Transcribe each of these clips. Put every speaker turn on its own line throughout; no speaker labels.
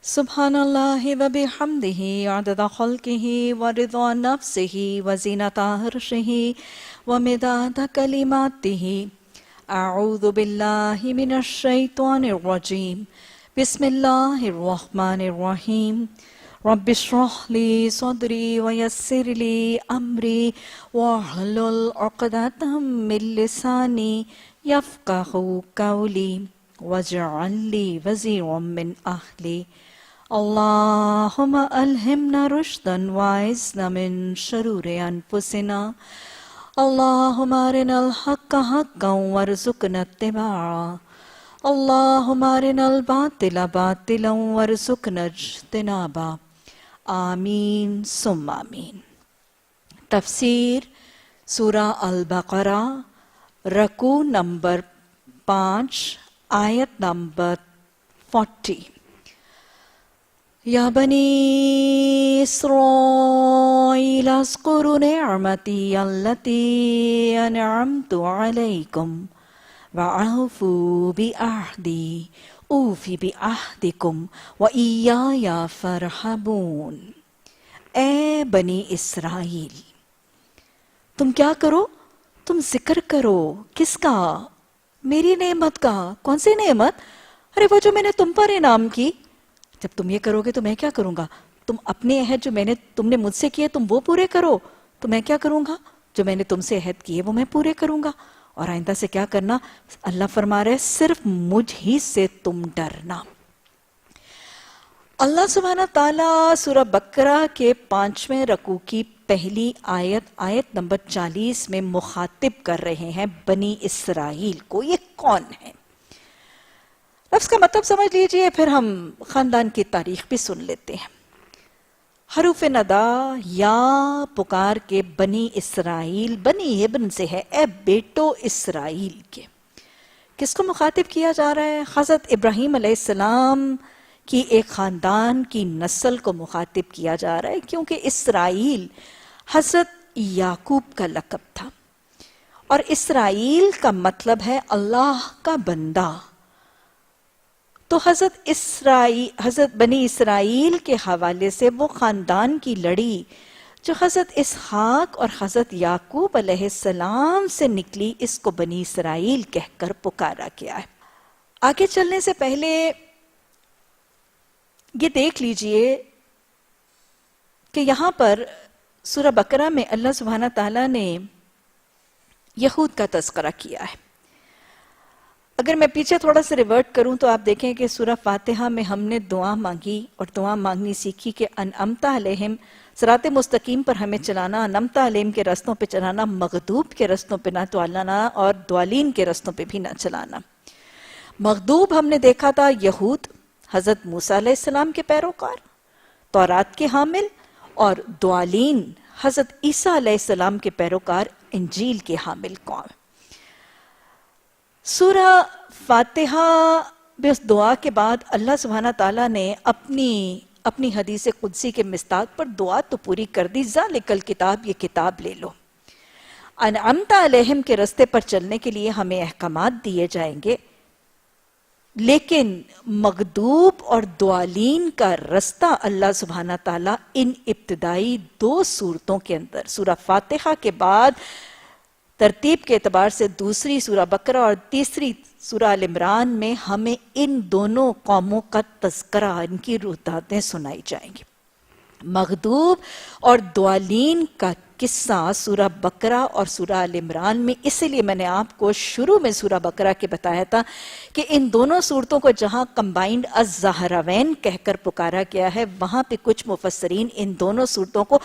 سبحان اللہ و بحمدہ عدد خلقہ ورضا نفسہ وزینۃ عرشہ ومداد کلماتہ۔ اعوذ باللہ من الشیطان الرجیم، بسم اللہ الرحمن الرحیم۔ رب اشرح لی صدری ویسر لی امری واحلل عقدۃ من لسانی یفقہوا قولی واجعل لی وزیرا من اہلی۔ اللہم الہمنا رشدا واعصمنا من شرور انفسنا۔ اللہم ارنا الحق حقا وارزقنا اتباعہ۔ اللہم ارنا الباطل باطلا وارزقنا اجتنابہ۔ آمین ثم آمین۔ تفسیر سورہ البقرہ، رکوع نمبر 5، آیت نمبر 40۔ یا بنی اسرائیل اذکروا نعمتی التی انعمت علیکم وأوفوا بعہدی اوفی بعہدکم وإیایا فارہبون۔ اے بنی اسرائیل، تم کیا کرو؟ تم ذکر کرو۔ کس کا؟ میری نعمت کا۔ کون سی نعمت؟ ارے وہ جو میں نے تم پر انعام کی۔ جب تم یہ کرو گے تو میں کیا کروں گا؟ تم اپنے عہد جو تم نے مجھ سے کیے تم وہ پورے کرو تو میں کیا کروں گا؟ جو میں نے تم سے عہد کیے وہ میں پورے کروں گا۔ اور آئندہ سے کیا کرنا؟ اللہ فرما رہے صرف مجھ ہی سے تم ڈرنا۔ اللہ سبحانہ تعالیٰ سورہ بقرہ کے 5ویں رکوع کی پہلی آیت نمبر 40 میں مخاطب کر رہے ہیں بنی اسرائیل کو۔ یہ کون ہے؟ لفظ کا مطلب سمجھ لیجئے، پھر ہم خاندان کی تاریخ بھی سن لیتے ہیں۔ حروف ندا یا پکار کے بنی اسرائیل، بنی ابن سے ہے، اے بیٹو اسرائیل کے۔ کس کو مخاطب کیا جا رہا ہے؟ حضرت ابراہیم علیہ السلام کی ایک خاندان کی نسل کو مخاطب کیا جا رہا ہے، کیونکہ اسرائیل حضرت یعقوب کا لقب تھا، اور اسرائیل کا مطلب ہے اللہ کا بندہ۔ تو حضرت بنی اسرائیل کے حوالے سے وہ خاندان کی لڑی جو حضرت اسحاق اور حضرت یعقوب علیہ السلام سے نکلی، اس کو بنی اسرائیل کہہ کر پکارا گیا ہے۔ آگے چلنے سے پہلے یہ دیکھ لیجئے کہ یہاں پر سورہ بقرہ میں اللہ سبحانہ تعالیٰ نے یہود کا تذکرہ کیا ہے۔ اگر میں پیچھے تھوڑا سا ریورٹ کروں تو آپ دیکھیں کہ سورہ فاتحہ میں ہم نے دعا مانگی اور دعا مانگنی سیکھی کہ انعمت علیہم، صراط مستقیم پر ہمیں چلانا، انعمت علیہم کے رستوں پہ چلانا، مغضوب کے رستوں پہ نہ چلانا اور ضالین کے رستوں پہ بھی نہ چلانا۔ مغضوب ہم نے دیکھا تھا یہود، حضرت موسیٰ علیہ السلام کے پیروکار، تورات کے حامل، اور ضالین حضرت عیسیٰ علیہ السلام کے پیروکار، انجیل کے حامل قوم۔ سورہ فاتحہ میں اس دعا کے بعد اللہ سبحانہ تعالیٰ نے اپنی حدیث قدسی کے مصداق پر دعا تو پوری کر دی، ذالک الکتاب، یہ کتاب لے لو۔ انعمت علیہم کے رستے پر چلنے کے لیے ہمیں احکامات دیے جائیں گے، لیکن مغضوب اور ضالین کا رستہ اللہ سبحانہ تعالیٰ ان ابتدائی 2 سورتوں کے اندر، سورہ فاتحہ کے بعد ترتیب کے اعتبار سے دوسری سورہ بقرہ اور تیسری سورہ آل عمران میں ہمیں ان دونوں قوموں کا تذکرہ، ان کی روداتیں سنائی جائیں گی۔ مغضوب اور ضالین کا قصہ سورہ بقرہ اور سورہ آل عمران میں، اسی لیے میں نے آپ کو شروع میں سورہ بقرہ کے بتایا تھا کہ ان دونوں صورتوں کو جہاں کمبائنڈ الزہراوین کہہ کر پکارا گیا ہے، وہاں پہ کچھ مفسرین ان دونوں صورتوں کو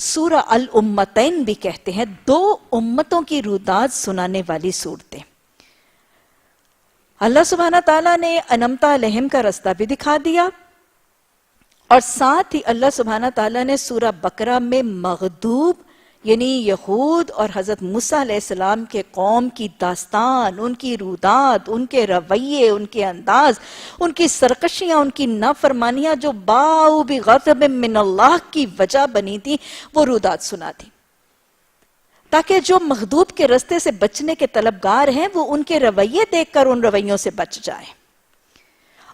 سورہ الامتین بھی کہتے ہیں، 2 امتوں کی رودات سنانے والی صورتیں۔ اللہ سبحانہ تعالیٰ نے انعمت علیہم کا رستہ بھی دکھا دیا، اور ساتھ ہی اللہ سبحانہ تعالیٰ نے سورہ بقرہ میں مغضوب یعنی یہود اور حضرت موسیٰ علیہ السلام کے قوم کی داستان، ان کی رودات، ان کے رویے، ان کے انداز، ان کی سرکشیاں، ان کی نافرمانیاں جو باؤ بغضب من اللہ کی وجہ بنی تھی، وہ رودات سنا دی، تاکہ جو مغضوب کے رستے سے بچنے کے طلبگار ہیں وہ ان کے رویے دیکھ کر ان رویوں سے بچ جائیں۔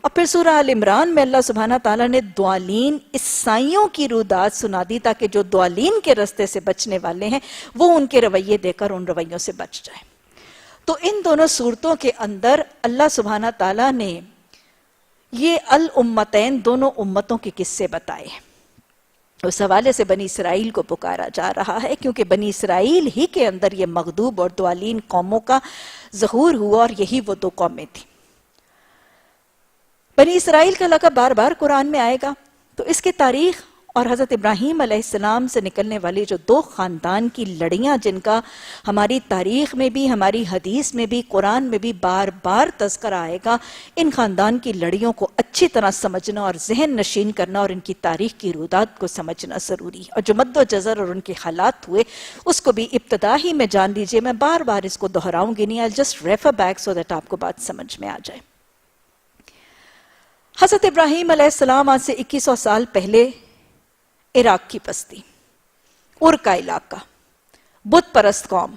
اور پھر سورہ آل عمران میں اللہ سبحانہ تعالیٰ نے دوالین عیسائیوں کی رودات سنا دی تاکہ جو دوالین کے رستے سے بچنے والے ہیں وہ ان کے رویے دے کر ان رویوں سے بچ جائیں۔ تو ان دونوں صورتوں کے اندر اللہ سبحانہ تعالیٰ نے یہ الامتین دونوں امتوں کے قصے بتائے ہیں۔ اس حوالے سے بنی اسرائیل کو پکارا جا رہا ہے کیونکہ بنی اسرائیل ہی کے اندر یہ مغضوب اور دوالین قوموں کا ظہور ہوا اور یہی وہ دو قومیں تھیں۔ بنی اسرائیل کا لقب بار بار قرآن میں آئے گا، تو اس کی تاریخ اور حضرت ابراہیم علیہ السلام سے نکلنے والی جو دو خاندان کی لڑیاں جن کا ہماری تاریخ میں بھی، ہماری حدیث میں بھی، قرآن میں بھی بار بار تذکرہ آئے گا، ان خاندان کی لڑیوں کو اچھی طرح سمجھنا اور ذہن نشین کرنا اور ان کی تاریخ کی رودات کو سمجھنا ضروری ہے۔ اور جو مد و جزر اور ان کے حالات ہوئے اس کو بھی ابتدا ہی میں جان لیجئے، میں بار بار اس کو دہراؤں گی نہیں، I'll just refer back so that آپ کو بات سمجھ میں آ جائے۔ حضرت ابراہیم علیہ السلام آج سے 2100 سال پہلے عراق کی بستی، ار کا علاقہ، بت پرست قوم،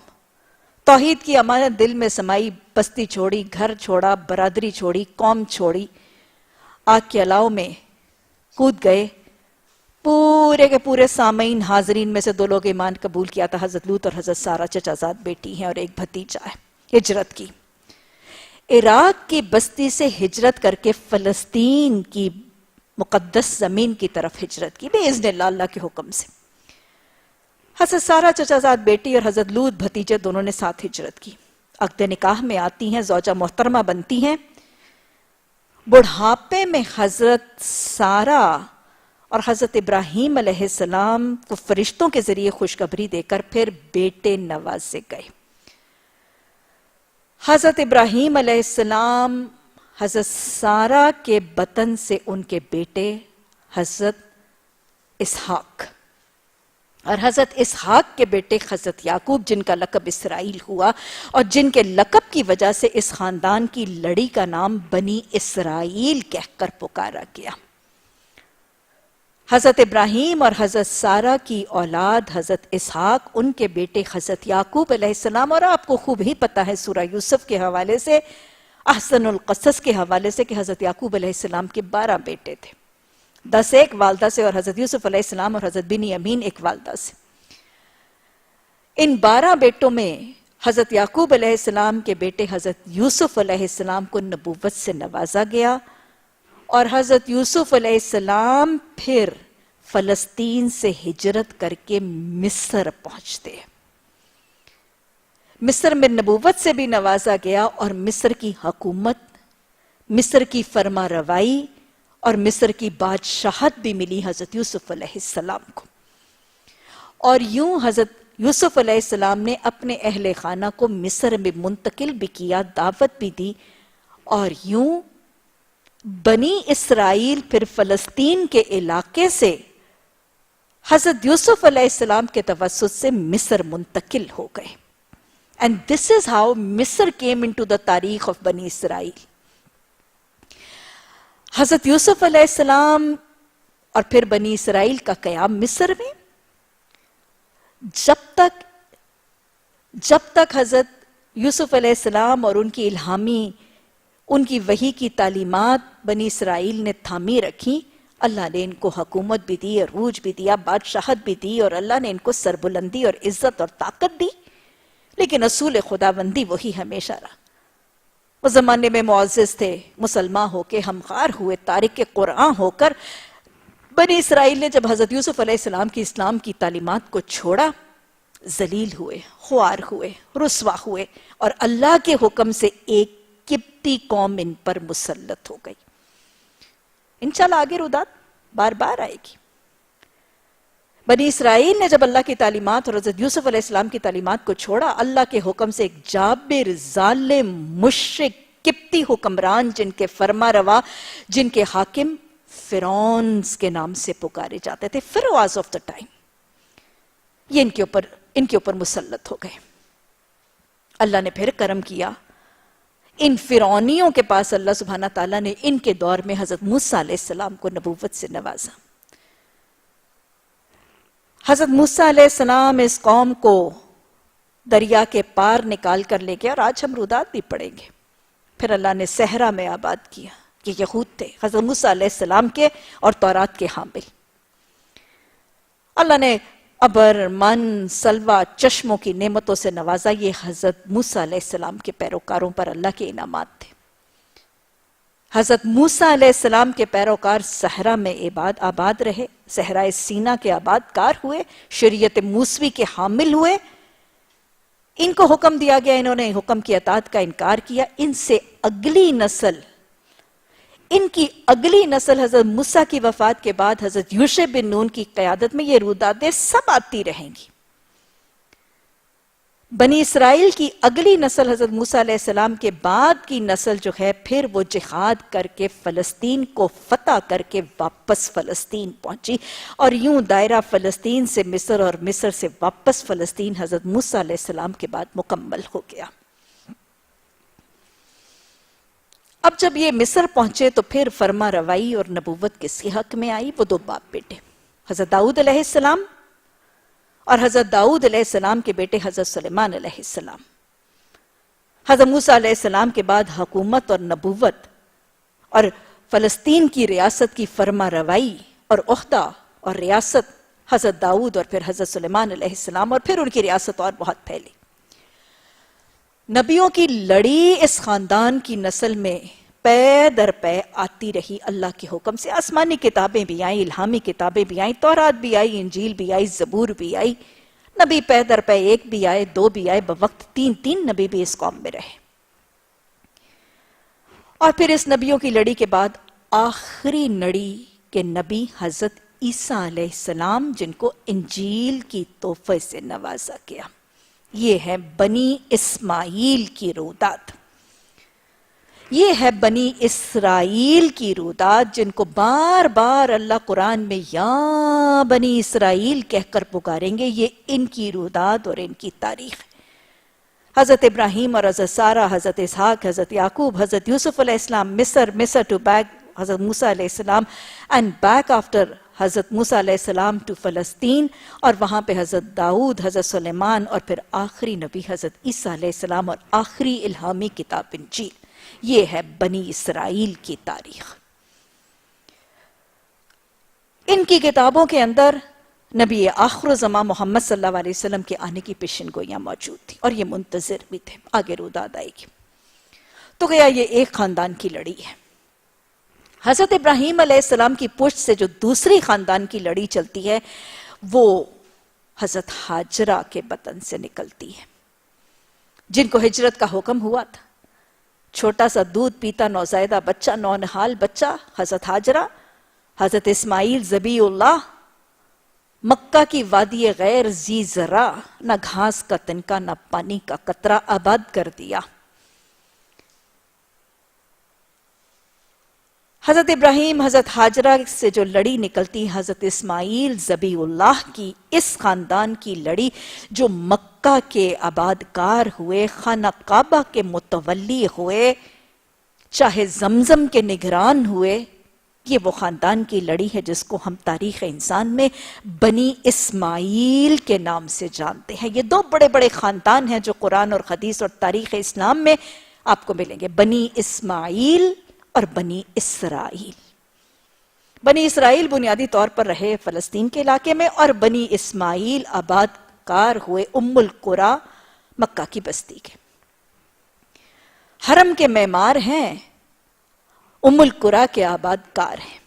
توحید کی امانت دل میں سمائی، بستی چھوڑی، گھر چھوڑا، برادری چھوڑی، قوم چھوڑی، آگ کے الاؤ میں کود گئے۔ پورے کے پورے سامعین حاضرین میں سے دو لوگ ایمان قبول کیا تھا، حضرت لوط اور حضرت سارہ چچازاد بیٹی ہیں اور ایک بھتیجا ہے۔ ہجرت کی، عراق کی بستی سے ہجرت کر کے فلسطین کی مقدس زمین کی طرف ہجرت کی باذن اللہ، اللہ کے حکم سے۔ حضرت سارہ چچازاد بیٹی اور حضرت لوط بھتیجے دونوں نے ساتھ ہجرت کی، عقد نکاح میں آتی ہیں، زوجہ محترمہ بنتی ہیں۔ بڑھاپے میں حضرت سارہ اور حضرت ابراہیم علیہ السلام کو فرشتوں کے ذریعے خوشخبری دے کر پھر بیٹے نوازے گئے۔ حضرت ابراہیم علیہ السلام حضرت سارہ کے بطن سے ان کے بیٹے حضرت اسحاق اور حضرت اسحاق کے بیٹے حضرت یعقوب، جن کا لقب اسرائیل ہوا اور جن کے لقب کی وجہ سے اس خاندان کی لڑی کا نام بنی اسرائیل کہہ کر پکارا گیا۔ حضرت ابراہیم اور حضرت سارہ کی اولاد حضرت اسحاق، ان کے بیٹے حضرت یعقوب علیہ السلام، اور آپ کو خوب ہی پتہ ہے سورہ یوسف کے حوالے سے، احسن القصص کے حوالے سے، کہ حضرت یعقوب علیہ السلام کے 12 بیٹے تھے، 10 ایک والدہ سے اور حضرت یوسف علیہ السلام اور حضرت بنیامین ایک والدہ سے۔ ان 12 بیٹوں میں حضرت یعقوب علیہ السلام کے بیٹے حضرت یوسف علیہ السلام کو نبوت سے نوازا گیا، اور حضرت یوسف علیہ السلام پھر فلسطین سے ہجرت کر کے مصر پہنچتے ہیں۔ مصر میں نبوت سے بھی نوازا گیا اور مصر کی حکومت، مصر کی فرما روائی اور مصر کی بادشاہت بھی ملی حضرت یوسف علیہ السلام کو۔ اور یوں حضرت یوسف علیہ السلام نے اپنے اہل خانہ کو مصر میں منتقل بھی کیا، دعوت بھی دی، اور یوں بنی اسرائیل پھر فلسطین کے علاقے سے حضرت یوسف علیہ السلام کے توسط سے مصر منتقل ہو گئے۔ And this is how مصر came into the تاریخ of بنی اسرائیل۔ حضرت یوسف علیہ السلام اور پھر بنی اسرائیل کا قیام مصر میں، جب تک حضرت یوسف علیہ السلام اور ان کی الہامی، ان کی وحی کی تعلیمات بنی اسرائیل نے تھامی رکھی، اللہ نے ان کو حکومت بھی دی، عروج بھی دیا، بادشاہت بھی دی، اور اللہ نے ان کو سربلندی اور عزت اور طاقت دی، لیکن اصول خداوندی وہی ہمیشہ رہا۔ وہ زمانے میں معزز تھے، مسلمان ہو کے ہمخوار ہوئے، تارک قرآن ہو کر بنی اسرائیل نے جب حضرت یوسف علیہ السلام کی اسلام کی تعلیمات کو چھوڑا، ذلیل ہوئے، خوار ہوئے، رسوا ہوئے، اور اللہ کے حکم سے ایک قبطی قوم ان پر مسلط ہو گئی۔ انشاءاللہ آگے رودات بار بار آئے گی۔ بنی اسرائیل نے جب اللہ کی تعلیمات اور حضرت یوسف علیہ السلام کی تعلیمات کو چھوڑا، اللہ کے حکم سے ایک جابر، ظالم، مشرک، قبطی حکمران، جن کے فرما روا، جن کے حاکم فرعونز کے نام سے پکارے جاتے تھے، فروز آف دا ٹائم، یہ ان کے اوپر مسلط ہو گئے۔ اللہ نے پھر کرم کیا، ان فرعونیوں کے پاس اللہ سبحانہ تعالیٰ نے ان کے دور میں حضرت موسیٰ علیہ السلام کو نبوت سے نوازا۔ حضرت موسیٰ علیہ السلام اس قوم کو دریا کے پار نکال کر لے گئے، اور آج ہم رودات بھی پڑھیں گے۔ پھر اللہ نے صحرا میں آباد کیا، یہ یہود تھے، حضرت موسیٰ علیہ السلام کے اور تورات کے حامل۔ اللہ نے ابر، من، سلوہ، چشموں کی نعمتوں سے نوازا۔ یہ حضرت موسیٰ علیہ السلام کے پیروکاروں پر اللہ کے انعامات تھے۔ حضرت موسیٰ علیہ السلام کے پیروکار صحرا میں آباد رہے، صحرائے سینا کے آباد کار ہوئے، شریعت موسوی کے حامل ہوئے۔ ان کو حکم دیا گیا، انہوں نے حکم کی اطاعت کا انکار کیا۔ ان سے اگلی نسل، ان کی اگلی نسل حضرت موسیٰ کی وفات کے بعد حضرت یوشع بن نون کی قیادت میں یہ روداتیں سب آتی رہیں گی۔ بنی اسرائیل کی اگلی نسل حضرت موسیٰ علیہ السلام کے بعد کی نسل جو ہے، پھر وہ جہاد کر کے فلسطین کو فتح کر کے واپس فلسطین پہنچی، اور یوں دائرہ فلسطین سے مصر اور مصر سے واپس فلسطین حضرت موسیٰ علیہ السلام کے بعد مکمل ہو گیا۔ اب جب یہ مصر پہنچے تو پھر فرما روائی اور نبوت کس کے حق میں آئی؟ وہ دو باپ بیٹے، حضرت داؤد علیہ السلام اور حضرت داؤد علیہ السلام کے بیٹے حضرت سلیمان علیہ السلام۔ حضرت موسیٰ علیہ السلام کے بعد حکومت اور نبوت اور فلسطین کی ریاست کی فرما روائی اور عہدہ اور ریاست حضرت داؤد اور پھر حضرت سلیمان علیہ السلام، اور پھر ان کی ریاست اور بہت پھیلی۔ نبیوں کی لڑی اس خاندان کی نسل میں پے در پے آتی رہی اللہ کے حکم سے۔ آسمانی کتابیں بھی آئیں، الہامی کتابیں بھی آئیں، تورات بھی آئی، انجیل بھی آئی، زبور بھی آئی۔ نبی پے در پے، ایک بھی آئے، دو بھی آئے، بوقت تین نبی بھی اس قوم میں رہے۔ اور پھر اس نبیوں کی لڑی کے بعد آخری نڑی کے نبی حضرت عیسیٰ علیہ السلام، جن کو انجیل کی تحفے سے نوازا گیا۔ یہ ہے بنی اسماعیل کی رودات، یہ ہے بنی اسرائیل کی رودات، جن کو بار بار اللہ قرآن میں یا بنی اسرائیل کہہ کر پکاریں گے۔ یہ ان کی رودات اور ان کی تاریخ ہے۔ حضرت ابراہیم اور حضرت سارہ، حضرت اسحاق، حضرت یعقوب، حضرت یوسف علیہ السلام، مصر ٹو بیک حضرت موسیٰ علیہ السلام، اینڈ بیک آفٹر حضرت موسیٰ علیہ السلام ٹو فلسطین، اور وہاں پہ حضرت داؤد، حضرت سلیمان، اور پھر آخری نبی حضرت عیسیٰ علیہ السلام، اور آخری الہامی کتاب انجیل۔ یہ ہے بنی اسرائیل کی تاریخ۔ ان کی کتابوں کے اندر نبی آخر الزمان محمد صلی اللہ علیہ وسلم کے آنے کی پیشن گوئیاں موجود تھیں، اور یہ منتظر بھی تھے، آگے روداد آئے گی۔ تو گیا یہ ایک خاندان کی لڑی ہے۔ حضرت ابراہیم علیہ السلام کی پشت سے جو دوسری خاندان کی لڑی چلتی ہے، وہ حضرت ہاجرہ کے بطن سے نکلتی ہے، جن کو ہجرت کا حکم ہوا تھا۔ چھوٹا سا دودھ پیتا نوزائیدہ بچہ، نونہال بچہ حضرت ہاجرہ، حضرت اسماعیل ذبیح اللہ، مکہ کی وادی غیر ذی زرع، نہ گھاس کا تنکا نہ پانی کا قطرہ، آباد کر دیا۔ حضرت ابراہیم، حضرت ہاجرہ سے جو لڑی نکلتی، حضرت اسماعیل ذبیح اللہ کی، اس خاندان کی لڑی جو مکہ کے آباد کار ہوئے، خانہ کعبہ کے متولی ہوئے، چاہے زمزم کے نگران ہوئے، یہ وہ خاندان کی لڑی ہے جس کو ہم تاریخ انسان میں بنی اسماعیل کے نام سے جانتے ہیں۔ یہ دو بڑے بڑے خاندان ہیں جو قرآن اور حدیث اور تاریخ اسلام میں آپ کو ملیں گے، بنی اسماعیل اور بنی اسرائیل۔ بنی اسرائیل بنیادی طور پر رہے فلسطین کے علاقے میں، اور بنی اسماعیل آباد کار ہوئے ام القری، مکہ کی بستی کے۔ حرم کے معمار ہیں، ام القری کے آباد کار ہیں۔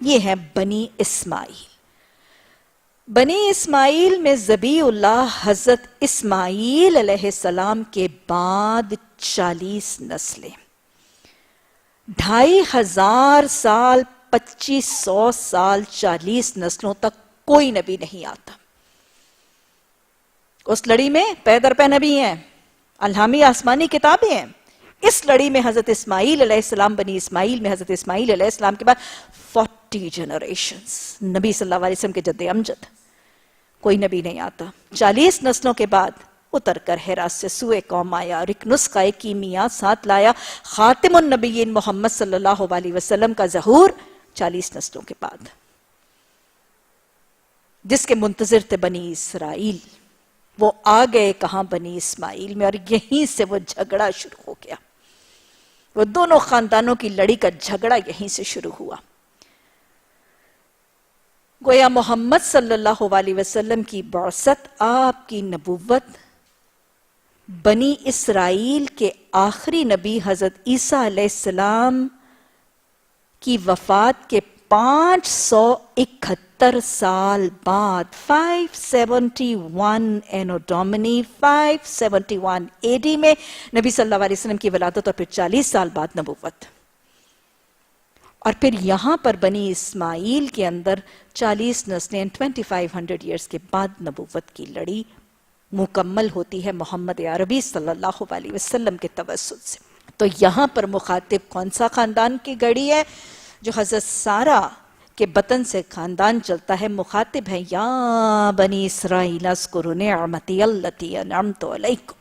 یہ ہیں بنی اسماعیل۔ بنی اسماعیل میں ذبیح اللہ حضرت اسماعیل علیہ السلام کے بعد 40 نسلیں، 2500 سال، 2500 سال، 40 نسلوں تک کوئی نبی نہیں آتا۔ اس لڑی میں پے در پے نبی ہیں، الہامی آسمانی کتابیں ہیں۔ اس لڑی میں حضرت اسماعیل علیہ السلام، بنی اسماعیل میں حضرت اسماعیل علیہ السلام کے بعد 40 جنریشنز، نبی صلی اللہ علیہ وسلم کے جد امجد کوئی نبی نہیں آتا۔ 40 نسلوں کے بعد اتر کر حرا سے سوئے قوم آیا، اور ایک نسخہ کیمیا ساتھ لایا، خاتم النبیین محمد صلی اللہ علیہ وسلم کا ظہور 40 نسلوں کے بعد، جس کے منتظر تھے بنی اسرائیل۔ وہ آ گئے کہاں؟ بنی اسماعیل میں، اور یہیں سے وہ جھگڑا شروع ہو گیا۔ وہ دونوں خاندانوں کی لڑی کا جھگڑا یہیں سے شروع ہوا. گویا محمد صلی اللہ علیہ وسلم کی بعثت، آپ کی نبوت، بنی اسرائیل کے آخری نبی حضرت عیسیٰ علیہ السلام کی وفات کے 571 سال بعد 571 اینو ڈومنی 571 اے ڈی میں نبی صلی اللہ علیہ وسلم کی ولادت، اور پھر 40 سال بعد نبوت. اور پھر یہاں پر بنی اسماعیل کے اندر 40 نسلیں 2500 ایئرز کے بعد نبوت کی لڑی مکمل ہوتی ہے محمد عربی صلی اللہ علیہ وسلم کے توسط سے. تو یہاں پر مخاطب کون سا خاندان کی گڑی ہے؟ جو حضرت سارہ کے بطن سے خاندان چلتا ہے. مخاطب ہے یا بنی اسرائیل اذکروا نعمتی التی انعمت علیکم.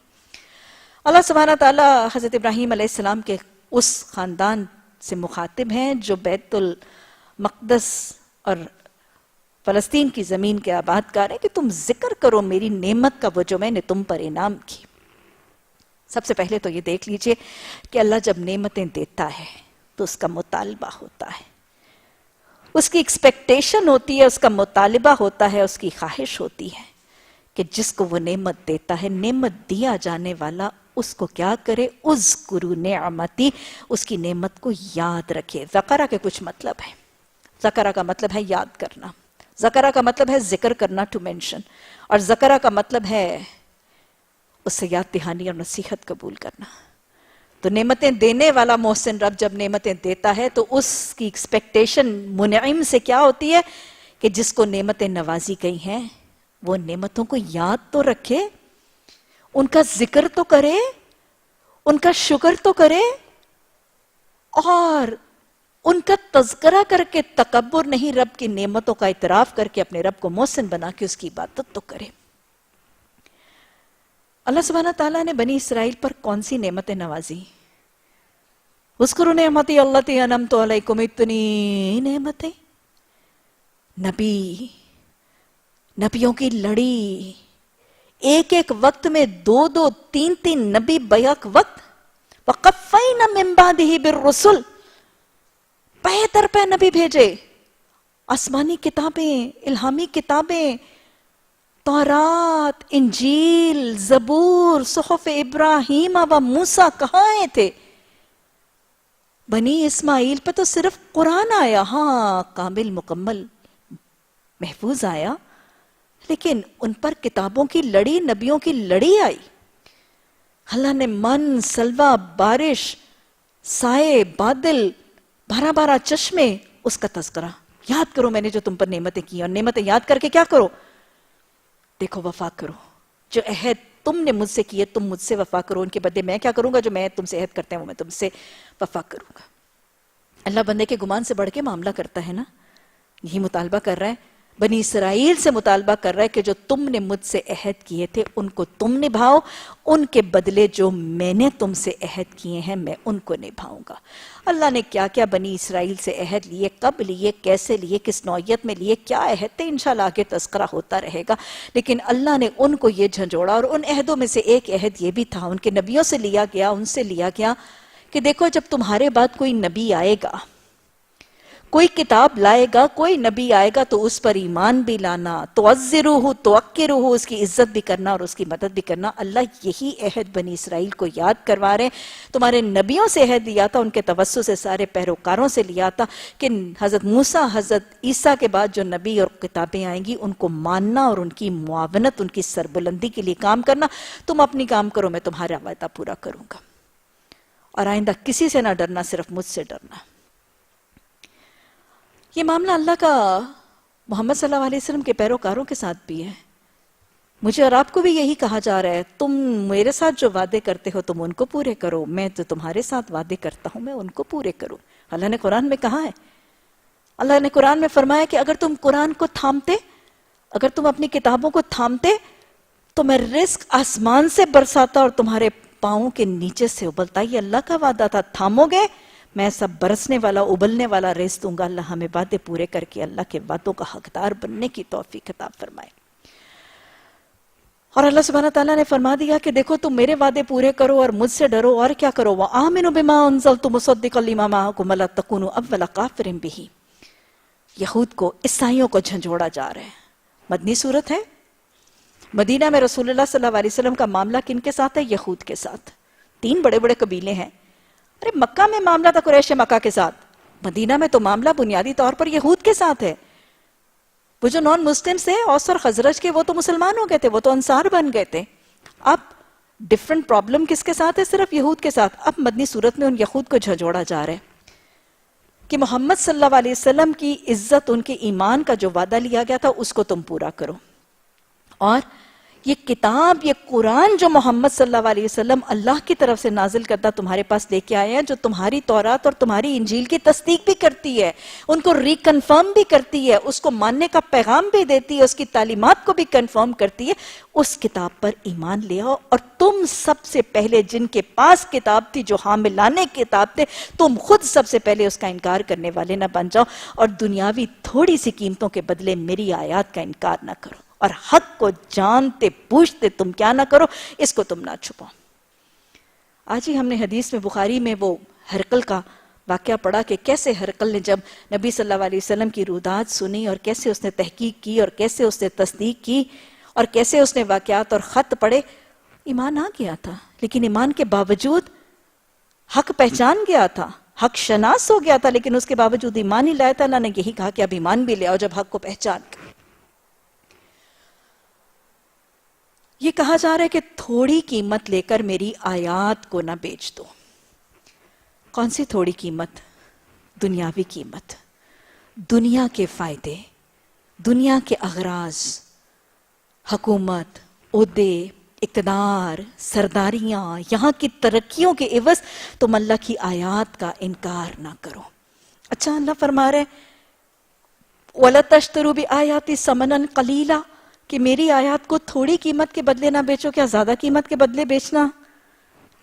اللہ سبحانہ تعالیٰ حضرت ابراہیم علیہ السلام کے اس خاندان سے مخاطب ہیں جو بیت المقدس اور فلسطین کی زمین کے آباد کار ہیں کہ تم ذکر کرو میری نعمت کا وہ جو میں نے تم پر انعام کی. سب سے پہلے تو یہ دیکھ لیجئے کہ اللہ جب نعمتیں دیتا ہے تو اس کا مطالبہ ہوتا ہے، اس کی ایکسپیکٹیشن ہوتی ہے، اس کا مطالبہ ہوتا ہے، اس کی خواہش ہوتی ہے کہ جس کو وہ نعمت دیتا ہے، نعمت دیا جانے والا اس کو کیا کرے؟ اذکروا نعمتی، اس کی نعمت کو یاد رکھے. ذکرہ کے کچھ مطلب ہے. ذکرہ کا مطلب ہے یاد کرنا، ذکرہ کا مطلب ہے ذکر کرنا، ٹو مینشن، اور ذکرہ کا مطلب ہے اس سے یاد دہانی اور نصیحت قبول کرنا. تو نعمتیں دینے والا محسن رب جب نعمتیں دیتا ہے تو اس کی ایکسپیکٹیشن منعم سے کیا ہوتی ہے کہ جس کو نعمتیں نوازی گئی ہیں وہ نعمتوں کو یاد تو رکھے، ان کا ذکر تو کرے، ان کا شکر تو کرے، اور ان کا تذکرہ کر کے تکبر نہیں، رب کی نعمتوں کا اعتراف کر کے اپنے رب کو محسن بنا کے اس کی عبادت تو کرے. اللہ سبحانہ تعالیٰ نے بنی اسرائیل پر کون سی نعمتیں نوازی؟ اذکروا نعمتی التی انعمت علیکم، اتنی نعمتیں. نبیوں کی لڑی، ایک ایک وقت میں 2 3 نبی بیک وقت. وَقَفَّيْنَا مِن بَعْدِهِ بِالرُّسُلِ، پہ در پہ نبی بھیجے، آسمانی کتابیں، الہامی کتابیں، تورات، انجیل، زبور، صحف ابراہیم و موسیٰ کہاں آئے تھے؟ بنی اسماعیل پہ تو صرف قرآن آیا، ہاں کامل مکمل محفوظ آیا، لیکن ان پر کتابوں کی لڑی، نبیوں کی لڑی آئی. اللہ نے من، سلوہ، بارش، سائے، بادل، 12 چشمے، اس کا تذکرہ. یاد کرو میں نے جو تم پر نعمتیں کی، اور نعمتیں یاد کر کے کیا کرو؟ دیکھو وفا کرو. جو عہد تم نے مجھ سے کیے تم مجھ سے وفا کرو، ان کے بدلے میں کیا کروں گا؟ جو میں تم سے عہد کرتے ہیں وہ میں تم سے وفا کروں گا. اللہ بندے کے گمان سے بڑھ کے معاملہ کرتا ہے نا. یہی مطالبہ کر رہا ہے، بنی اسرائیل سے مطالبہ کر رہا ہے کہ جو تم نے مجھ سے عہد کیے تھے ان کو تم نبھاؤ، ان کے بدلے جو میں نے تم سے عہد کیے ہیں میں ان کو نبھاؤں گا. اللہ نے کیا کیا بنی اسرائیل سے عہد لیے، کب لیے، کیسے لیے، کس نوعیت میں لیے، کیا عہد تھے، انشاءاللہ آگے تذکرہ ہوتا رہے گا. لیکن اللہ نے ان کو یہ جھنجھوڑا، اور ان عہدوں میں سے ایک عہد یہ بھی تھا، ان کے نبیوں سے لیا گیا، ان سے لیا گیا کہ دیکھو جب تمہارے بعد کوئی نبی آئے گا، کوئی کتاب لائے گا، کوئی نبی آئے گا تو اس پر ایمان بھی لانا، تعزروہ توقروہ، اس کی عزت بھی کرنا اور اس کی مدد بھی کرنا. اللہ یہی عہد بنی اسرائیل کو یاد کروا رہے ہیں. تمہارے نبیوں سے عہد لیا تھا، ان کے توسط سے سارے پیروکاروں سے لیا تھا کہ حضرت موسیٰ، حضرت عیسیٰ کے بعد جو نبی اور کتابیں آئیں گی ان کو ماننا اور ان کی معاونت، ان کی سربلندی کے لیے کام کرنا. تم اپنی کام کرو، میں تمہارا وعدہ پورا کروں گا، اور آئندہ کسی سے نہ ڈرنا، صرف مجھ سے ڈرنا. یہ معاملہ اللہ کا محمد صلی اللہ علیہ وسلم کے پیروکاروں کے ساتھ بھی ہے. مجھے اور آپ کو بھی یہی کہا جا رہا ہے، تم میرے ساتھ جو وعدے کرتے ہو تم ان کو پورے کرو، میں تو تمہارے ساتھ وعدے کرتا ہوں میں ان کو پورے کروں. اللہ نے قرآن میں کہا ہے، اللہ نے قرآن میں فرمایا کہ اگر تم قرآن کو تھامتے، اگر تم اپنی کتابوں کو تھامتے تو میں رزق آسمان سے برساتا اور تمہارے پاؤں کے نیچے سے ابلتا. یہ اللہ کا وعدہ تھا، تھامو گے میں سب برسنے والا، ابلنے والا رزق دوں گا. اللہ ہمیں وعدے پورے کر کے اللہ کے وعدوں کا حقدار بننے کی توفیق عطا فرمائے. اور اللہ سبحانہ تعالیٰ نے فرما دیا کہ دیکھو تم میرے وعدے پورے کرو اور مجھ سے ڈرو، اور کیا کرو، وَآمِنُوا بِمَا أَنزَلْتُ مُصَدِّقًا لِمَا مَعَكُمْ وَلَا تَكُونُوا أَوَّلَ كَافِرٍ بِهِ۔ یہود کو، عیسائیوں کو جھنجھوڑا جا رہا ہے۔ مدنی صورت ہے۔ مدینہ میں رسول اللہ صلی اللہ علیہ وسلم کا معاملہ کن کے ساتھ ہے؟ یہود کے ساتھ۔ 3 بڑے بڑے قبیلے ہیں۔ ارے مکہ میں معاملہ تھا قریش مکہ کے ساتھ، مدینہ میں تو معاملہ بنیادی طور پر یہود کے ساتھ ہے۔ وہ جو نان مسلم تھے، اوس اور خزرج کے، وہ تو مسلمان ہو گئے تھے، وہ تو انصار بن گئے تھے۔ اب ڈیفرنٹ پرابلم کس کے ساتھ ہے؟ صرف یہود کے ساتھ۔ اب مدنی صورت میں ان یہود کو جھنجھوڑا جا رہا ہے کہ محمد صلی اللہ علیہ وسلم کی عزت، ان کے ایمان کا جو وعدہ لیا گیا تھا اس کو تم پورا کرو، اور یہ کتاب، یہ قرآن جو محمد صلی اللہ علیہ وسلم اللہ کی طرف سے نازل کردہ تمہارے پاس لے کے آئے ہیں، جو تمہاری تورات اور تمہاری انجیل کی تصدیق بھی کرتی ہے، ان کو ریکنفرم بھی کرتی ہے، اس کو ماننے کا پیغام بھی دیتی ہے، اس کی تعلیمات کو بھی کنفرم کرتی ہے، اس کتاب پر ایمان لے آؤ۔ اور تم سب سے پہلے جن کے پاس کتاب تھی، جو حاملان کتاب تھے، تم خود سب سے پہلے اس کا انکار کرنے والے نہ بن جاؤ، اور دنیاوی تھوڑی سی قیمتوں کے بدلے میری آیات کا انکار نہ کرو، اور حق کو جانتے پوچھتے تم کیا نہ کرو، اس کو تم نہ چھپاؤ۔ آج ہی ہم نے حدیث میں، بخاری میں، وہ ہرقل کا واقعہ پڑھا کہ کیسے ہرقل نے جب نبی صلی اللہ علیہ وسلم کی رودات سنی، اور کیسے اس نے تحقیق کی، اور کیسے اس نے تصدیق کی، اور کیسے اس نے واقعات اور خط پڑھے، ایمان آ گیا تھا، لیکن ایمان کے باوجود حق پہچان گیا تھا، حق شناس ہو گیا تھا، لیکن اس کے باوجود ایمان ہی لایا تھا۔ اللہ نے یہی کہا کہ اب ایمان بھی لے آؤ جب حق کو پہچان گئے۔ یہ کہا جا رہا ہے کہ تھوڑی قیمت لے کر میری آیات کو نہ بیچ دو۔ کون سی تھوڑی قیمت؟ دنیاوی قیمت، دنیا کے فائدے، دنیا کے اغراض، حکومت، عہدے، اقتدار، سرداریاں، یہاں کی ترقیوں کے عوض تم اللہ کی آیات کا انکار نہ کرو۔ اچھا، اللہ فرما رہے وَلَا تَشْتَرُوا بِآيَاتِي ثَمَنًا قَلِيلًا، کہ میری آیات کو تھوڑی قیمت کے بدلے نہ بیچو۔ کیا زیادہ قیمت کے بدلے بیچنا؟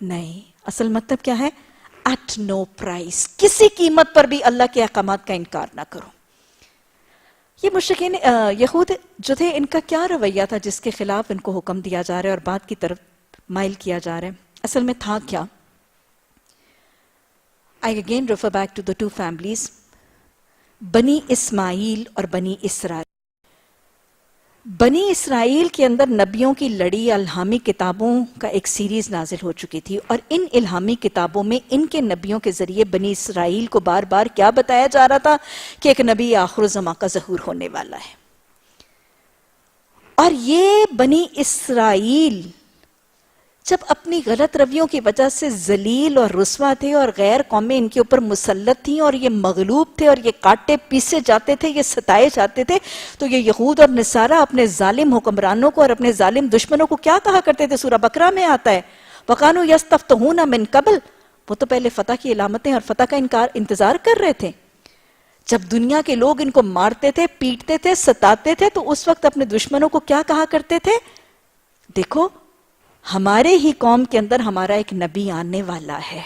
نہیں، اصل مطلب کیا ہے؟ ایٹ نو پرائس، کسی قیمت پر بھی اللہ کے احکامات کا انکار نہ کرو۔ یہ مشرکین یہود جو تھے، ان کا کیا رویہ تھا جس کے خلاف ان کو حکم دیا جا رہا ہے اور بات کی طرف مائل کیا جا رہا ہے؟ اصل میں تھا کیا؟ I again refer back to the 2 families، بنی اسماعیل اور بنی اسرائیل۔ بنی اسرائیل کے اندر نبیوں کی لڑی الہامی کتابوں کا ایک سیریز نازل ہو چکی تھی، اور ان الہامی کتابوں میں ان کے نبیوں کے ذریعے بنی اسرائیل کو بار بار کیا بتایا جا رہا تھا کہ ایک نبی آخر الزمان کا ظہور ہونے والا ہے۔ اور یہ بنی اسرائیل جب اپنی غلط رویوں کی وجہ سے ذلیل اور رسوا تھے، اور غیر قومیں ان کے اوپر مسلط تھیں، اور یہ مغلوب تھے، اور یہ کاٹے پیسے جاتے تھے، یہ ستائے جاتے تھے، تو یہ یہود اور نصارہ اپنے ظالم حکمرانوں کو اور اپنے ظالم دشمنوں کو کیا کہا کرتے تھے؟ سورہ بقرہ میں آتا ہے وَقَانُوا يَسْتَفْتِحُونَ مِن قَبْلُ، وہ تو پہلے فتح کی علامتیں اور فتح کا انتظار کر رہے تھے۔ جب دنیا کے لوگ ان کو مارتے تھے، پیٹتے تھے، ستاتے تھے، تو اس وقت اپنے دشمنوں کو کیا کہا کرتے تھے؟ دیکھو، ہمارے ہی قوم کے اندر ہمارا ایک نبی آنے والا ہے،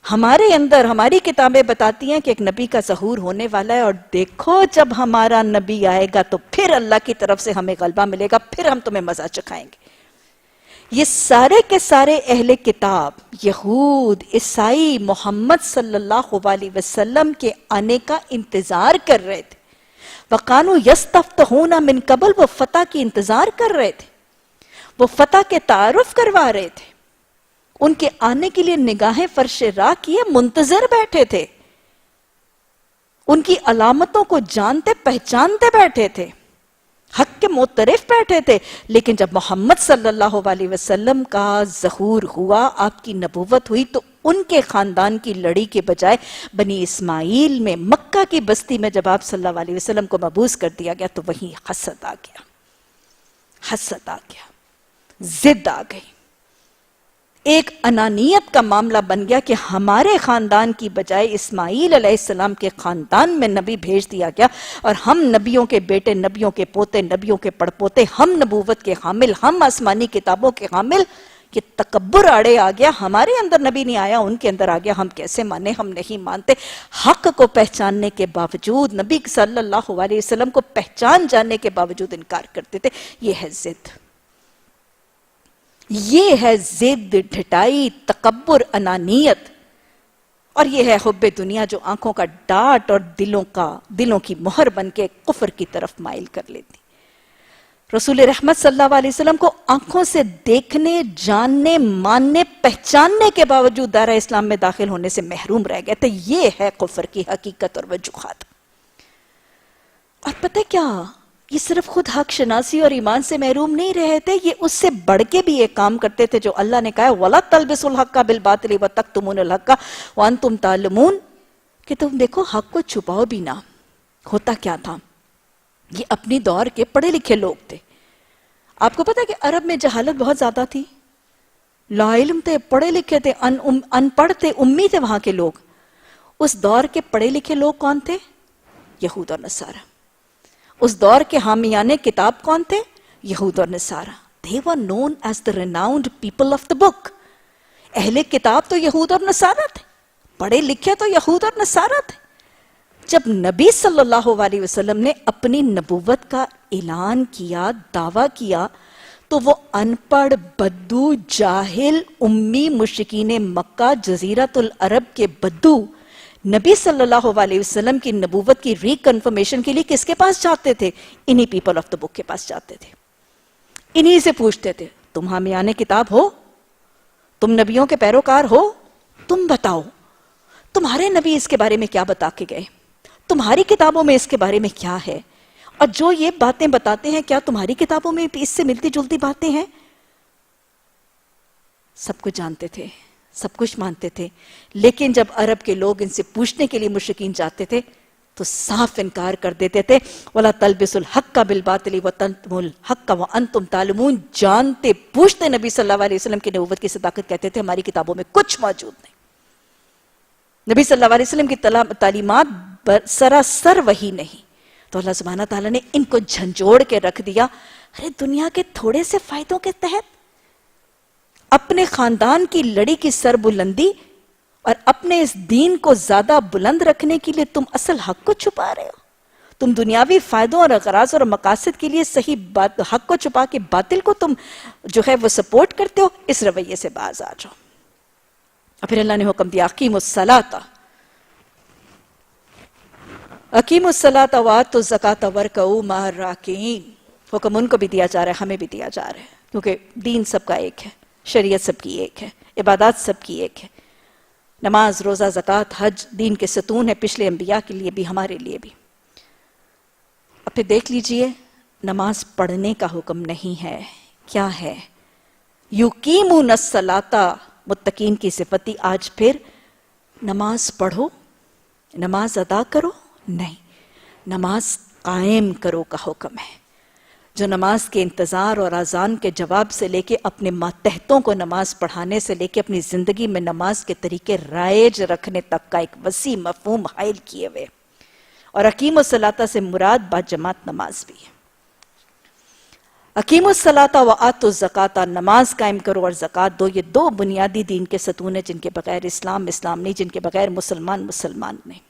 ہمارے اندر ہماری کتابیں بتاتی ہیں کہ ایک نبی کا ظہور ہونے والا ہے، اور دیکھو جب ہمارا نبی آئے گا تو پھر اللہ کی طرف سے ہمیں غلبہ ملے گا، پھر ہم تمہیں مزہ چکھائیں گے۔ یہ سارے کے سارے اہل کتاب، یہود، عیسائی، محمد صلی اللہ علیہ وسلم کے آنے کا انتظار کر رہے تھے۔ وَقَانُوا يَسْتَفْتِحُونَ مِن قَبْلُ، وہ فتح کی انتظار کر رہے تھے، وہ فتح کے تعارف کروا رہے تھے، ان کے آنے کے لیے نگاہیں فرش راہ کیے منتظر بیٹھے تھے، ان کی علامتوں کو جانتے پہچانتے بیٹھے تھے، حق کے معترف بیٹھے تھے۔ لیکن جب محمد صلی اللہ علیہ وسلم کا ظہور ہوا، آپ کی نبوت ہوئی، تو ان کے خاندان کی لڑی کے بجائے بنی اسماعیل میں، مکہ کی بستی میں جب آپ صلی اللہ علیہ وسلم کو مبعوث کر دیا گیا، تو وہیں حسد آ گیا، حسد آ گیا، ضد آ گئی، ایک انانیت کا معاملہ بن گیا کہ ہمارے خاندان کی بجائے اسماعیل علیہ السلام کے خاندان میں نبی بھیج دیا گیا، اور ہم نبیوں کے بیٹے، نبیوں کے پوتے، نبیوں کے پڑپوتے، ہم نبوت کے حامل، ہم آسمانی کتابوں کے حامل، یہ تکبر آڑے آ گیا، ہمارے اندر نبی نہیں آیا، ان کے اندر آ گیا، ہم کیسے مانے؟ ہم نہیں مانتے۔ حق کو پہچاننے کے باوجود، نبی صلی اللہ علیہ وسلم کو پہچان جاننے کے باوجود انکار کرتے تھے۔ یہ ہے ضد، یہ ہے ضد، ڈھٹائی، تکبر، انانیت، اور یہ ہے حب دنیا جو آنکھوں کا ڈاٹ اور دلوں کی مہر بن کے کفر کی طرف مائل کر لیتی۔ رسول رحمت صلی اللہ علیہ وسلم کو آنکھوں سے دیکھنے، جاننے، ماننے، پہچاننے کے باوجود دائرہ اسلام میں داخل ہونے سے محروم رہ گئے تھے۔ یہ ہے کفر کی حقیقت اور وجوہات۔ اور پتہ کیا، یہ صرف خود حق شناسی اور ایمان سے محروم نہیں رہے تھے، یہ اس سے بڑھ کے بھی ایک کام کرتے تھے جو اللہ نے کہا ہے وَلَا تَلْبِسُوا الْحَقَّ بِالْبَاطِلِ وَتَكْتُمُونَ الْحَقَّ وَأَنْتُمْ تَعْلَمُونَ، کہ تم دیکھو حق کو چھپاؤ بھی نہ۔ ہوتا کیا تھا، یہ اپنی دور کے پڑھے لکھے لوگ تھے۔ آپ کو پتا کہ عرب میں جہالت بہت زیادہ تھی، لا علم تھے، پڑھے لکھے تھے، ان پڑھ تھے، امی تھے وہاں کے لوگ۔ اس دور کے پڑھے لکھے لوگ کون تھے؟ یہود اور نصارہ۔ اس دور کے حامیان کتاب کون تھے؟ یہود اور نصارہ۔ They were known as the renowned people of the book۔ اہل کتاب تو یہود اور نصارہ تھے، پڑھے لکھے تو یہود اور نصارہ تھے۔ جب نبی صلی اللہ علیہ وسلم نے اپنی نبوت کا اعلان کیا، دعویٰ کیا، تو وہ ان پڑھ، بدو، جاہل، امی مشرکین مکہ، جزیرۃ العرب کے بدو نبی صلی اللہ علیہ وسلم کی نبوت کی ری کنفرمیشن کے لیے کس کے پاس جاتے تھے؟ انہی پیپل آف دا بک کے پاس جاتے تھے، انہی سے پوچھتے تھے تم حامیان کتاب ہو؟ تم نبیوں کے پیروکار ہو؟ تم بتاؤ تمہارے نبی اس کے بارے میں کیا بتا کے گئے؟ تمہاری کتابوں میں اس کے بارے میں کیا ہے؟ اور جو یہ باتیں بتاتے ہیں کیا تمہاری کتابوں میں بھی اس سے ملتی جلتی باتیں ہیں؟ سب کچھ جانتے تھے، سب کچھ مانتے تھے، لیکن جب عرب کے لوگ ان سے پوچھنے کے لیے مشرکین جاتے تھے تو صاف انکار کر دیتے تھے۔ وَلَا تَلْبِسُوا الْحَقَّ بِالْبَاطِلِ وَتَكْتُمُوا الْحَقَّ وَأَنْتُمْ تَعْلَمُونَ، جانتے پوچھتے نبی صلی اللہ علیہ وسلم کی نبوت کی صداقت، کہتے تھے ہماری کتابوں میں کچھ موجود نہیں۔ نبی صلی اللہ علیہ وسلم کی تعلیمات سراسر وحی نہیں۔ تو اللہ سبحانہ تعالیٰ نے ان کو جھنجھوڑ کے رکھ دیا۔ ارے دنیا کے تھوڑے سے فائدوں کے تحت اپنے خاندان کی لڑی کی سر بلندی اور اپنے اس دین کو زیادہ بلند رکھنے کے لیے تم اصل حق کو چھپا رہے ہو۔ تم دنیاوی فائدوں اور اغراض اور مقاصد کے لیے صحیح حق کو چھپا کے باطل کو تم جو ہے وہ سپورٹ کرتے ہو۔ اس رویے سے باز آ جاؤ۔ اور پھر اللہ نے حکم دیا اقیموا الصلاۃ، اقیموا الصلاۃ وآتوا الزکاۃ وارکعوا مع الراکعین۔ حکم ان کو بھی دیا جا رہا ہے، ہمیں بھی دیا جا رہا ہے، کیونکہ دین سب کا ایک ہے، شریعت سب کی ایک ہے، عبادات سب کی ایک ہے۔ نماز، روزہ، زکوٰۃ، حج دین کے ستون ہے، پچھلے انبیاء کے لیے بھی، ہمارے لیے بھی۔ اب پھر دیکھ لیجئے، نماز پڑھنے کا حکم نہیں ہے، کیا ہے؟ یقیمون الصلاۃ، متقین کی صفتی۔ آج پھر نماز پڑھو، نماز ادا کرو نہیں، نماز قائم کرو کا حکم ہے۔ جو نماز کے انتظار اور اذان کے جواب سے لے کے اپنے ماتحتوں کو نماز پڑھانے سے لے کے اپنی زندگی میں نماز کے طریقے رائج رکھنے تک کا ایک وسیع مفہوم حائل کیے ہوئے۔ اور اقیموا الصلاۃ سے مراد باجماعت نماز بھی ہے۔ اقیموا الصلاۃ وآتوا الزکاۃ، نماز قائم کرو اور زکوٰۃ دو۔ یہ دو بنیادی دین کے ستون ہیں جن کے بغیر اسلام نہیں، جن کے بغیر مسلمان نہیں،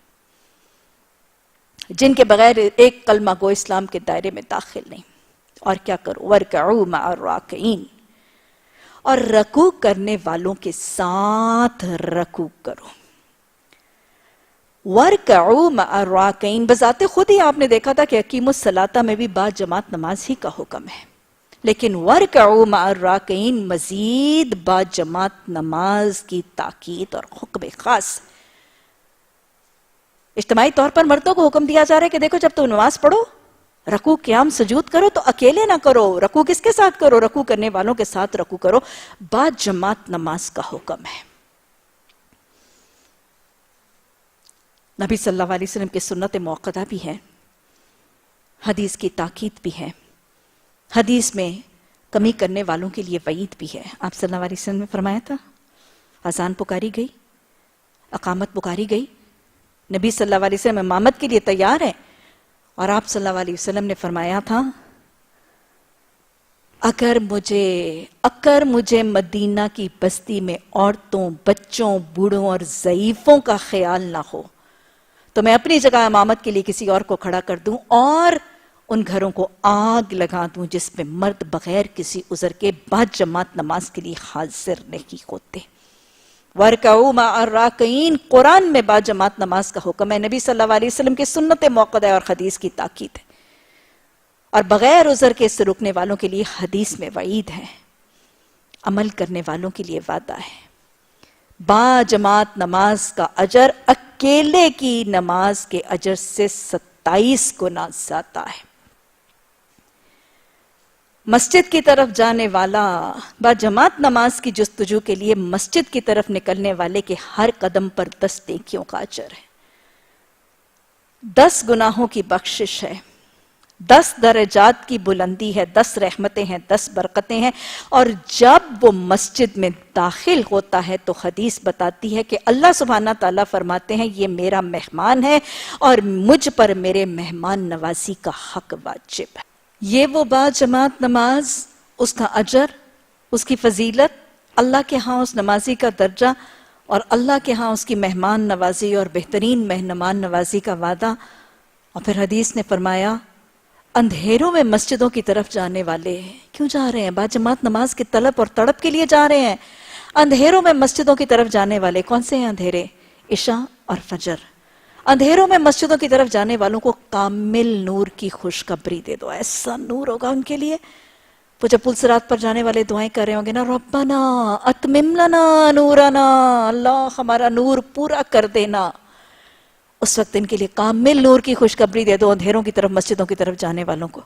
جن کے بغیر ایک کلمہ گو اسلام کے دائرے میں داخل نہیں۔ اور کیا کرو؟ وارکعوا مع الراکعین، اور رکوع کرنے والوں کے ساتھ رکوع کرو۔ وارکعوا مع الراکعین، بذات خود ہی آپ نے دیکھا تھا کہ اقیموا الصلاۃ میں بھی با جماعت نماز ہی کا حکم ہے، لیکن وارکعوا مع الراکعین مزید با جماعت نماز کی تاکید اور حکم خاص۔ اجتماعی طور پر مردوں کو حکم دیا جا رہا ہے کہ دیکھو جب تم نماز پڑھو، رکوع قیام سجود کرو تو اکیلے نہ کرو، رکوع کس کے ساتھ کرو؟ رکوع کرنے والوں کے ساتھ رکوع کرو۔ با جماعت نماز کا حکم ہے۔ نبی صلی اللہ علیہ وسلم کی سنت موقدہ بھی ہے، حدیث کی تاکید بھی ہے، حدیث میں کمی کرنے والوں کے لیے وعید بھی ہے۔ آپ صلی اللہ علیہ وسلم نے فرمایا تھا، اذان پکاری گئی، اقامت پکاری گئی، نبی صلی اللہ علیہ وسلم امامت کے لیے تیار ہے، اور آپ صلی اللہ علیہ وسلم نے فرمایا تھا اگر مجھے مدینہ کی بستی میں عورتوں، بچوں، بوڑھوں اور ضعیفوں کا خیال نہ ہو تو میں اپنی جگہ امامت کے لیے کسی اور کو کھڑا کر دوں اور ان گھروں کو آگ لگا دوں جس میں مرد بغیر کسی عذر کے باجماعت نماز کے لیے حاضر نہیں ہوتے۔ وَارْكَعُوا مَعَ الرَّاكِعِينَ، قرآن میں باجماعت نماز کا حکم ہے، نبی صلی اللہ علیہ وسلم کی سنت موقدہ اور حدیث کی تاکید ہے، اور بغیر عذر کے اس سے رکنے والوں کے لیے حدیث میں وعید ہے، عمل کرنے والوں کے لیے وعدہ ہے۔ باجماعت نماز کا اجر اکیلے کی نماز کے اجر سے 27 گنا زیادہ ہے۔ مسجد کی طرف جانے والا باجماعت نماز کی جستجو کے لیے مسجد کی طرف نکلنے والے کے ہر قدم پر 10 نیکیوں کا اجر ہے، 10 گناہوں کی بخشش ہے، 10 درجات کی بلندی ہے، 10 رحمتیں ہیں، 10 برکتیں ہیں، اور جب وہ مسجد میں داخل ہوتا ہے تو حدیث بتاتی ہے کہ اللہ سبحانہ تعالیٰ فرماتے ہیں یہ میرا مہمان ہے اور مجھ پر میرے مہمان نوازی کا حق واجب ہے۔ یہ وہ باجماعت نماز، اس کا اجر، اس کی فضیلت، اللہ کے ہاں اس نمازی کا درجہ اور اللہ کے ہاں اس کی مہمان نوازی اور بہترین مہمان نوازی کا وعدہ۔ اور پھر حدیث نے فرمایا اندھیروں میں مسجدوں کی طرف جانے والے کیوں جا رہے ہیں؟ باجماعت نماز کی طلب اور تڑپ کے لیے جا رہے ہیں۔ اندھیروں میں مسجدوں کی طرف جانے والے کون سے ہیں اندھیرے؟ عشاء اور فجر۔ اندھیروں میں مسجدوں کی طرف جانے والوں کو کامل نور کی خوشخبری دے دو، ایسا نور ہوگا ان کے لیے۔ وہ جب پل صراط پر جانے والے دعائیں کر رہے ہوں گے نا، ربنا اتمم لنا نورنا، اللہ ہمارا نور پورا کر دینا، اس وقت ان کے لیے کامل نور کی خوشخبری دے دو اندھیروں کی طرف مسجدوں کی طرف جانے والوں کو۔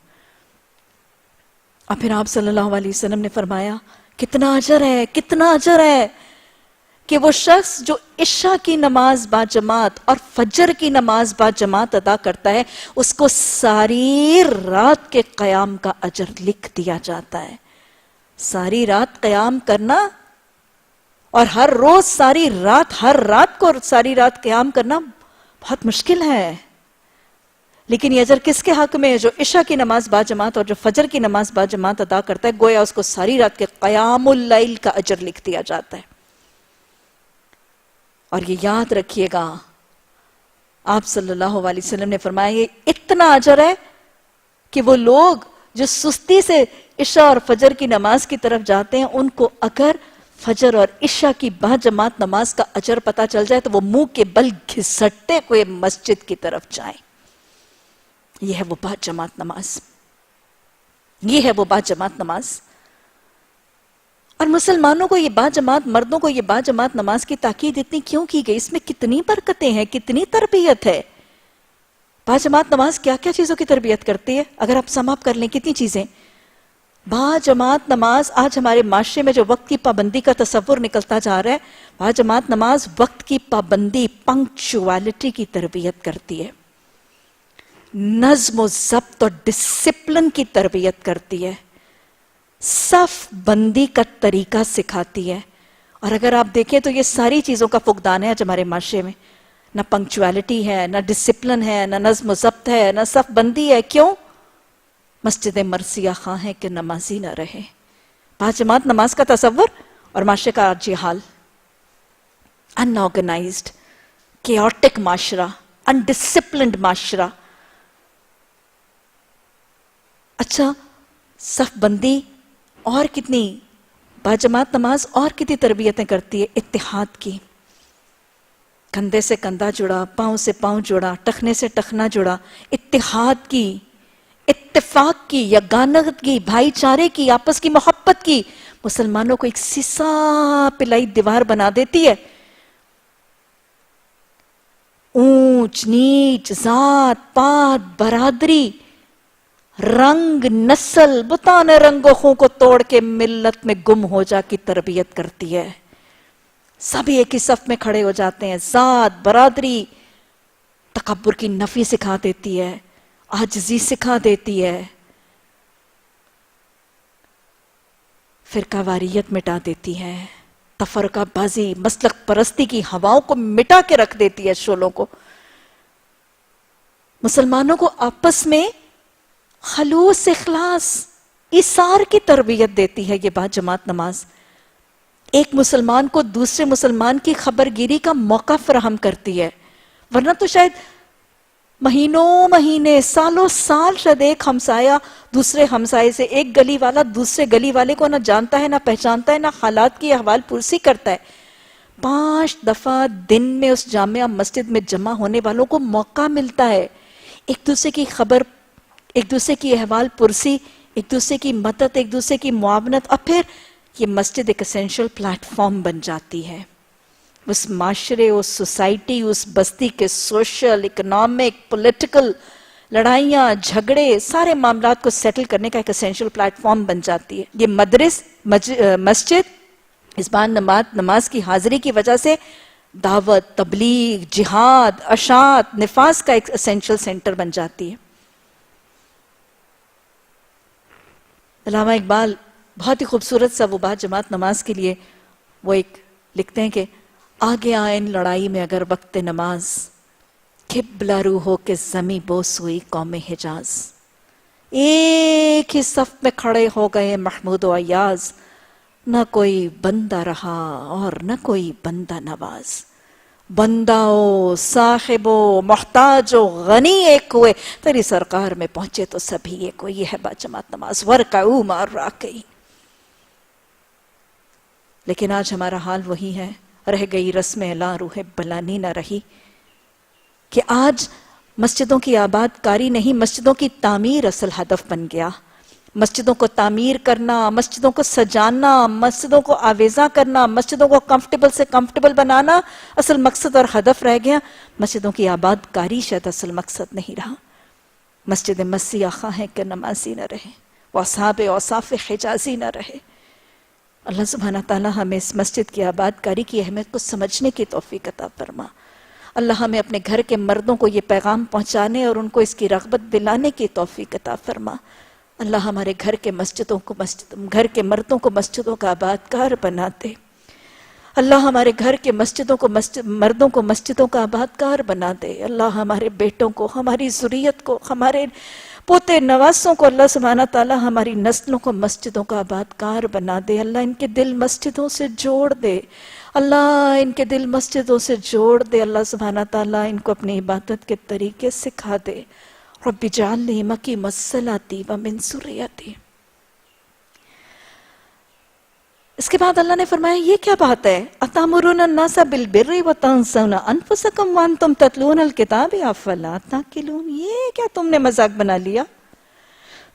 اور پھر آپ صلی اللہ علیہ وسلم نے فرمایا کتنا اجر ہے، کتنا اجر ہے کہ وہ شخص جو عشاء کی نماز باجماعت اور فجر کی نماز باجماعت ادا کرتا ہے اس کو ساری رات کے قیام کا اجر لکھ دیا جاتا ہے۔ ساری رات قیام کرنا اور ہر روز ساری رات، ہر رات کو ساری رات قیام کرنا بہت مشکل ہے، لیکن یہ اجر کس کے حق میں ہے؟ جو عشاء کی نماز باجماعت اور جو فجر کی نماز باجماعت ادا کرتا ہے، گویا اس کو ساری رات کے قیام اللیل کا اجر لکھ دیا جاتا ہے۔ اور یہ یاد رکھیے گا، آپ صلی اللہ علیہ وسلم نے فرمایا یہ اتنا اجر ہے کہ وہ لوگ جو سستی سے عشاء اور فجر کی نماز کی طرف جاتے ہیں ان کو اگر فجر اور عشاء کی باجماعت نماز کا اجر پتا چل جائے تو وہ منہ کے بل گھسٹتے ہوئے مسجد کی طرف جائیں۔ یہ ہے وہ باجماعت نماز، یہ ہے وہ باجماعت نماز۔ اور مسلمانوں کو یہ باجماعت، مردوں کو یہ باجماعت نماز کی تاکید اتنی کیوں کی گئی؟ اس میں کتنی برکتیں ہیں، کتنی تربیت ہے۔ باجماعت نماز کیا کیا چیزوں کی تربیت کرتی ہے؟ اگر آپ سم اپ کر لیں کتنی چیزیں۔ باجماعت نماز آج ہمارے معاشرے میں جو وقت کی پابندی کا تصور نکلتا جا رہا ہے، باجماعت نماز وقت کی پابندی، پنکچوالٹی کی تربیت کرتی ہے، نظم و ضبط اور ڈسپلن کی تربیت کرتی ہے، صف بندی کا طریقہ سکھاتی ہے۔ اور اگر آپ دیکھیں تو یہ ساری چیزوں کا فقدان ہے آج ہمارے معاشرے میں، نہ پنکچوالٹی ہے، نہ ڈسپلن ہے، نہ نظم و ضبط ہے، نہ صف بندی ہے۔ کیوں؟ مسجد مرثیہ خواہ ہے کہ نمازی نہ رہے۔ باجماعت نماز کا تصور اور معاشرے کا آج یہ حال، ان آرگنائزڈ، کیوٹک معاشرہ، انڈسپلنڈ معاشرہ۔ اچھا، صف بندی اور کتنی، باجماعت نماز اور کتنی تربیتیں کرتی ہے؟ اتحاد کی، کندھے سے کندھا جڑا، پاؤں سے پاؤں جڑا، ٹخنے سے ٹخنا جڑا، اتحاد کی، اتفاق کی، یگانت کی، بھائی چارے کی، آپس کی محبت کی۔ مسلمانوں کو ایک سیسا پلائی دیوار بنا دیتی ہے۔ اونچ نیچ، ذات پات، برادری، رنگ نسل، بتانے رنگ و خوں کو توڑ کے ملت میں گم ہو جا کی تربیت کرتی ہے۔ سبھی ایک ہی صف میں کھڑے ہو جاتے ہیں۔ ذات، برادری، تکبر کی نفی سکھا دیتی ہے، عاجزی سکھا دیتی ہے، فرقہ واریت مٹا دیتی ہے، تفرقہ بازی، مسلک پرستی کی ہواؤں کو مٹا کے رکھ دیتی ہے، شعلوں کو۔ مسلمانوں کو آپس میں خلوص اخلاص ایثار کی تربیت دیتی ہے یہ بات جماعت نماز. ایک مسلمان کو دوسرے مسلمان کی خبر گیری کا موقع فراہم کرتی ہے. ورنہ تو شاید مہینوں مہینے سالوں سال شاید ایک ہمسایہ دوسرے ہمسائے سے، ایک گلی والا دوسرے گلی والے کو نہ جانتا ہے، نہ پہچانتا ہے، نہ حالات کی احوال پرسی کرتا ہے. 5 دفعہ دن میں اس جامعہ مسجد میں جمع ہونے والوں کو موقع ملتا ہے ایک دوسرے کی خبر، ایک دوسرے کی احوال پرسی، ایک دوسرے کی مدد، ایک دوسرے کی معاونت. اور پھر یہ مسجد ایک اسینشل پلیٹ فارم بن جاتی ہے. اس معاشرے، اس سوسائٹی، اس بستی کے سوشل، اکنامک، پولیٹیکل لڑائیاں، جھگڑے، سارے معاملات کو سیٹل کرنے کا ایک اسینشل پلیٹ فارم بن جاتی ہے. یہ مسجد اس بار نماز کی حاضری کی وجہ سے دعوت، تبلیغ، جہاد، اشاعت، نفاذ کا ایک اسینشل سینٹر بن جاتی ہے. علامہ اقبال بہت ہی خوبصورت سا وہ بات جماعت نماز کے لیے وہ ایک لکھتے ہیں کہ آگے آئیں لڑائی میں اگر وقت نماز، قبلہ رو ہو کے زمیں بوس ہوئی قوم حجاز. ایک ہی صف میں کھڑے ہو گئے محمود و ایاز، نہ کوئی بندہ رہا اور نہ کوئی بندہ نواز. بندہ و صاحب و محتاج و غنی ایک ہوئے، تیری سرکار میں پہنچے تو سبھی ایک ہوئے. یہ ہے بات جماعت نماز. ورکعوا مع الراکعین. لیکن آج ہمارا حال وہی ہے. رہ گئی رسم اعلاں روح بلانی نہ رہی کہ آج مسجدوں کی آباد کاری نہیں، مسجدوں کی تعمیر اصل ہدف بن گیا. مسجدوں کو تعمیر کرنا، مسجدوں کو سجانا، مسجدوں کو آویزاں کرنا، مسجدوں کو کمفرٹیبل سے کمفرٹیبل بنانا اصل مقصد اور ہدف رہ گیا. مسجدوں کی آباد کاری شاید اصل مقصد نہیں رہا. مسجد مسیح خواہ ہے کہ نمازی نہ رہے، واصحاب اوصاف حجازی نہ رہے. اللہ سبحانہ تعالیٰ ہمیں اس مسجد کی آباد کاری کی اہمیت کو سمجھنے کی توفیق عطا فرما. اللہ ہمیں اپنے گھر کے مردوں کو یہ پیغام پہنچانے اور ان کو اس کی رغبت دلانے کی توفیق عطا فرما. اللہ ہمارے گھر کے مردوں کو مسجدوں کا آباد کار بنا دے. اللہ ہمارے گھر کے مردوں کو مسجدوں کا آباد کار بنا دے. اللہ ہمارے بیٹوں کو، ہماری ذریت کو، ہمارے پوتے نواسوں کو، اللہ سبحانہ تعالیٰ ہماری نسلوں کو مسجدوں کا آباد کار بنا دے. اللہ ان کے دل مسجدوں سے جوڑ دے. اللہ ان کے دل مسجدوں سے جوڑ دے. اللہ سبحانہ تعالیٰ ان کو اپنی عبادت کے طریقے سکھا دے. رب اجعلنی مقیم الصلاۃ ومن ذریتی. اس کے بعد اللہ نے فرمایا یہ کیا بات ہے؟ اتامرون الناس بالبر وتنسون انفسکم وانتم تتلون الکتاب افلا تعقلون. یہ کیا تم نے مذاق بنا لیا؟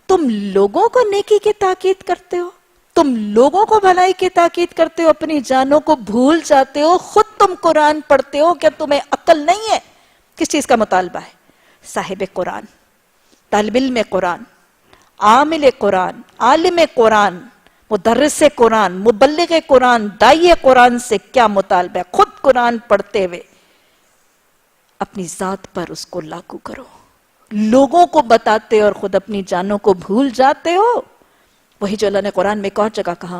تم لوگوں کو نیکی کی تاکید کرتے ہو، تم لوگوں کو بھلائی کی تاکید کرتے ہو، اپنی جانوں کو بھول جاتے ہو. خود تم قرآن پڑھتے ہو، کیا تمہیں عقل نہیں ہے؟ کس چیز کا مطالبہ ہے؟ صاحب قرآن، طالب علم قرآن، عامل قرآن، عالم قرآن، مدرس قرآن، مبلغ قرآن، داعی قرآن سے کیا مطالبہ ہے؟ خود قرآن پڑھتے ہوئے اپنی ذات پر اس کو لاگو کرو. لوگوں کو بتاتے اور خود اپنی جانوں کو بھول جاتے ہو. وہی جو اللہ نے قرآن میں ایک اور جگہ کہا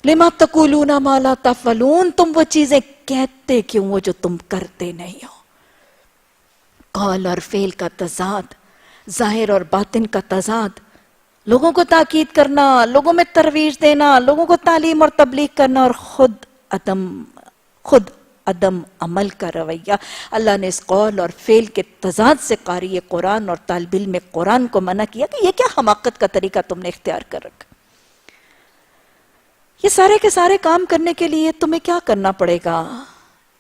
لما تقولون ما لا تفعلون. تم وہ چیزیں کہتے کیوں وہ جو تم کرتے نہیں ہو. قول اور فعل کا تضاد، ظاہر اور باطن کا تضاد، لوگوں کو تاکید کرنا، لوگوں میں ترویج دینا، لوگوں کو تعلیم اور تبلیغ کرنا، اور خود عدم عمل کا رویہ. اللہ نے اس قول اور فعل کے تضاد سے قاری قرآن اور طالب علم قرآن کو منع کیا کہ یہ کیا حماقت کا طریقہ تم نے اختیار کر رکھا. یہ سارے کے سارے کام کرنے کے لیے تمہیں کیا کرنا پڑے گا؟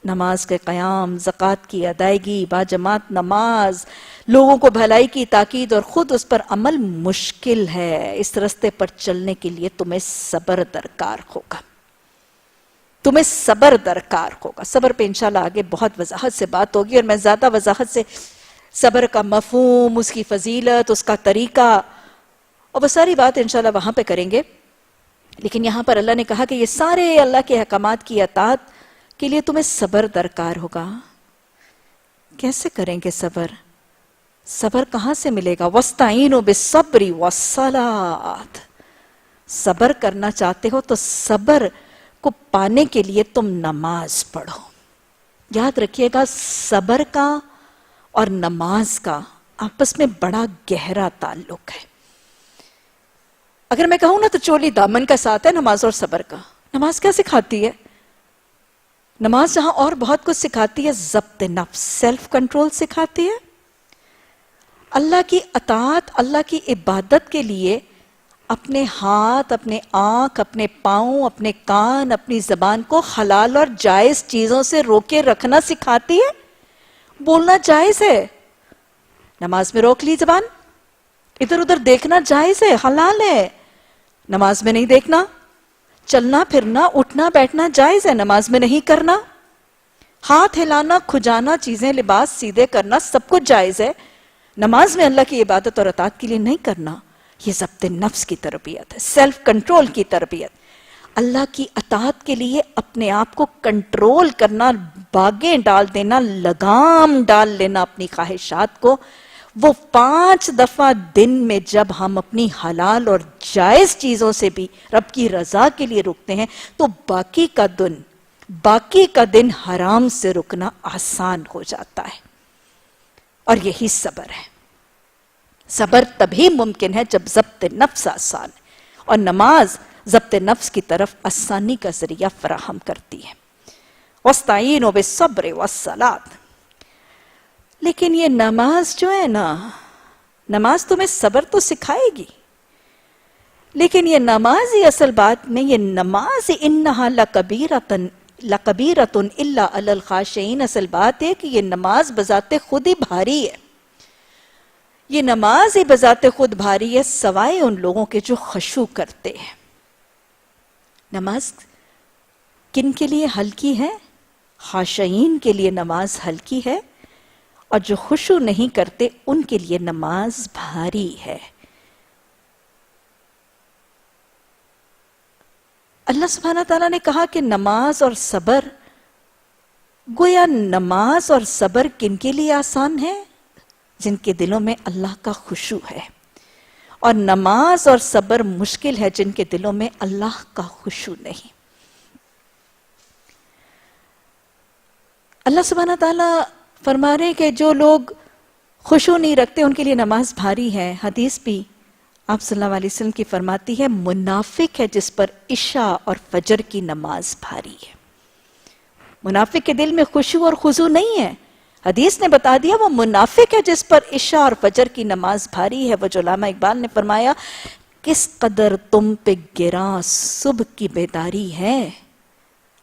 نماز کے قیام، زکوٰۃ کی ادائیگی، باجماعت نماز، لوگوں کو بھلائی کی تاکید اور خود اس پر عمل مشکل ہے. اس رستے پر چلنے کے لیے تمہیں صبر درکار ہوگا. تمہیں صبر درکار ہوگا. صبر پہ انشاءاللہ آگے بہت وضاحت سے بات ہوگی، اور میں زیادہ وضاحت سے صبر کا مفہوم، اس کی فضیلت، اس کا طریقہ اور وہ ساری بات انشاءاللہ وہاں پہ کریں گے. لیکن یہاں پر اللہ نے کہا کہ یہ سارے اللہ کے احکامات کی اطاعت کے لیے تمہیں صبر درکار ہوگا. کیسے کریں گے صبر؟ صبر کہاں سے ملے گا؟ وَاسْتَعِينُوا بِالصَّبْرِ وَالصَّلَاةِ. صبر کرنا چاہتے ہو تو صبر کو پانے کے لیے تم نماز پڑھو. یاد رکھیے گا صبر کا اور نماز کا آپس میں بڑا گہرا تعلق ہے. اگر میں کہوں نا تو چولی دامن کا ساتھ ہے نماز اور صبر کا. نماز کیا سکھاتی ہے؟ نماز جہاں اور بہت کچھ سکھاتی ہے، ضبط نفس، سیلف کنٹرول سکھاتی ہے. اللہ کی اطاعت، اللہ کی عبادت کے لیے اپنے ہاتھ، اپنے آنکھ، اپنے پاؤں، اپنے کان، اپنی زبان کو حلال اور جائز چیزوں سے روکے رکھنا سکھاتی ہے. بولنا جائز ہے، نماز میں روک لی زبان. ادھر ادھر دیکھنا جائز ہے، حلال ہے، نماز میں نہیں دیکھنا. چلنا پھرنا اٹھنا بیٹھنا جائز ہے، نماز میں نہیں کرنا. ہاتھ ہلانا کھجانا چیزیں لباس سیدھے کرنا سب کچھ جائز ہے، نماز میں اللہ کی عبادت اور اطاعت کے لیے نہیں کرنا. یہ ضبط نفس کی تربیت ہے، سیلف کنٹرول کی تربیت. اللہ کی اطاعت کے لیے اپنے آپ کو کنٹرول کرنا، باگیں ڈال دینا، لگام ڈال لینا اپنی خواہشات کو. وہ 5 دفعہ دن میں جب ہم اپنی حلال اور جائز چیزوں سے بھی رب کی رضا کے لیے رکتے ہیں تو باقی کا دن حرام سے رکنا آسان ہو جاتا ہے. اور یہی صبر ہے. صبر تبھی ممکن ہے جب ضبط نفس آسان ہے، اور نماز ضبط نفس کی طرف آسانی کا ذریعہ فراہم کرتی ہے. وَاسْتَعِينُوا بِالصَّبْرِ وَالصَّلَاةِ. لیکن یہ نماز جو ہے نا، نماز تمہیں صبر تو سکھائے گی، لیکن یہ نماز ہی اصل بات میں، یہ نماز اِنَّهَا لَكَبِيرَةٌ إِلَّا عَلَى الْخَاشِعِينَ. اصل بات ہے کہ یہ نماز بذات خود ہی بھاری ہے. یہ نماز ہی بذات خود بھاری ہے سوائے ان لوگوں کے جو خشوع کرتے ہیں. نماز کن کے لیے ہلکی ہے؟ خاشعین کے لیے نماز ہلکی ہے، اور جو خشوع نہیں کرتے ان کے لیے نماز بھاری ہے. اللہ سبحانہ تعالیٰ نے کہا کہ نماز اور صبر، گویا نماز اور صبر کن کے لیے آسان ہے؟ جن کے دلوں میں اللہ کا خشوع ہے. اور نماز اور صبر مشکل ہے جن کے دلوں میں اللہ کا خشوع نہیں. اللہ سبحانہ تعالیٰ فرما رہے ہیں کہ جو لوگ خشوع نہیں رکھتے ان کے لیے نماز بھاری ہے. حدیث بھی آپ صلی اللہ علیہ وسلم کی فرماتی ہے، منافق ہے جس پر عشاء اور فجر کی نماز بھاری ہے. منافق کے دل میں خشوع اور خضوع نہیں ہے. حدیث نے بتا دیا وہ منافق ہے جس پر عشاء اور فجر کی نماز بھاری ہے. وہ جو علامہ اقبال نے فرمایا، کس قدر تم پہ گراں صبح کی بیداری ہے،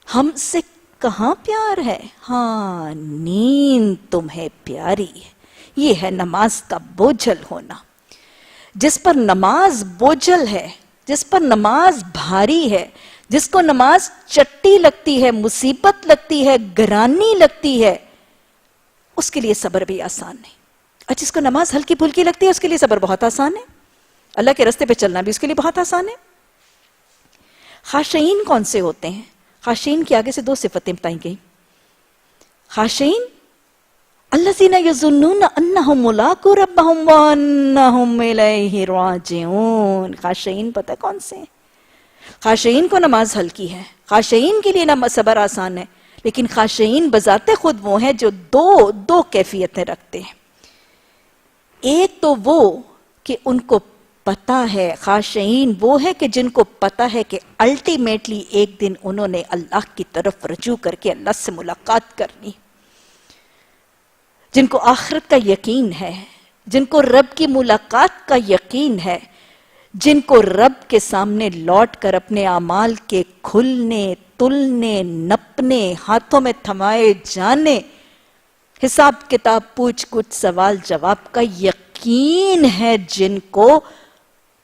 ہم سے کہاں پیار ہے، ہاں نیند تمہیں پیاری ہے. یہ ہے نماز کا بوجھل ہونا. جس پر نماز بوجھل ہے، جس پر نماز بھاری ہے، جس کو نماز چٹی لگتی ہے، مصیبت لگتی ہے، گرانی لگتی ہے، اس کے لیے صبر بھی آسان ہے. اور جس کو نماز ہلکی پھلکی لگتی ہے اس کے لیے صبر بہت آسان ہے. اللہ کے راستے پہ چلنا بھی اس کے لیے بہت آسان ہے. خاشعین کون سے ہوتے ہیں؟ خاشعین کے آگے سے 2 صفتیں بتائی گئی. خاشعین الذین یظنون انہم ملاقو ربہم وانہم الیہ راجعون. خاشعین پتہ کون سے ہیں؟ خاشعین کو نماز ہلکی ہے، خاشعین کے لیے صبر آسان ہے. لیکن خاشعین بذات خود وہ ہیں جو دو کیفیتیں رکھتے ہیں. ایک تو وہ کہ ان کو پتا ہے، خاشعین وہ ہے کہ جن کو پتا ہے کہ الٹیمیٹلی ایک دن انہوں نے اللہ کی طرف رجوع کر کے اللہ سے ملاقات کرنی، جن کو آخرت کا یقین ہے، جن کو رب کی ملاقات کا یقین ہے، جن کو رب کے سامنے لوٹ کر اپنے اعمال کے کھلنے تلنے نپنے ہاتھوں میں تھمائے جانے، حساب کتاب پوچھ گچھ سوال جواب کا یقین ہے جن کو،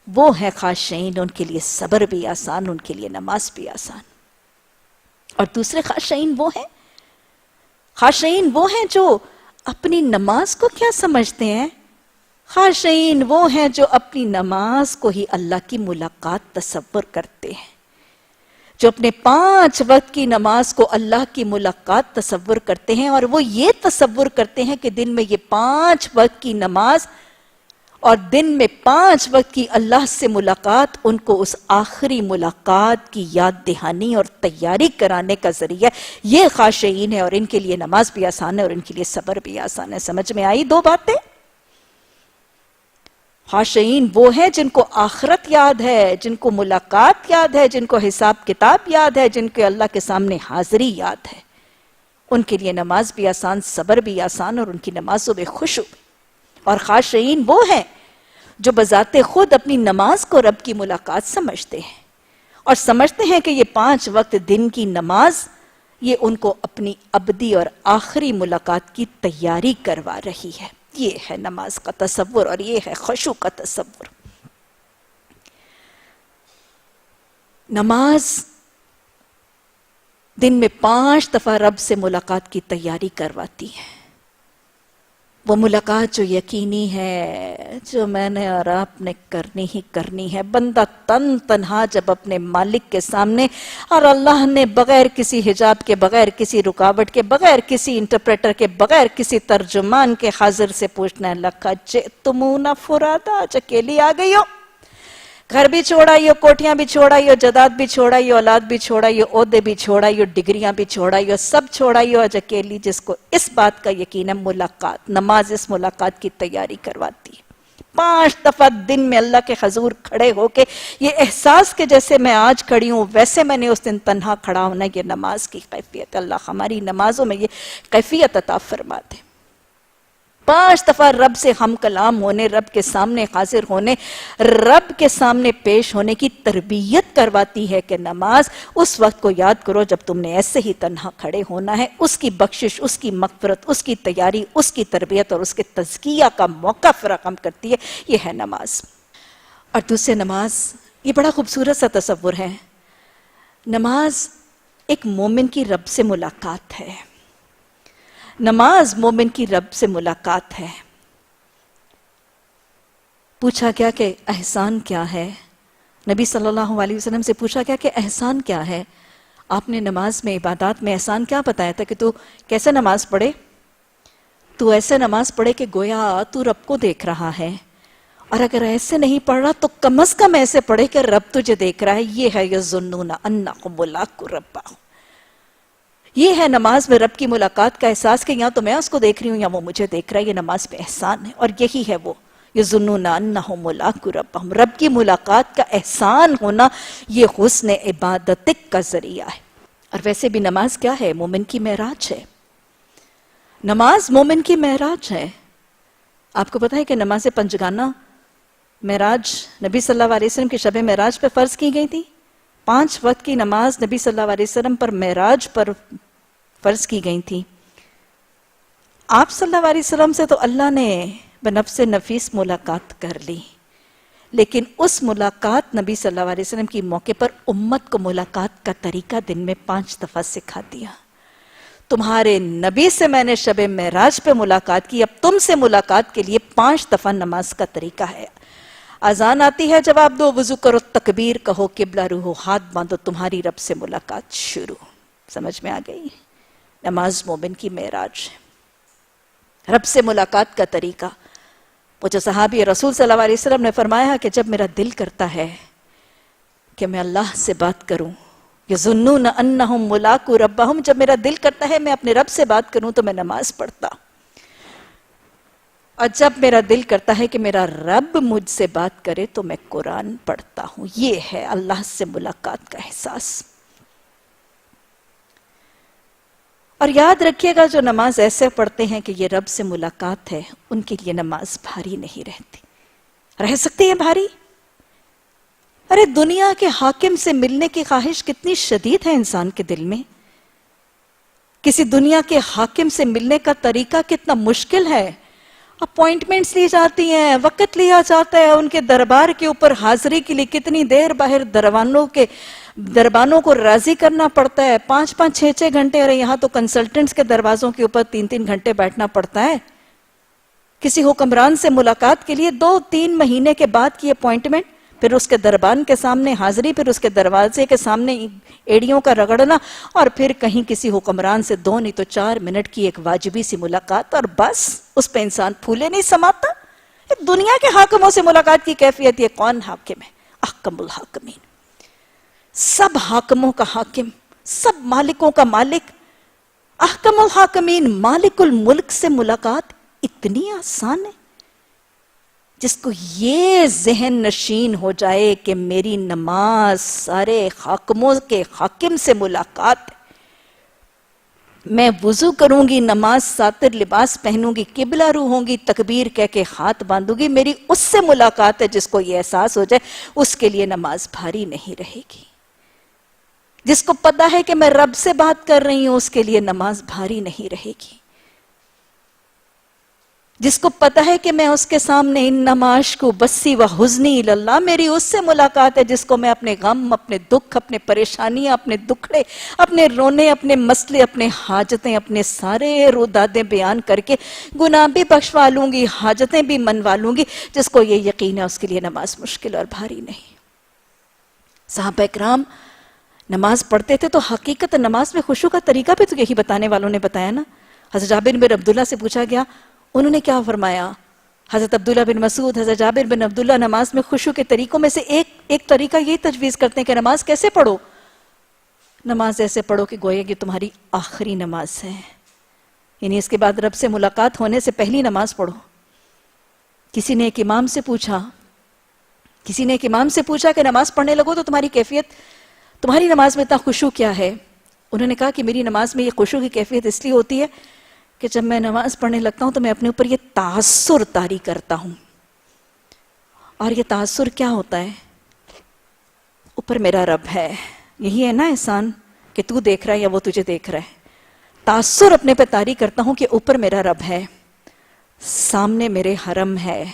وہ ہے خاشعین. ان کے لیے صبر بھی آسان، ان کے لیے نماز بھی آسان. اور دوسرے خاشعین وہ ہیں جو اپنی نماز کو کیا سمجھتے ہیں؟ خاشعین وہ ہیں جو اپنی نماز کو ہی اللہ کی ملاقات تصور کرتے ہیں، جو اپنے 5 وقت کی نماز کو اللہ کی ملاقات تصور کرتے ہیں. اور وہ یہ تصور کرتے ہیں کہ دن میں یہ 5 وقت کی نماز اور دن میں 5 وقت کی اللہ سے ملاقات ان کو اس آخری ملاقات کی یاد دہانی اور تیاری کرانے کا ذریعہ. یہ خاشعین ہے، اور ان کے لیے نماز بھی آسان ہے اور ان کے لیے صبر بھی آسان ہے. سمجھ میں آئی 2 باتیں؟ خاشعین وہ ہیں جن کو آخرت یاد ہے، جن کو ملاقات یاد ہے، جن کو حساب کتاب یاد ہے، جن کو اللہ کے سامنے حاضری یاد ہے، ان کے لیے نماز بھی آسان، صبر بھی آسان، اور ان کی نمازوں میں خشوع بھی۔ اور خاشعین وہ ہیں جو بذات خود اپنی نماز کو رب کی ملاقات سمجھتے ہیں، اور سمجھتے ہیں کہ یہ 5 وقت دن کی نماز یہ ان کو اپنی ابدی اور آخری ملاقات کی تیاری کروا رہی ہے۔ یہ ہے نماز کا تصور، اور یہ ہے خشوع کا تصور۔ نماز دن میں 5 دفعہ رب سے ملاقات کی تیاری کرواتی ہے۔ وہ ملاقات جو یقینی ہے، جو میں نے اور آپ نے کرنی ہی کرنی ہے۔ بندہ تنہا جب اپنے مالک کے سامنے، اور اللہ نے بغیر کسی حجاب کے، بغیر کسی رکاوٹ کے، بغیر کسی انٹرپریٹر کے، بغیر کسی ترجمان کے حاضر سے پوچھنا ہے، لَقَدْ جِئْتُمُونَا فُرَادَا، آج اکیلی آ گئی ہو، گھر بھی چھوڑائی ہو، کوٹھیاں بھی چھوڑائی ہو، جائیداد بھی چھوڑائی ہو، اولاد بھی چھوڑائی ہو، عہدے بھی چھوڑائی ہو، ڈگریاں بھی چھوڑائی ہو، سب چھوڑائی ہو، آج اکیلی، جس کو اس بات کا یقین ہے، ملاقات، نماز اس ملاقات کی تیاری کرواتی ہے۔ 5 دفعہ دن میں اللہ کے حضور کھڑے ہو کے یہ احساس کہ جیسے میں آج کھڑی ہوں ویسے میں نے اس دن تنہا کھڑا ہونا، یہ نماز کی کیفیت۔ اللہ ہماری نمازوں میں یہ کیفیت عطا فرما دے۔ 5 دفعہ رب سے ہم کلام ہونے، رب کے سامنے حاضر ہونے، رب کے سامنے پیش ہونے کی تربیت کرواتی ہے کہ نماز اس وقت کو یاد کرو جب تم نے ایسے ہی تنہا کھڑے ہونا ہے، اس کی بخشش، اس کی مغفرت، اس کی تیاری، اس کی تربیت اور اس کے تزکیہ کا موقع فراہم کرتی ہے۔ یہ ہے نماز۔ اور دوسرے نماز، یہ بڑا خوبصورت سا تصور ہے۔ نماز ایک مومن کی رب سے ملاقات ہے۔ نماز مومن کی رب سے ملاقات ہے۔ پوچھا گیا کہ احسان کیا ہے؟ نبی صلی اللہ علیہ وسلم سے پوچھا گیا کہ احسان کیا ہے؟ آپ نے نماز میں، عبادات میں احسان کیا بتایا تھا کہ تو کیسے نماز پڑھے؟ تو ایسے نماز پڑھے کہ گویا تو رب کو دیکھ رہا ہے، اور اگر ایسے نہیں پڑھ رہا تو کم از کم ایسے پڑھے کہ رب تجھے دیکھ رہا ہے۔ یہ ہے یظنون انہم ملاقو ربہم۔ یہ ہے نماز میں رب کی ملاقات کا احساس کہ یا تو میں اس کو دیکھ رہی ہوں یا وہ مجھے دیکھ رہا ہے۔ یہ نماز میں احسان ہے، اور یہی ہے وہ یظنون انہم ملاقو ربہم۔ رب کی ملاقات کا احسان ہونا یہ حسن عبادت کا ذریعہ ہے۔ اور ویسے بھی نماز کیا ہے؟ مومن کی معراج ہے۔ نماز مومن کی معراج ہے۔ آپ کو پتہ ہے کہ نماز پنجگانہ معراج نبی صلی اللہ علیہ وسلم کی شب معراج پہ فرض کی گئی تھی۔ 5 وقت کی نماز نبی صلی اللہ علیہ وسلم پر معراج پر فرض کی گئی تھی۔ آپ صلی اللہ علیہ وسلم سے تو اللہ نے بنفس نفیس ملاقات کر لی، لیکن اس ملاقات نبی صلی اللہ علیہ وسلم کی موقع پر امت کو ملاقات کا طریقہ دن میں 5 دفعہ سکھا دیا۔ تمہارے نبی سے میں نے شب معراج پہ ملاقات کی، اب تم سے ملاقات کے لیے 5 دفعہ نماز کا طریقہ ہے۔ اذان آتی ہے، جواب دو، وضو کرو، تکبیر کہو، قبلہ روحو، ہاتھ باندھو، تمہاری رب سے ملاقات شروع۔ سمجھ میں آ گئی؟ نماز مومن کی معراج ہے، رب سے ملاقات کا طریقہ۔ وہ جو صحابی رسول صلی اللہ علیہ وسلم نے فرمایا کہ جب میرا دل کرتا ہے کہ میں اللہ سے بات کروں، یظنون انہم ملاقو ربہم، جب میرا دل کرتا ہے میں اپنے رب سے بات کروں تو میں نماز پڑھتا، اور جب میرا دل کرتا ہے کہ میرا رب مجھ سے بات کرے تو میں قرآن پڑھتا ہوں۔ یہ ہے اللہ سے ملاقات کا احساس۔ اور یاد رکھیے گا، جو نماز ایسے پڑھتے ہیں کہ یہ رب سے ملاقات ہے، ان کے لیے نماز بھاری نہیں رہتی۔ رہ سکتی ہے بھاری؟ ارے دنیا کے حاکم سے ملنے کی خواہش کتنی شدید ہے انسان کے دل میں، کسی دنیا کے حاکم سے ملنے کا طریقہ کتنا مشکل ہے۔ اپوائنٹمنٹس لی جاتی ہیں، وقت لیا جاتا ہے، ان کے دربار کے اوپر حاضری کے لیے کتنی دیر باہر دربانوں کو راضی کرنا پڑتا ہے، 5-5 6-6 گھنٹے، اور یہاں تو کنسلٹنٹس کے دروازوں کے اوپر 3-3 گھنٹے بیٹھنا پڑتا ہے۔ کسی حکمران سے ملاقات کے لیے 2-3 مہینے کے بعد کی اپوائنٹمنٹ، پھر اس کے دربان کے سامنے حاضری، پھر اس کے دروازے کے سامنے ایڑیوں کا رگڑنا، اور پھر کہیں کسی حکمران سے 2 نہیں تو 4 منٹ کی ایک واجبی سی ملاقات، اور بس اس پہ انسان پھولے نہیں سماتا۔ دنیا کے حاکموں سے ملاقات کی کیفیت یہ کون حاکم ہے؟ احکم الحاکمین، سب حاکموں کا حاکم، سب مالکوں کا مالک، احکم الحاکمین، مالک الملک سے ملاقات اتنی آسان ہے؟ جس کو یہ ذہن نشین ہو جائے کہ میری نماز سارے حاکموں کے حاکم سے ملاقات ہے، میں وضو کروں گی، نماز ساتر لباس پہنوں گی، قبلہ رو ہوں گی، تکبیر کہہ کے ہاتھ باندھوں گی، میری اس سے ملاقات ہے جس کو یہ احساس ہو جائے، اس کے لیے نماز بھاری نہیں رہے گی۔ جس کو پتا ہے کہ میں رب سے بات کر رہی ہوں، اس کے لیے نماز بھاری نہیں رہے گی۔ جس کو پتا ہے کہ میں اس کے سامنے انما اشکو بثی و حزنی الی اللہ، میری اس سے ملاقات ہے جس کو میں اپنے غم، اپنے دکھ، اپنے پریشانیاں، اپنے دکھڑے، اپنے رونے، اپنے مسئلے، اپنے حاجتیں، اپنے سارے رودادیں بیان کر کے گناہ بھی بخشوا لوں گی، حاجتیں بھی منوا لوں گی۔ جس کو یہ یقین ہے اس کے لیے نماز مشکل اور بھاری نہیں۔ صحابہ اکرام نماز پڑھتے تھے تو حقیقت نماز میں خشوع کا طریقہ بھی تو یہی بتانے والوں نے بتایا نا۔ حضرت جابر بن عبداللہ سے پوچھا گیا، انہوں نے کیا فرمایا؟ حضرت عبداللہ بن مسعود، حضرت جابر بن عبداللہ نماز میں خشوع کے طریقوں میں سے ایک طریقہ یہی تجویز کرتے ہیں کہ نماز کیسے پڑھو؟ نماز ایسے پڑھو کہ گویا کہ تمہاری آخری نماز ہے، یعنی اس کے بعد رب سے ملاقات ہونے سے پہلی نماز پڑھو۔ کسی نے ایک امام سے پوچھا کہ نماز پڑھنے لگو تو تمہاری کیفیت، تمہاری نماز میں اتنا خشوع کیا ہے؟ انہوں نے کہا کہ میری نماز میں یہ خشوع کی کیفیت اس لیے ہوتی ہے کہ جب میں نماز پڑھنے لگتا ہوں تو میں اپنے اوپر یہ تاثر طاری کرتا ہوں۔ اور یہ تاثر کیا ہوتا ہے؟ اوپر میرا رب ہے، یہی ہے نا احسان کہ تو دیکھ رہا ہے یا وہ تجھے دیکھ رہا ہے۔ تاثر اپنے پہ طاری کرتا ہوں کہ اوپر میرا رب ہے، سامنے میرے حرم ہے،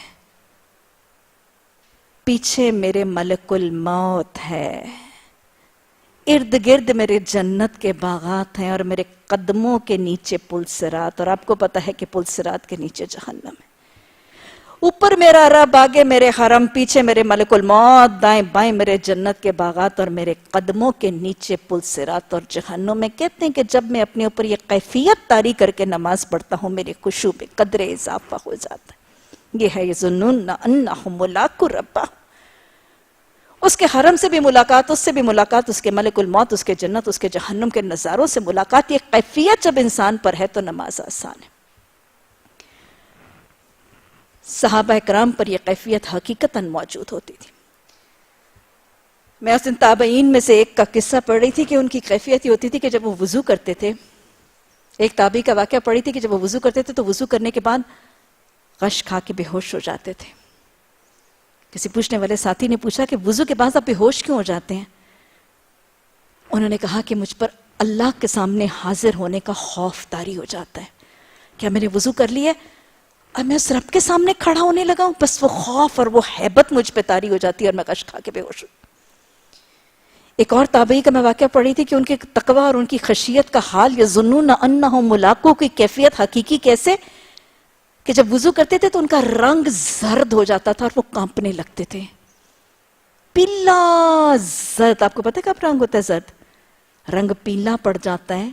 پیچھے میرے ملک الموت ہے، ارد گرد میرے جنت کے باغات ہیں، اور میرے قدموں کے نیچے پل صراط، اور آپ کو پتا ہے کہ پل صراط کے نیچے جہنم ہے۔ اوپر میرا رب، آگے میرے حرم، پیچھے میرے ملک الموت، دائیں بائیں میرے جنت کے باغات، اور میرے قدموں کے نیچے پل صراط اور جہنم میں۔ کہتے ہیں کہ جب میں اپنے اوپر یہ کیفیت طاری کر کے نماز پڑھتا ہوں، میرے خشوع پہ قدر اضافہ ہو جاتا ہے۔ یہ ہے یظنون انہم ملاقو ربہم، اس کے حرم سے بھی ملاقات، اس سے بھی ملاقات، اس کے ملک الموت، اس کے جنت، اس کے جہنم کے نظاروں سے ملاقات۔ یہ کیفیت جب انسان پر ہے تو نماز آسان ہے۔ صحابہ اکرام پر یہ کیفیت حقیقتاً موجود ہوتی تھی۔ میں اس دن تابعین میں سے ایک کا قصہ پڑھ رہی تھی کہ ان کی کیفیت یہ ہوتی تھی کہ جب وہ وضو کرتے تھے، ایک تابعی کا واقعہ پڑھی تھی کہ جب وہ وضو کرتے تھے تو وضو کرنے کے بعد غش کھا کے بے ہوش ہو جاتے تھے۔ کسی پوچھنے والے ساتھی نے پوچھا کہ وضو کے بعد آپ بے ہوش کیوں ہو جاتے ہیں؟ انہوں نے کہا کہ مجھ پر اللہ کے سامنے حاضر ہونے کا خوف طاری ہو جاتا ہے۔ کیا میں نے وضو کر لیا ہے اور میں اس رب کے سامنے کھڑا ہونے لگا ہوں؟ بس وہ خوف اور وہ ہیبت مجھ پہ طاری ہو جاتی ہے اور میں غش کھا کے بے ہوش ہوں۔ ایک اور تابعی کا میں واقعہ پڑھی تھی کہ ان کے تقوی اور ان کی خشیت کا حال، یظنون انہم ملاقو کی کیفیت حقیقی کیسے کہ جب وضو کرتے تھے تو ان کا رنگ زرد ہو جاتا تھا اور وہ کانپنے لگتے تھے۔ پیلا زرد، آپ کو پتہ ہے کب رنگ ہوتا ہے زرد؟ رنگ پیلا پڑ جاتا ہے،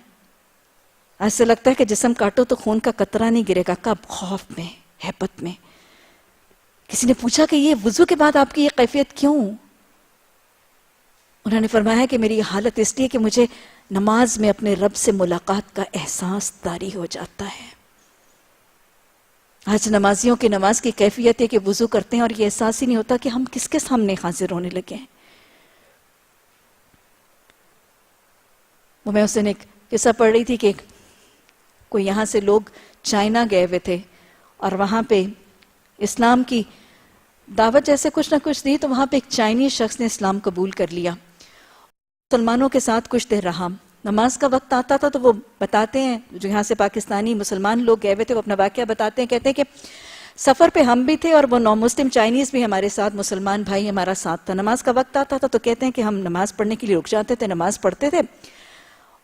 ایسے لگتا ہے کہ جسم کاٹو تو خون کا قطرہ نہیں گرے گا۔ کب؟ خوف میں، ہیبت میں۔ کسی نے پوچھا کہ یہ وضو کے بعد آپ کی یہ کیفیت کیوں؟ انہوں نے فرمایا کہ میری حالت اس لیے کہ مجھے نماز میں اپنے رب سے ملاقات کا احساس طاری ہو جاتا ہے۔ آج نمازیوں کی نماز کی کیفیت ہے کہ وضو کرتے ہیں اور یہ احساس ہی نہیں ہوتا کہ ہم کس کے سامنے حاضر ہونے لگے ہیں۔ وہ میں اس دن ایک قصہ پڑھ رہی تھی کہ کوئی یہاں سے لوگ چائنا گئے ہوئے تھے اور وہاں پہ اسلام کی دعوت جیسے کچھ نہ کچھ دی، تو وہاں پہ ایک چائنی شخص نے اسلام قبول کر لیا، مسلمانوں کے ساتھ کچھ دیر رہا۔ نماز کا وقت آتا تھا تو وہ بتاتے ہیں، جو یہاں سے پاکستانی مسلمان لوگ گئے ہوئے تھے وہ اپنا واقعہ بتاتے ہیں، کہتے ہیں کہ سفر پہ ہم بھی تھے اور وہ نان مسلم چائنیز بھی ہمارے ساتھ، مسلمان بھائی ہمارا ساتھ تھا۔ نماز کا وقت آتا تھا تو کہتے ہیں کہ ہم نماز پڑھنے کے لیے رک جاتے تھے، نماز پڑھتے تھے،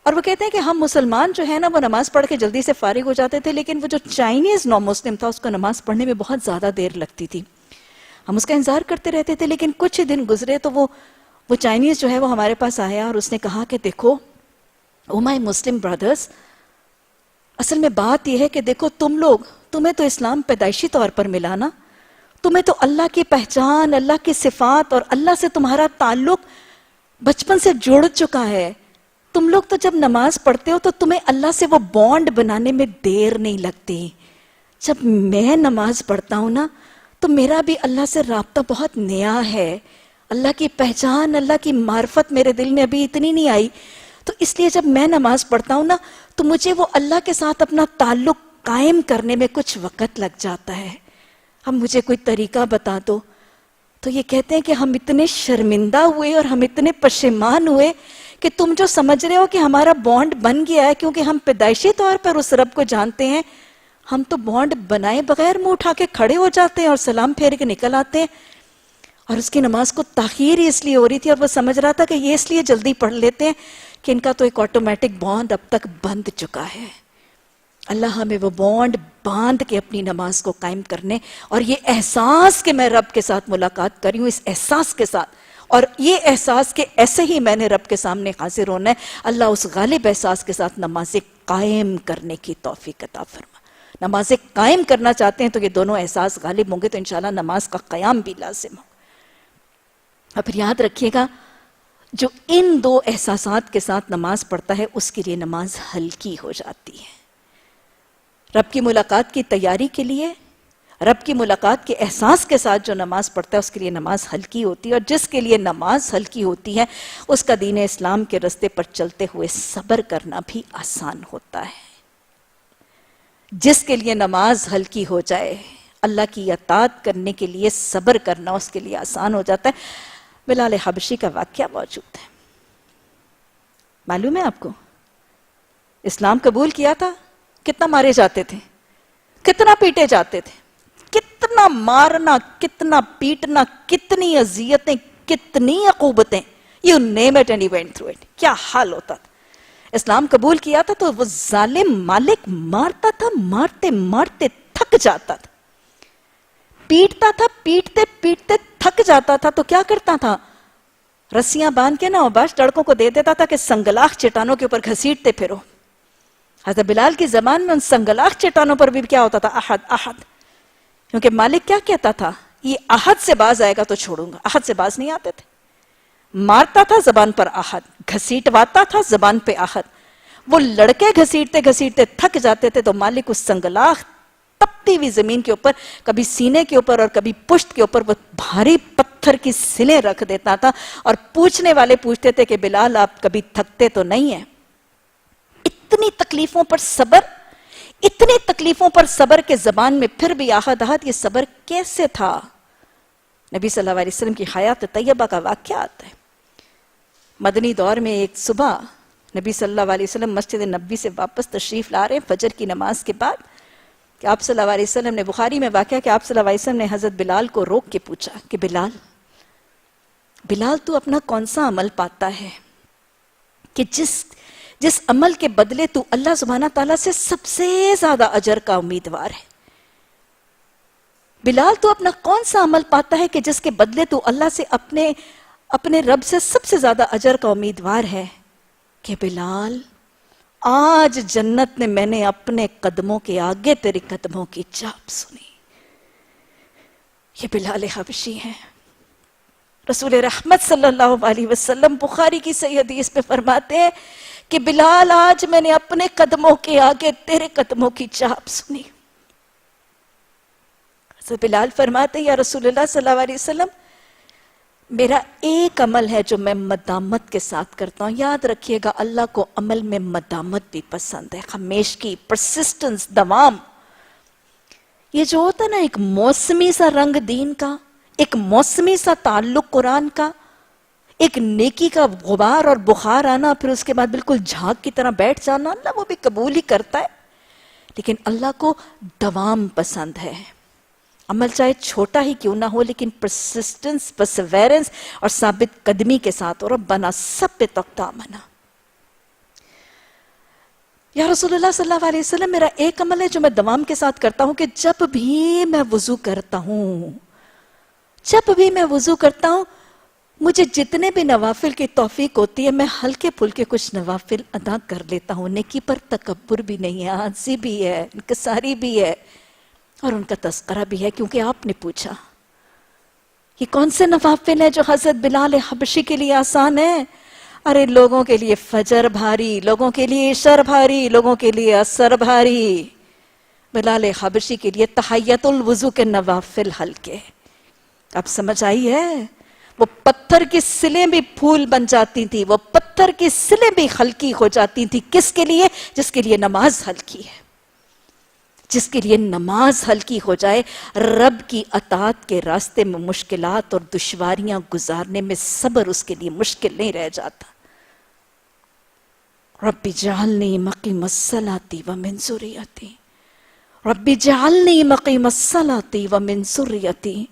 اور وہ کہتے ہیں کہ ہم مسلمان جو ہے نا وہ نماز پڑھ کے جلدی سے فارغ ہو جاتے تھے، لیکن وہ جو چائنیز نان مسلم تھا اس کو نماز پڑھنے میں بہت زیادہ دیر لگتی تھی۔ ہم اس کا انتظار کرتے رہتے تھے، لیکن کچھ دن گزرے تو وہ چائنیز جو ہے وہ ہمارے پاس آیا اور اس نے کہا کہ دیکھو او مائی مسلم برادرز، اصل میں بات یہ ہے کہ دیکھو تمہیں تو اسلام پیدائشی طور پر ملا نا، تمہیں تو اللہ کی پہچان، اللہ کی صفات اور اللہ سے تمہارا تعلق بچپن سے جڑ چکا ہے۔ تم لوگ تو جب نماز پڑھتے ہو تو تمہیں اللہ سے وہ بانڈ بنانے میں دیر نہیں لگتی۔ جب میں نماز پڑھتا ہوں نا تو میرا بھی اللہ سے رابطہ بہت نیا ہے، اللہ کی پہچان، اللہ کی معرفت میرے دل میں ابھی اتنی نہیں آئی، تو اس لیے جب میں نماز پڑھتا ہوں نا تو مجھے وہ اللہ کے ساتھ اپنا تعلق قائم کرنے میں کچھ وقت لگ جاتا ہے. اب مجھے کوئی طریقہ بتا دو، تو یہ کہتے ہیں کہ ہم اتنے شرمندہ ہوئے اور ہم اتنے پشیمان ہوئے کہ تم جو سمجھ رہے ہو کہ ہمارا بانڈ بن گیا ہے کیونکہ ہم پیدائشی طور پر اس رب کو جانتے ہیں، ہم تو بانڈ بنائے بغیر منہ اٹھا کے کھڑے ہو جاتے ہیں اور سلام پھیر کے نکل آتے ہیں. اور اس کی نماز کو تاخیر ہی اس لیے ہو رہی تھی، اور وہ سمجھ رہا تھا کہ یہ اس لیے جلدی پڑھ لیتے ہیں کہ ان کا تو ایک آٹومیٹک بانڈ اب تک بند چکا ہے. اللہ ہمیں وہ بانڈ باندھ کے اپنی نماز کو قائم کرنے، اور یہ احساس کہ میں رب کے ساتھ ملاقات کری ہوں، اس احساس کے ساتھ، اور یہ احساس کہ ایسے ہی میں نے رب کے سامنے حاضر ہونا ہے، اللہ اس غالب احساس کے ساتھ نمازیں قائم کرنے کی توفیق عطا فرما. نمازیں قائم کرنا چاہتے ہیں تو یہ دونوں احساس غالب ہوں گے تو انشاءاللہ نماز کا قیام بھی لازم ہو. اور پھر یاد رکھیے گا، جو ان دو احساسات کے ساتھ نماز پڑھتا ہے اس کے لیے نماز ہلکی ہو جاتی ہے. رب کی ملاقات کی تیاری کے لیے، رب کی ملاقات کے احساس کے ساتھ جو نماز پڑھتا ہے اس کے لیے نماز ہلکی ہوتی ہے، اور جس کے لیے نماز ہلکی ہوتی ہے اس کا دین اسلام کے راستے پر چلتے ہوئے صبر کرنا بھی آسان ہوتا ہے. جس کے لیے نماز ہلکی ہو جائے، اللہ کی اطاعت کرنے کے لیے صبر کرنا اس کے لیے آسان ہو جاتا ہے. بلال حبشی کا واقعہ موجود ہے، معلوم ہے آپ کو؟ اسلام قبول کیا تھا، کتنا مارے جاتے تھے، کتنا پیٹے جاتے تھے، کتنا مارنا، کتنا پیٹنا، کتنی اذیتیں، کتنی عقوبتیں، you name it and he went through it. کیا حال ہوتا تھا. اسلام قبول کیا تھا تو وہ ظالم مالک مارتا تھا، مارتے مارتے تھک جاتا تھا، پیٹتا تھا، پیٹتے پیٹتے تھک جاتا تھا تو کیا کرتا تھا؟ رسیاں باندھ کے نا اوباش لڑکوں کو دے دیتا تھا کہ سنگلاخ چٹانوں کے اوپر گھسیٹتے پھرو. حضرت بلال کی زبان میں ان سنگلاخ چٹانوں پر بھی کیا ہوتا تھا؟ احد احد. کیونکہ مالک کیا کہتا تھا؟ یہ احد سے باز آئے گا تو چھوڑوں گا. احد سے باز نہیں آتے تھے. مارتا تھا زبان پر احد، گھسیٹواتا تھا زبان پہ احد. وہ لڑکے گھسیٹتے گھسیٹتے تھک جاتے تھے تو مالک اس سنگلاخ تپتی ہوئی زمین کے اوپر کبھی سینے کے اوپر اور کبھی پشت کے اوپر وہ بھاری پتھر کی سلیں رکھ دیتا تھا، اور پوچھنے والے پوچھتے تھے کہ بلال آپ کبھی تھکتے تو نہیں ہیں؟ اتنی تکلیفوں پر صبر، اتنی تکلیفوں پر صبر کے زبان میں پھر بھی احد احد. یہ صبر کیسے تھا؟ نبی صلی اللہ علیہ وسلم کی حیات طیبہ کا واقعہ آتا ہے. مدنی دور میں ایک صبح نبی صلی اللہ علیہ وسلم مسجد نبوی سے واپس تشریف لا رہے ہیں فجر کی نماز کے بعد کہ آپ صلی اللہ علیہ وسلم نے، بخاری میں واقعہ کہ آپ صلی اللہ علیہ وسلم نے حضرت بلال کو روک کے پوچھا کہ بلال تو اپنا کون سا عمل پاتا ہے کہ جس عمل کے بدلے تو اللہ سبحانہ تعالیٰ سے سب سے زیادہ اجر کا امیدوار ہے؟ بلال تو اپنا کون سا عمل پاتا ہے کہ جس کے بدلے تو اللہ سے اپنے رب سے سب سے زیادہ اجر کا امیدوار ہے؟ کہ بلال، آج جنت نے میں نے اپنے قدموں کے آگے تیرے قدموں کی چاپ سنی. یہ بلال حبشی ہیں. رسول رحمت صلی اللہ علیہ وسلم بخاری کی صحیح حدیث پہ فرماتے ہیں کہ بلال، آج میں نے اپنے قدموں کے آگے تیرے قدموں کی چاپ سنی. بلال فرماتے ہیں یا رسول اللہ صلی اللہ علیہ وسلم، میرا ایک عمل ہے جو میں مدامت کے ساتھ کرتا ہوں. یاد رکھیے گا اللہ کو عمل میں مدامت بھی پسند ہے، ہمیشگی، پرسسٹنس، دوام. یہ جو ہوتا ہے نا ایک موسمی سا رنگ دین کا، ایک موسمی سا تعلق قرآن کا، ایک نیکی کا غبار اور بخار آنا، پھر اس کے بعد بالکل جھاگ کی طرح بیٹھ جانا، اللہ وہ بھی قبول ہی کرتا ہے. لیکن اللہ کو دوام پسند ہے. عمل چاہے چھوٹا ہی کیوں نہ ہو لیکن پرسسٹنس، پرسیورنس اور ثابت قدمی کے ساتھ. اور ربنا ثبت اقدامنا. یا رسول اللہ صلی اللہ علیہ وسلم، میرا ایک عمل ہے جو میں دوام کے ساتھ کرتا ہوں کہ جب بھی میں وضو کرتا ہوں مجھے جتنے بھی نوافل کی توفیق ہوتی ہے میں ہلکے پھلکے کچھ نوافل ادا کر لیتا ہوں. نیکی پر تکبر بھی نہیں ہے، عاجزی بھی ہے، انکساری بھی ہے اور ان کا تذکرہ بھی ہے. کیونکہ آپ نے پوچھا یہ کون سے نوافل ہیں جو حضرت بلال حبشی کے لیے آسان ہیں؟ ارے لوگوں کے لیے فجر بھاری، لوگوں کے لیے عشر بھاری، لوگوں کے لیے عصر بھاری. بلال حبشی کے لیے تحیت الوضو کے نوافل ہلکے. اب سمجھ آئی ہے؟ وہ پتھر کی سلیں بھی پھول بن جاتی تھی، وہ پتھر کی سلیں بھی ہلکی ہو جاتی تھی. کس کے لیے؟ جس کے لیے نماز ہلکی ہے، جس کے لیے نماز ہلکی ہو جائے. رب کی اطاعت کے راستے میں مشکلات اور دشواریاں گزارنے میں صبر اس کے لیے مشکل نہیں رہ جاتا. رب اجعلنی مقیم الصلاۃ ومن ذریتی، رب اجعلنی مقیم الصلاۃ ومن ذریتی،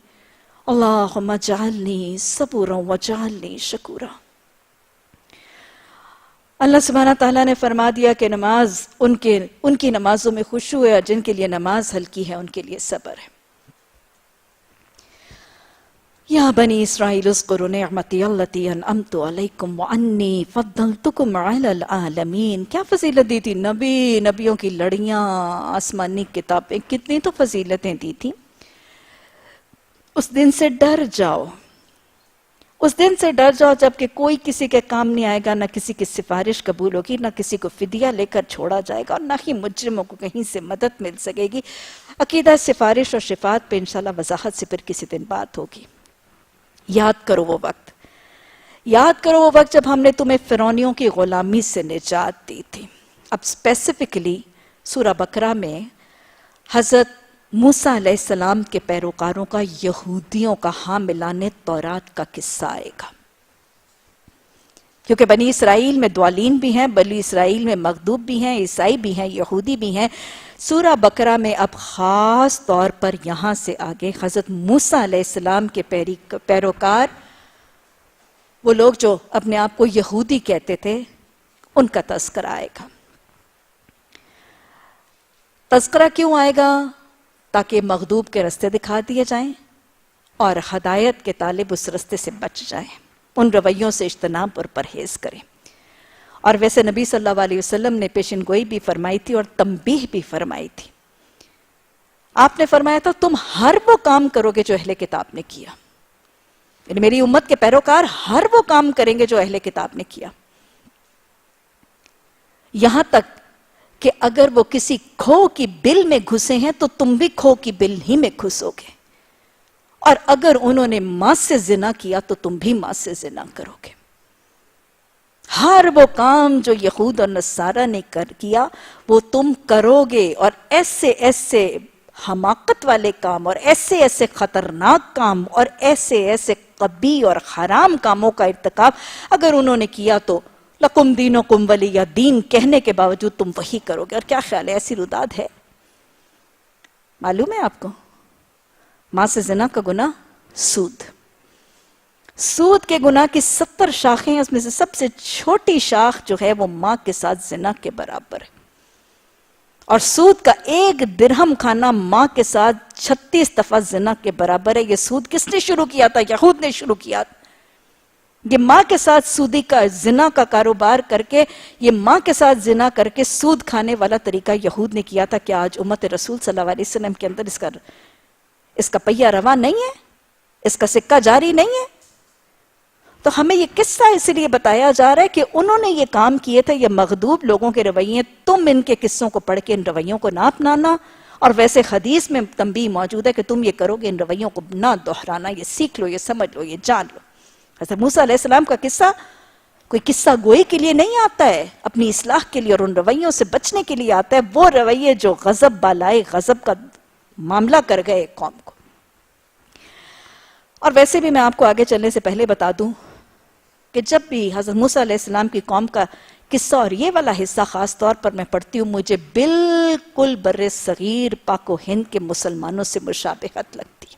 اللہم اجعلنی صبورا واجعلنی شکورا. اللہ سبحانہ تعالیٰ نے فرما دیا کہ نماز ان کی نمازوں میں خشوع ہے، اور جن کے لیے نماز ہلکی ہے ان کے لیے صبر ہے. یا بنی اسرائیل اذکروا نعمتی التی انعمت علیکم وانی فضلتکم علی العالمین. کیا فضیلت دی تھی؟ نبیوں کی لڑیاں، آسمانی کتابیں، کتنی تو فضیلتیں دی تھیں. اس دن سے ڈر جاؤ، اس دن سے ڈر جاؤ جب کہ کوئی کسی کے کام نہیں آئے گا، نہ کسی کی سفارش قبول ہوگی، نہ کسی کو فدیہ لے کر چھوڑا جائے گا، اور نہ ہی مجرموں کو کہیں سے مدد مل سکے گی. عقیدہ سفارش اور شفاعت پہ انشاءاللہ وضاحت سے پھر کسی دن بات ہوگی. یاد کرو وہ وقت، یاد کرو وہ وقت جب ہم نے تمہیں فرعونیوں کی غلامی سے نجات دی تھی. اب اسپیسیفکلی سورہ بقرہ میں حضرت موسیٰ علیہ السلام کے پیروکاروں کا یہودیوں کا حاملان تورات کا قصہ آئے گا. کیونکہ بنی اسرائیل میں دوالین بھی ہیں، بنی اسرائیل میں مغضوب بھی ہیں، عیسائی بھی ہیں، یہودی بھی ہیں. سورہ بقرہ میں اب خاص طور پر یہاں سے آگے حضرت موسیٰ علیہ السلام کے پیروکار، وہ لوگ جو اپنے آپ کو یہودی کہتے تھے، ان کا تذکرہ آئے گا. تذکرہ کیوں آئے گا؟ تاکہ مغضوب کے رستے دکھا دیے جائیں اور ہدایت کے طالب اس رستے سے بچ جائیں، ان رویوں سے اجتناب اور پرہیز کریں. اور ویسے نبی صلی اللہ علیہ وسلم نے پیشن گوئی بھی فرمائی تھی اور تنبیہ بھی فرمائی تھی. آپ نے فرمایا تھا تم ہر وہ کام کرو گے جو اہل کتاب نے کیا، یعنی میری امت کے پیروکار ہر وہ کام کریں گے جو اہل کتاب نے کیا، یہاں تک کہ اگر وہ کسی کھو کی بل میں گھسے ہیں تو تم بھی کھو کی بل ہی میں گھسو گے، اور اگر انہوں نے ماں سے زنا کیا تو تم بھی ماں سے زنا کرو گے. ہر وہ کام جو یہود اور نصارہ نے کیا وہ تم کرو گے، اور ایسے ایسے حماقت والے کام اور ایسے ایسے خطرناک کام اور ایسے ایسے قبیح اور حرام کاموں کا ارتکاب اگر انہوں نے کیا تو لکم دینکم ولی دین کہنے کے باوجود تم وہی کرو گے. اور کیا خیال ہے ایسی رداد ہے؟ معلوم ہے آپ کو ماں سے زنا کا گناہ سود کے گناہ کی 70 شاخیں ہیں، اس میں سے سب سے چھوٹی شاخ جو ہے وہ ماں کے ساتھ زنا کے برابر ہے. اور سود کا 1 درہم کھانا ماں کے ساتھ 36 دفعہ زنا کے برابر ہے. یہ سود کس نے شروع کیا تھا؟ یہود نے شروع کیا تھا. یہ ماں کے ساتھ سودی کا زنا کا کاروبار کر کے، یہ ماں کے ساتھ زنا کر کے سود کھانے والا طریقہ یہود نے کیا تھا. کیا آج امت رسول صلی اللہ علیہ وسلم کے اندر اس کا پہیہ رواں نہیں ہے؟ اس کا سکہ جاری نہیں ہے؟ تو ہمیں یہ قصہ اس لیے بتایا جا رہا ہے کہ انہوں نے یہ کام کیے تھے. یہ مغضوب لوگوں کے رویے، تم ان کے قصوں کو پڑھ کے ان رویوں کو نہ اپنانا. اور ویسے حدیث میں تنبیہ موجود ہے کہ تم یہ کرو گے، ان رویوں کو نہ دہرانا. یہ سیکھ لو، یہ سمجھ لو، یہ جان لو. حضرت موسیٰ علیہ السلام کا قصہ کوئی قصہ گوئی کے لیے نہیں آتا ہے، اپنی اصلاح کے لیے اور ان رویوں سے بچنے کے لیے آتا ہے. وہ رویے جو غضب بالائے غضب کا معاملہ کر گئے قوم کو. اور ویسے بھی میں آپ کو آگے چلنے سے پہلے بتا دوں کہ جب بھی حضرت موسیٰ علیہ السلام کی قوم کا قصہ اور یہ والا حصہ خاص طور پر میں پڑھتی ہوں، مجھے بالکل بر صغیر پاک و ہند کے مسلمانوں سے مشابہت لگتی.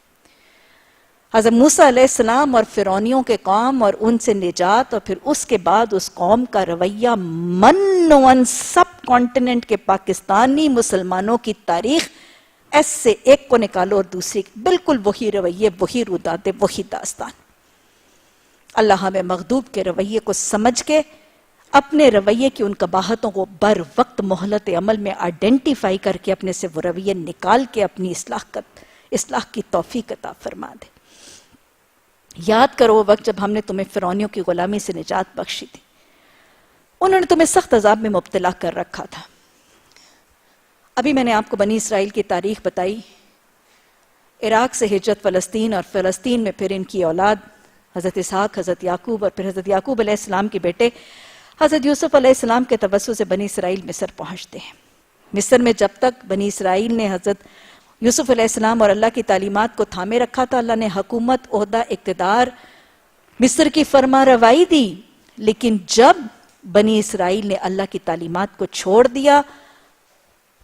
حضرت موسیٰ علیہ السلام اور فرعونیوں کے قوم اور ان سے نجات، اور پھر اس کے بعد اس قوم کا رویہ من سب کانٹیننٹ کے پاکستانی مسلمانوں کی تاریخ ایسے ایک کو نکالو اور دوسری، بالکل وہی رویے، وہی ردادے، وہی داستان. اللہ ہمیں مغضوب کے رویے کو سمجھ کے اپنے رویے کی ان قباحتوں کو بر وقت مہلت عمل میں آئیڈینٹیفائی کر کے اپنے سے وہ رویے نکال کے اپنی اصلاح کی توفیق عطا فرما دے. یاد کرو وہ وقت جب ہم نے تمہیں فرعونیوں کی غلامی سے نجات بخشی تھی. انہوں نے تمہیں سخت عذاب میں مبتلا کر رکھا تھا. ابھی میں نے آپ کو بنی اسرائیل کی تاریخ بتائی، عراق سے ہجرت فلسطین، اور فلسطین میں پھر ان کی اولاد حضرت اسحاق، حضرت یعقوب، اور پھر حضرت یعقوب علیہ السلام کے بیٹے حضرت یوسف علیہ السلام کے توسط سے بنی اسرائیل مصر پہنچتے ہیں۔ مصر میں جب تک بنی اسرائیل نے حضرت یوسف علیہ السلام اور اللہ کی تعلیمات کو تھامے رکھا تھا، اللہ نے حکومت، عہدہ، اقتدار، مصر کی فرما روائی دی، لیکن جب بنی اسرائیل نے اللہ کی تعلیمات کو چھوڑ دیا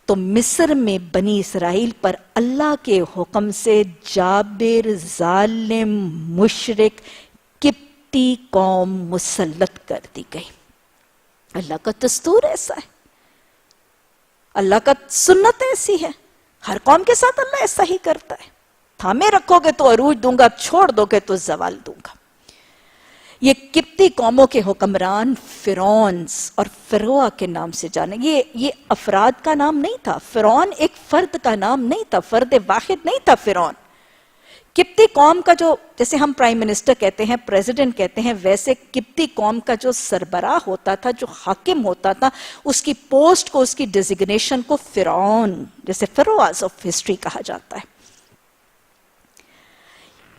تو مصر میں بنی اسرائیل پر اللہ کے حکم سے جابر، ظالم، مشرک، قبطی قوم مسلط کر دی گئی۔ اللہ کا دستور ایسا ہے، اللہ کا سنت ایسی ہے، ہر قوم کے ساتھ اللہ ایسا ہی کرتا ہے، تھامے رکھو گے تو عروج دوں گا، چھوڑ دو گے تو زوال دوں گا۔ یہ قبطی قوموں کے حکمران فرعونز اور فرعون کے نام سے جانے، یہ افراد کا نام نہیں تھا، فرعون ایک فرد کا نام نہیں تھا، فرد واحد نہیں تھا فرعون۔ قبطی قوم کا جو، جیسے ہم پرائم منسٹر کہتے ہیں، پریزیڈنٹ کہتے ہیں، ویسے قبطی قوم کا جو سربراہ ہوتا تھا، جو حاکم ہوتا تھا، اس کی پوسٹ کو، اس کی ڈیزگنیشن کو فرعون، جیسے فروز آف ہسٹری کہا جاتا ہے۔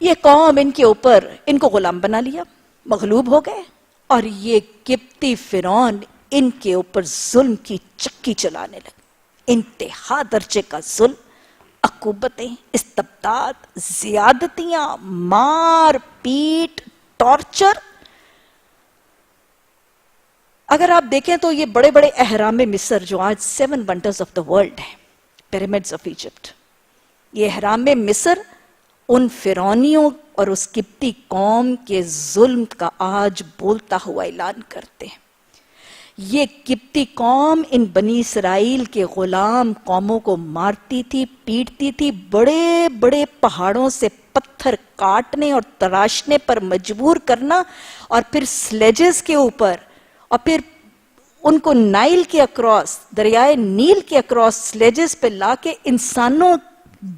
یہ قوم ان کے اوپر، ان کو غلام بنا لیا، مغلوب ہو گئے، اور یہ قبطی فرعون ان کے اوپر ظلم کی چکی چلانے لگے، انتہا درجے کا ظلم، عقوبتیں، استبداد، زیادتیاں، مار پیٹ، ٹارچر۔ اگر آپ دیکھیں تو یہ بڑے بڑے اہرام مصر جو آج 7 ونڈرز آف دا ورلڈ ہیں، پیرامڈز آف ایجپٹ، یہ اہرام مصر ان فرعونیوں اور اس قبطی قوم کے ظلم کا آج بولتا ہوا اعلان کرتے ہیں۔ یہ قبطی قوم ان بنی اسرائیل کے غلام قوموں کو مارتی تھی، پیٹتی تھی، بڑے بڑے پہاڑوں سے پتھر کاٹنے اور تراشنے پر مجبور کرنا، اور پھر سلیجز کے اوپر، اور پھر ان کو نائل کے اکراس، دریائے نیل کے اکراس سلیجز پہ لا کے انسانوں،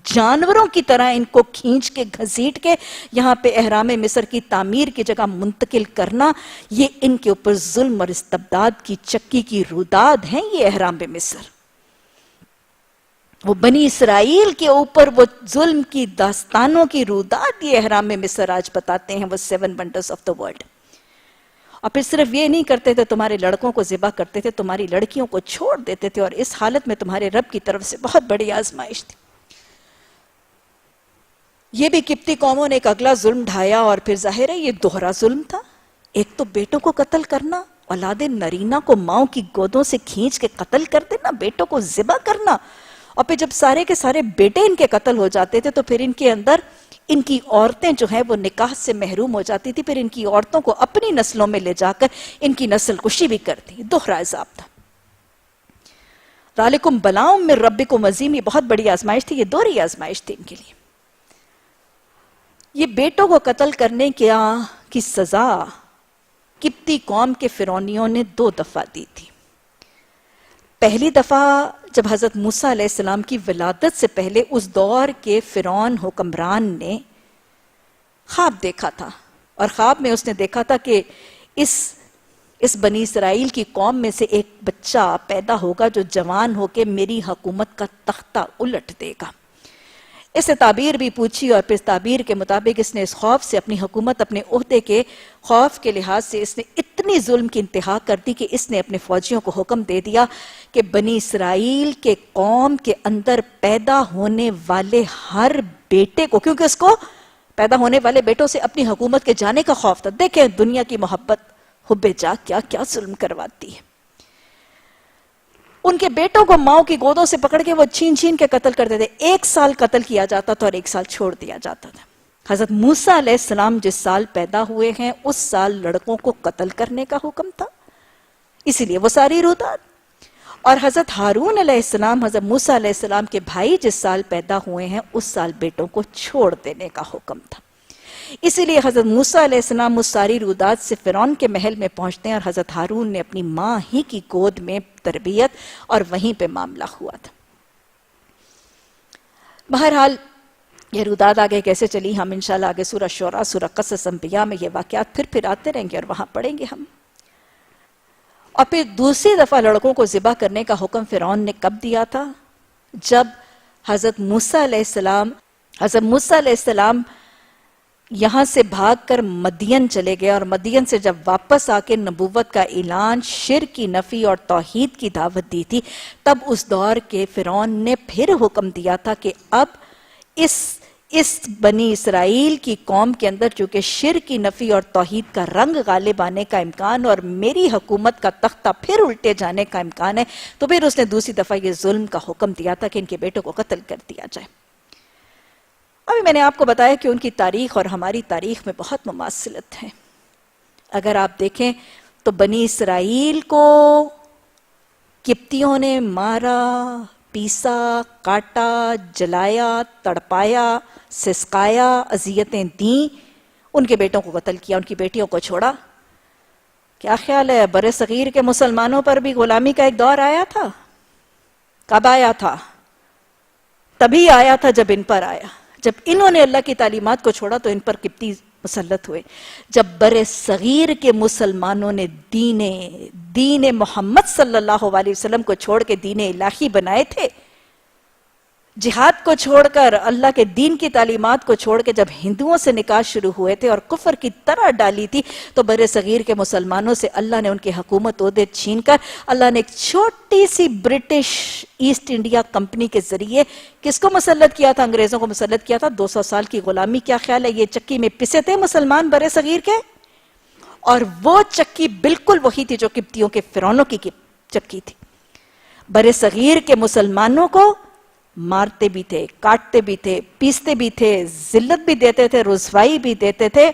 جانوروں کی طرح ان کو کھینچ کے، گھسیٹ کے یہاں پہ اہرام مصر کی تعمیر کی جگہ منتقل کرنا، یہ ان کے اوپر ظلم اور استبداد کی چکی کی روداد ہیں۔ یہ اہرام مصر، وہ بنی اسرائیل کے اوپر وہ ظلم کی داستانوں کی روداد یہ اہرام مصر آج بتاتے ہیں، وہ 7 ونڈرز آف دا ورلڈ۔ اور پھر صرف یہ نہیں کرتے تھے، تمہارے لڑکوں کو ذبح کرتے تھے، تمہاری لڑکیوں کو چھوڑ دیتے تھے، اور اس حالت میں تمہارے رب کی طرف سے بہت بڑی آزمائش تھی۔ یہ بھی قبطی قوموں نے ایک اگلا ظلم ڈھایا، اور پھر ظاہر ہے یہ دوہرا ظلم تھا۔ ایک تو بیٹوں کو قتل کرنا، اولاد نرینہ کو ماؤں کی گودوں سے کھینچ کے قتل کر دینا، بیٹوں کو ذبح کرنا، اور پھر جب سارے کے سارے بیٹے ان کے قتل ہو جاتے تھے تو پھر ان کے اندر ان کی عورتیں جو ہیں وہ نکاح سے محروم ہو جاتی تھی، پھر ان کی عورتوں کو اپنی نسلوں میں لے جا کر ان کی نسل کشی بھی کرتی۔ دوہرا عذاب تھا۔ ذالکم بلاء من ربکم عظیم، یہ بہت بڑی آزمائش تھی، یہ دوہری آزمائش تھی ان کے لیے۔ یہ بیٹوں کو قتل کرنے کی سزا قبطی قوم کے فرعونیوں نے 2 دفعہ دی تھی۔ پہلی دفعہ جب حضرت موسیٰ علیہ السلام کی ولادت سے پہلے اس دور کے فرعون حکمران نے خواب دیکھا تھا، اور خواب میں اس نے دیکھا تھا کہ اس بنی اسرائیل کی قوم میں سے ایک بچہ پیدا ہوگا جو جوان ہو کے میری حکومت کا تختہ الٹ دے گا۔ اس سے تعبیر بھی پوچھی، اور پھر تعبیر کے مطابق اس نے اس خوف سے اپنی حکومت، اپنے عہدے کے خوف کے لحاظ سے اس نے اتنی ظلم کی انتہا کر دی کہ اس نے اپنے فوجیوں کو حکم دے دیا کہ بنی اسرائیل کے قوم کے اندر پیدا ہونے والے ہر بیٹے کو، کیونکہ اس کو پیدا ہونے والے بیٹوں سے اپنی حکومت کے جانے کا خوف تھا۔ دیکھیں دنیا کی محبت، حب جا کیا کیا ظلم کرواتی ہے۔ ان کے بیٹوں کو ماؤں کی گودوں سے پکڑ کے وہ چھین چھین کے قتل کرتے تھے۔ 1 سال قتل کیا جاتا تھا اور 1 سال چھوڑ دیا جاتا تھا۔ حضرت موسیٰ علیہ السلام جس سال پیدا ہوئے ہیں اس سال لڑکوں کو قتل کرنے کا حکم تھا، اسی لیے وہ ساری روداد۔ اور حضرت ہارون علیہ السلام، حضرت موسیٰ علیہ السلام کے بھائی جس سال پیدا ہوئے ہیں اس سال بیٹوں کو چھوڑ دینے کا حکم تھا۔ اسی لیے حضرت موسیٰ علیہ السلام اس ساری روداد سے فرعون کے محل میں پہنچتے ہیں، اور حضرت ہارون نے اپنی ماں ہی کی گود میں تربیت، اور وہیں پہ معاملہ ہوا تھا۔ بہرحال یہ روداد آگے کیسے چلی، ہم انشاءاللہ آگے سورہ شعراء، سورہ قصص انبیاء میں یہ واقعات پھر آتے رہیں گے اور وہاں پڑھیں گے ہم۔ اور پھر دوسری دفعہ لڑکوں کو ذبح کرنے کا حکم فرعون نے کب دیا تھا؟ جب حضرت موسیٰ علیہ السلام یہاں سے بھاگ کر مدین چلے گئے اور مدین سے جب واپس آ کے نبوت کا اعلان، شرک کی نفی اور توحید کی دعوت دی تھی، تب اس دور کے فرعون نے پھر حکم دیا تھا کہ اب اس بنی اسرائیل کی قوم کے اندر چونکہ شرک کی نفی اور توحید کا رنگ غالب آنے کا امکان اور میری حکومت کا تختہ پھر الٹے جانے کا امکان ہے، تو پھر اس نے دوسری دفعہ یہ ظلم کا حکم دیا تھا کہ ان کے بیٹوں کو قتل کر دیا جائے۔ ابھی میں نے آپ کو بتایا کہ ان کی تاریخ اور ہماری تاریخ میں بہت مماثلت ہے۔ اگر آپ دیکھیں تو بنی اسرائیل کو قبطیوں نے مارا، پیسا، کاٹا، جلایا، تڑپایا، سسکایا، اذیتیں دیں، ان کے بیٹوں کو قتل کیا، ان کی بیٹیوں کو چھوڑا۔ کیا خیال ہے بر صغیر کے مسلمانوں پر بھی غلامی کا ایک دور آیا تھا؟ کب آیا تھا؟ تبھی آیا تھا جب ان پر آیا، جب انہوں نے اللہ کی تعلیمات کو چھوڑا تو ان پر قبطی مسلط ہوئے۔ جب بر صغیر کے مسلمانوں نے دین محمد صلی اللہ علیہ وسلم کو چھوڑ کے دین الہی بنائے تھے، جہاد کو چھوڑ کر اللہ کے دین کی تعلیمات کو چھوڑ کے جب ہندوؤں سے نکاح شروع ہوئے تھے اور کفر کی طرح ڈالی تھی، تو بر صغیر کے مسلمانوں سے اللہ نے ان کے حکومت عہدے چھین کر اللہ نے ایک چھوٹی سی برٹش ایسٹ انڈیا کمپنی کے ذریعے کس کو مسلط کیا تھا؟ انگریزوں کو مسلط کیا تھا۔ 200 سال کی غلامی، کیا خیال ہے یہ چکی میں پسے تھے مسلمان بر صغیر کے؟ اور وہ چکی بالکل وہی تھی جو قبطیوں کے فرعونوں کی چکی تھی۔ بر صغیر کے مسلمانوں کو مارتے بھی تھے، کاٹتے بھی تھے، پیستے بھی تھے، ذلت بھی دیتے تھے، رسوائی بھی دیتے تھے۔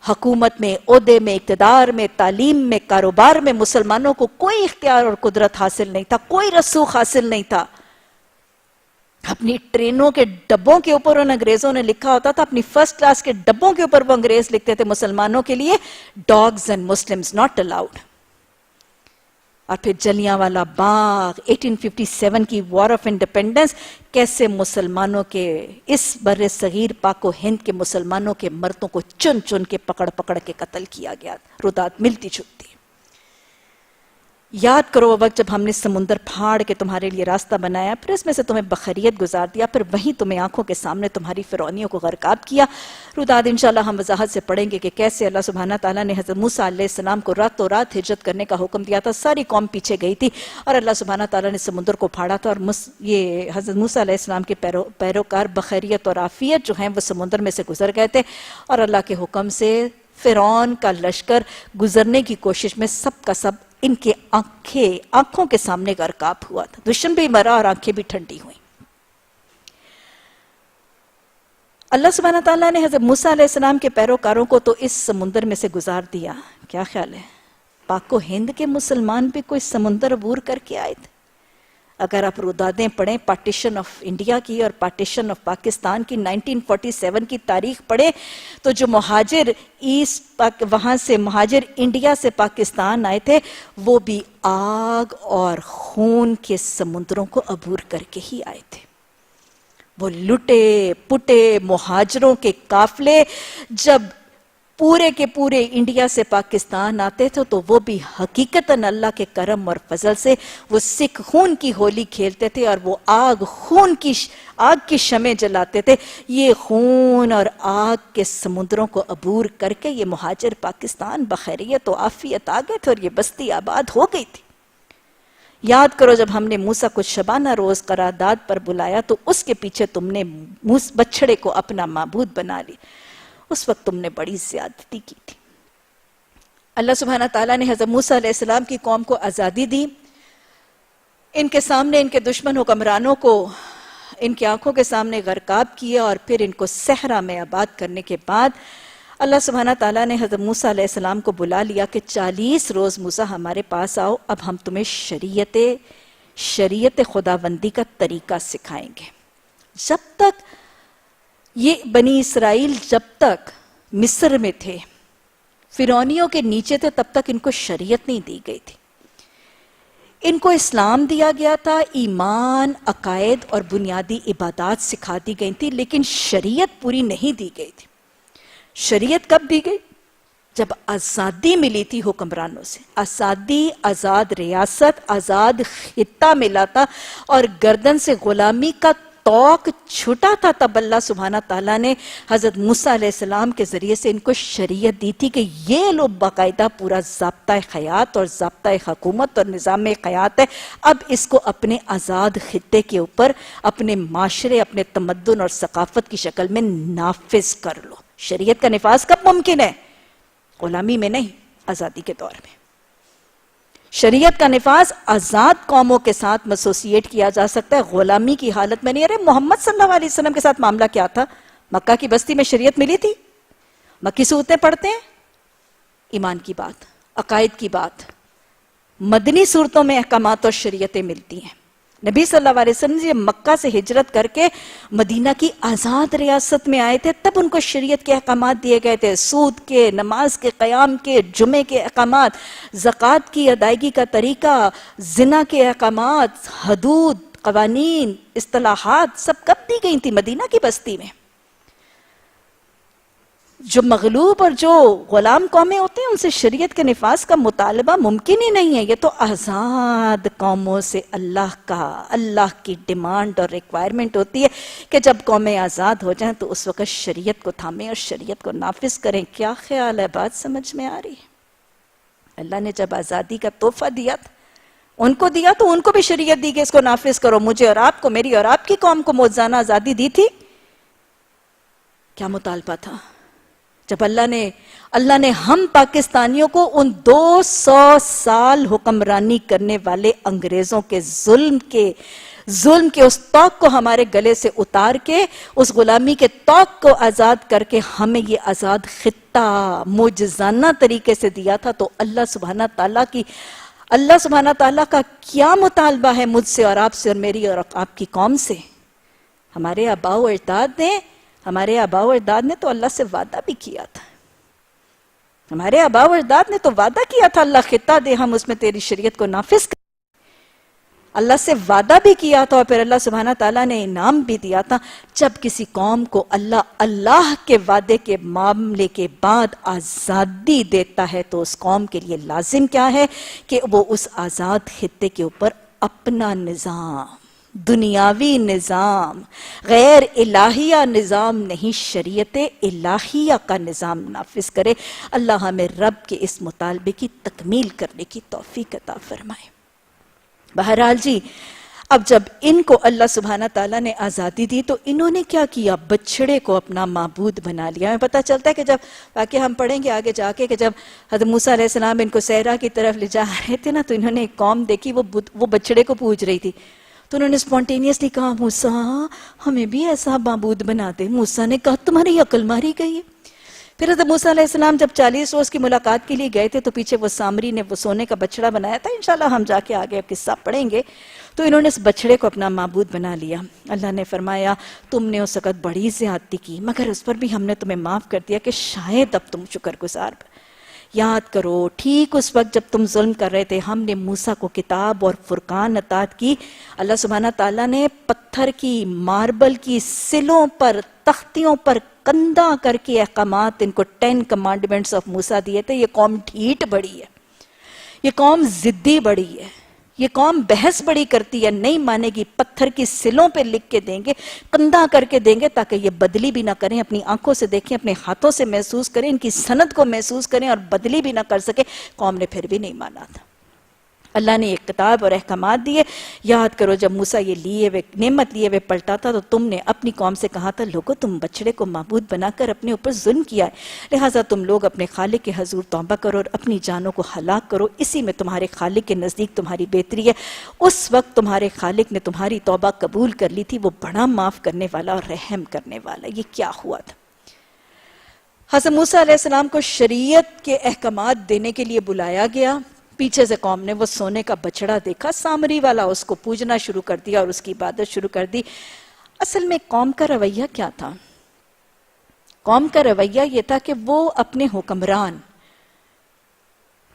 حکومت میں، عہدے میں، اقتدار میں، تعلیم میں، کاروبار میں مسلمانوں کو کوئی اختیار اور قدرت حاصل نہیں تھا، کوئی رسوخ حاصل نہیں تھا۔ اپنی ٹرینوں کے ڈبوں کے اوپر ان انگریزوں نے لکھا ہوتا تھا، اپنی فرسٹ کلاس کے ڈبوں کے اوپر وہ انگریز لکھتے تھے مسلمانوں کے لیے dogs and Muslims not allowed. اور پھر جلیاں والا باغ، 1857 کی وار آف انڈیپینڈنس، کیسے مسلمانوں کے اس بر صغیر پاک و ہند کے مسلمانوں کے مردوں کو چن چن کے پکڑ کے قتل کیا گیا، رودات ملتی چھپتی۔ یاد کرو وہ وقت جب ہم نے سمندر پھاڑ کے تمہارے لیے راستہ بنایا، پھر اس میں سے تمہیں بخریت گزار دیا، پھر وہیں تمہیں آنکھوں کے سامنے تمہاری فرعونیوں کو غرقاب کیا۔ روداد انشاءاللہ ہم وضاحت سے پڑھیں گے کہ کیسے اللہ سبحانہ تعالیٰ نے حضرت موسیٰ علیہ السلام کو راتوں رات ہجرت کرنے کا حکم دیا تھا۔ ساری قوم پیچھے گئی تھی اور اللہ سبحانہ تعالیٰ نے سمندر کو پھاڑا تھا، اور یہ حضرت موسیٰ علیہ السلام کے پیروکار بخیریت اور عافیت جو ہیں وہ سمندر میں سے گزر گئے تھے، اور اللہ کے حکم سے فرعون کا لشکر گزرنے کی کوشش میں سب کا سب ان کے آنکھوں کے سامنے غرقاب ہوا تھا۔ دشمن بھی مرا اور آنکھیں بھی ٹھنڈی ہوئیں۔ اللہ سبحانہ تعالیٰ نے حضرت موسیٰ علیہ السلام کے پیروکاروں کو تو اس سمندر میں سے گزار دیا۔ کیا خیال ہے پاک و ہند کے مسلمان بھی کوئی سمندر عبور کر کے آئے تھے؟ اگر آپ رودادیں پڑھیں پارٹیشن آف انڈیا کی اور پارٹیشن آف پاکستان کی 1947 کی تاریخ پڑھیں تو جو مہاجر وہاں سے مہاجر انڈیا سے پاکستان آئے تھے وہ بھی آگ اور خون کے سمندروں کو عبور کر کے ہی آئے تھے۔ وہ لٹے پٹے مہاجروں کے قافلے جب پورے کے پورے انڈیا سے پاکستان آتے تھے تو وہ بھی حقیقتاً اللہ کے کرم اور فضل سے وہ سکھ خون کی ہولی کھیلتے تھے اور وہ آگ کی شمع جلاتے تھے۔ یہ خون اور آگ کے سمندروں کو عبور کر کے یہ مہاجر پاکستان بخیریت و عافیت آ گئے تھے اور یہ بستی آباد ہو گئی تھی۔ یاد کرو جب ہم نے موسیٰ کو شبانہ روز قرارداد پر بلایا تو اس کے پیچھے تم نے بچڑے کو اپنا معبود بنا لی، اس وقت تم نے بڑی زیادتی کی تھی۔ اللہ سبحانہ تعالیٰ نے حضرت موسیٰ علیہ السلام کی قوم کو آزادی دی، ان کے سامنے ان کے دشمن حکمرانوں کو ان کی آنکھوں کے سامنے غرقاب کیا، اور پھر ان کو صحرا میں آباد کرنے کے بعد اللہ سبحانہ تعالیٰ نے حضرت موسیٰ علیہ السلام کو بلا لیا کہ 40 روز موسیٰ ہمارے پاس آؤ، اب ہم تمہیں شریعت خداوندی کا طریقہ سکھائیں گے۔ جب تک یہ بنی اسرائیل جب تک مصر میں تھے، فرعونیوں کے نیچے تھے، تب تک ان کو شریعت نہیں دی گئی تھی۔ ان کو اسلام دیا گیا تھا، ایمان، عقائد اور بنیادی عبادات سکھا دی گئی تھی، لیکن شریعت پوری نہیں دی گئی تھی۔ شریعت کب دی گئی؟ جب آزادی ملی تھی حکمرانوں سے، آزادی، آزاد ریاست، آزاد خطہ ملا تھا اور گردن سے غلامی کا توق چھٹا تھا، تب اللہ سبحانہ تعالیٰ نے حضرت موسیٰ علیہ السلام کے ذریعے سے ان کو شریعت دی تھی کہ یہ لو باقاعدہ پورا ضابطہ خیات اور ضابطہ حکومت اور نظام خیات ہے، اب اس کو اپنے آزاد خطے کے اوپر اپنے معاشرے، اپنے تمدن اور ثقافت کی شکل میں نافذ کر لو۔ شریعت کا نفاذ کب ممکن ہے؟ غلامی میں نہیں، آزادی کے دور میں۔ شریعت کا نفاذ آزاد قوموں کے ساتھ ایسوسیٹ کیا جا سکتا ہے، غلامی کی حالت میں نہیں۔ ارے محمد صلی اللہ علیہ وسلم کے ساتھ معاملہ کیا تھا؟ مکہ کی بستی میں شریعت ملی تھی، مکی صورتیں پڑھتے ہیں، ایمان کی بات، عقائد کی بات، مدنی صورتوں میں احکامات اور شریعتیں ملتی ہیں۔ نبی صلی اللہ علیہ وسلم جب مکہ سے ہجرت کر کے مدینہ کی آزاد ریاست میں آئے تھے، تب ان کو شریعت کے احکامات دیے گئے تھے، سود کے، نماز کے قیام کے، جمعے کے احکامات، زکوٰۃ کی ادائیگی کا طریقہ، زنا کے احکامات، حدود، قوانین، اصطلاحات سب کب دی گئی تھی؟ مدینہ کی بستی میں۔ جو مغلوب اور جو غلام قومیں ہوتے ہیں ان سے شریعت کے نفاذ کا مطالبہ ممکن ہی نہیں ہے۔ یہ تو آزاد قوموں سے اللہ کی ڈیمانڈ اور ریکوائرمنٹ ہوتی ہے کہ جب قومیں آزاد ہو جائیں تو اس وقت شریعت کو تھامیں اور شریعت کو نافذ کریں۔ کیا خیال ہے؟ بات سمجھ میں آ رہی ہے؟ اللہ نے جب آزادی کا تحفہ دیا تھا، ان کو دیا تو ان کو بھی شریعت دی کہ اس کو نافذ کرو۔ مجھے اور آپ کو، میری اور آپ کی قوم کو موزانہ آزادی دی تھی۔ کیا مطالبہ تھا؟ جب اللہ نے ہم پاکستانیوں کو ان 200 سال حکمرانی کرنے والے انگریزوں کے ظلم کے اس توق کو ہمارے گلے سے اتار کے، اس غلامی کے توق کو آزاد کر کے ہمیں یہ آزاد خطہ معجزانہ طریقے سے دیا تھا، تو اللہ سبحانہ تعالیٰ کا کیا مطالبہ ہے مجھ سے اور آپ سے اور میری اور آپ کی قوم سے؟ ہمارے آباء و اجداد نے تو اللہ سے وعدہ بھی کیا تھا۔ ہمارے آباء و اجداد نے تو وعدہ کیا تھا، اللہ خطہ دے، ہم اس میں تیری شریعت کو نافذ کریں۔ اللہ سے وعدہ بھی کیا تھا اور پھر اللہ سبحانہ تعالیٰ نے انعام بھی دیا تھا۔ جب کسی قوم کو اللہ کے وعدے کے معاملے کے بعد آزادی دیتا ہے تو اس قوم کے لیے لازم کیا ہے کہ وہ اس آزاد خطے کے اوپر اپنا نظام، دنیاوی نظام، غیر الہیہ نظام نہیں، شریعت الہیہ کا نظام نافذ کرے۔ اللہ ہمیں رب کے اس مطالبے کی تکمیل کرنے کی توفیق عطا فرمائے۔ بہرحال جی، اب جب ان کو اللہ سبحانہ تعالیٰ نے آزادی دی تو انہوں نے کیا کیا؟ بچڑے کو اپنا معبود بنا لیا۔ ہمیں پتہ چلتا ہے کہ جب واقعہ ہم پڑھیں گے آگے جا کے کہ جب حضرت موسیٰ علیہ السلام ان کو صحرا کی طرف لے جا رہے تھے نا، تو انہوں نے ایک قوم دیکھی، وہ بچڑے کو پوج رہی تھی، تو انہوں نے اسپونٹینیسلی کہا موسیٰ ہمیں بھی ایسا معبود بنا دے۔ موسیٰ نے کہا تمہاری عقل ماری گئی ہے۔ پھر حضرت موسیٰ علیہ السلام جب 40 روز کی ملاقات کے لیے گئے تھے تو پیچھے وہ سامری نے وہ سونے کا بچڑا بنایا تھا، انشاءاللہ ہم جا کے آگے قصہ پڑھیں گے، تو انہوں نے اس بچڑے کو اپنا معبود بنا لیا۔ اللہ نے فرمایا تم نے اس وقت بڑی زیادتی کی، مگر اس پر بھی ہم نے تمہیں معاف کر دیا کہ شاید اب تم شکر گزار۔ یاد کرو ٹھیک اس وقت جب تم ظلم کر رہے تھے، ہم نے موسیٰ کو کتاب اور فرقان عطا کی۔ اللہ سبحانہ تعالیٰ نے پتھر کی، ماربل کی سلوں پر، تختیوں پر کندہ کر کے احکامات ان کو 10 کمانڈمنٹس آف موسیٰ دیے تھے۔ یہ قوم ڈھیٹ بڑی ہے، یہ قوم ضدی بڑی ہے، یہ قوم بحث بڑی کرتی ہے، نہیں مانے گی، پتھر کی سلوں پہ لکھ کے دیں گے، کندہ کر کے دیں گے تاکہ یہ بدلی بھی نہ کریں، اپنی آنکھوں سے دیکھیں، اپنے ہاتھوں سے محسوس کریں، ان کی سند کو محسوس کریں اور بدلی بھی نہ کر سکے۔ قوم نے پھر بھی نہیں مانا تھا۔ اللہ نے ایک کتاب اور احکامات دیے۔ یاد کرو جب موسیٰ یہ نعمت لیے ہوئے پلٹا تھا تو تم نے اپنی قوم سے کہا تھا لوگو تم بچڑے کو معبود بنا کر اپنے اوپر ظلم کیا ہے، لہٰذا تم لوگ اپنے خالق کے حضور توبہ کرو اور اپنی جانوں کو ہلاک کرو، اسی میں تمہارے خالق کے نزدیک تمہاری بہتری ہے۔ اس وقت تمہارے خالق نے تمہاری توبہ قبول کر لی تھی، وہ بڑا معاف کرنے والا اور رحم کرنے والا۔ یہ کیا ہوا تھا؟ حضرت موسیٰ علیہ السلام کو شریعت کے احکامات دینے کے لیے بلایا گیا۔ پیچھے سے قوم نے وہ سونے کا بچڑا دیکھا سامری والا، اس کو پوجنا شروع کر دیا اور اس کی عبادت شروع کر دی۔ اصل میں قوم کا رویہ کیا تھا؟ قوم کا رویہ یہ تھا کہ وہ اپنے حکمران،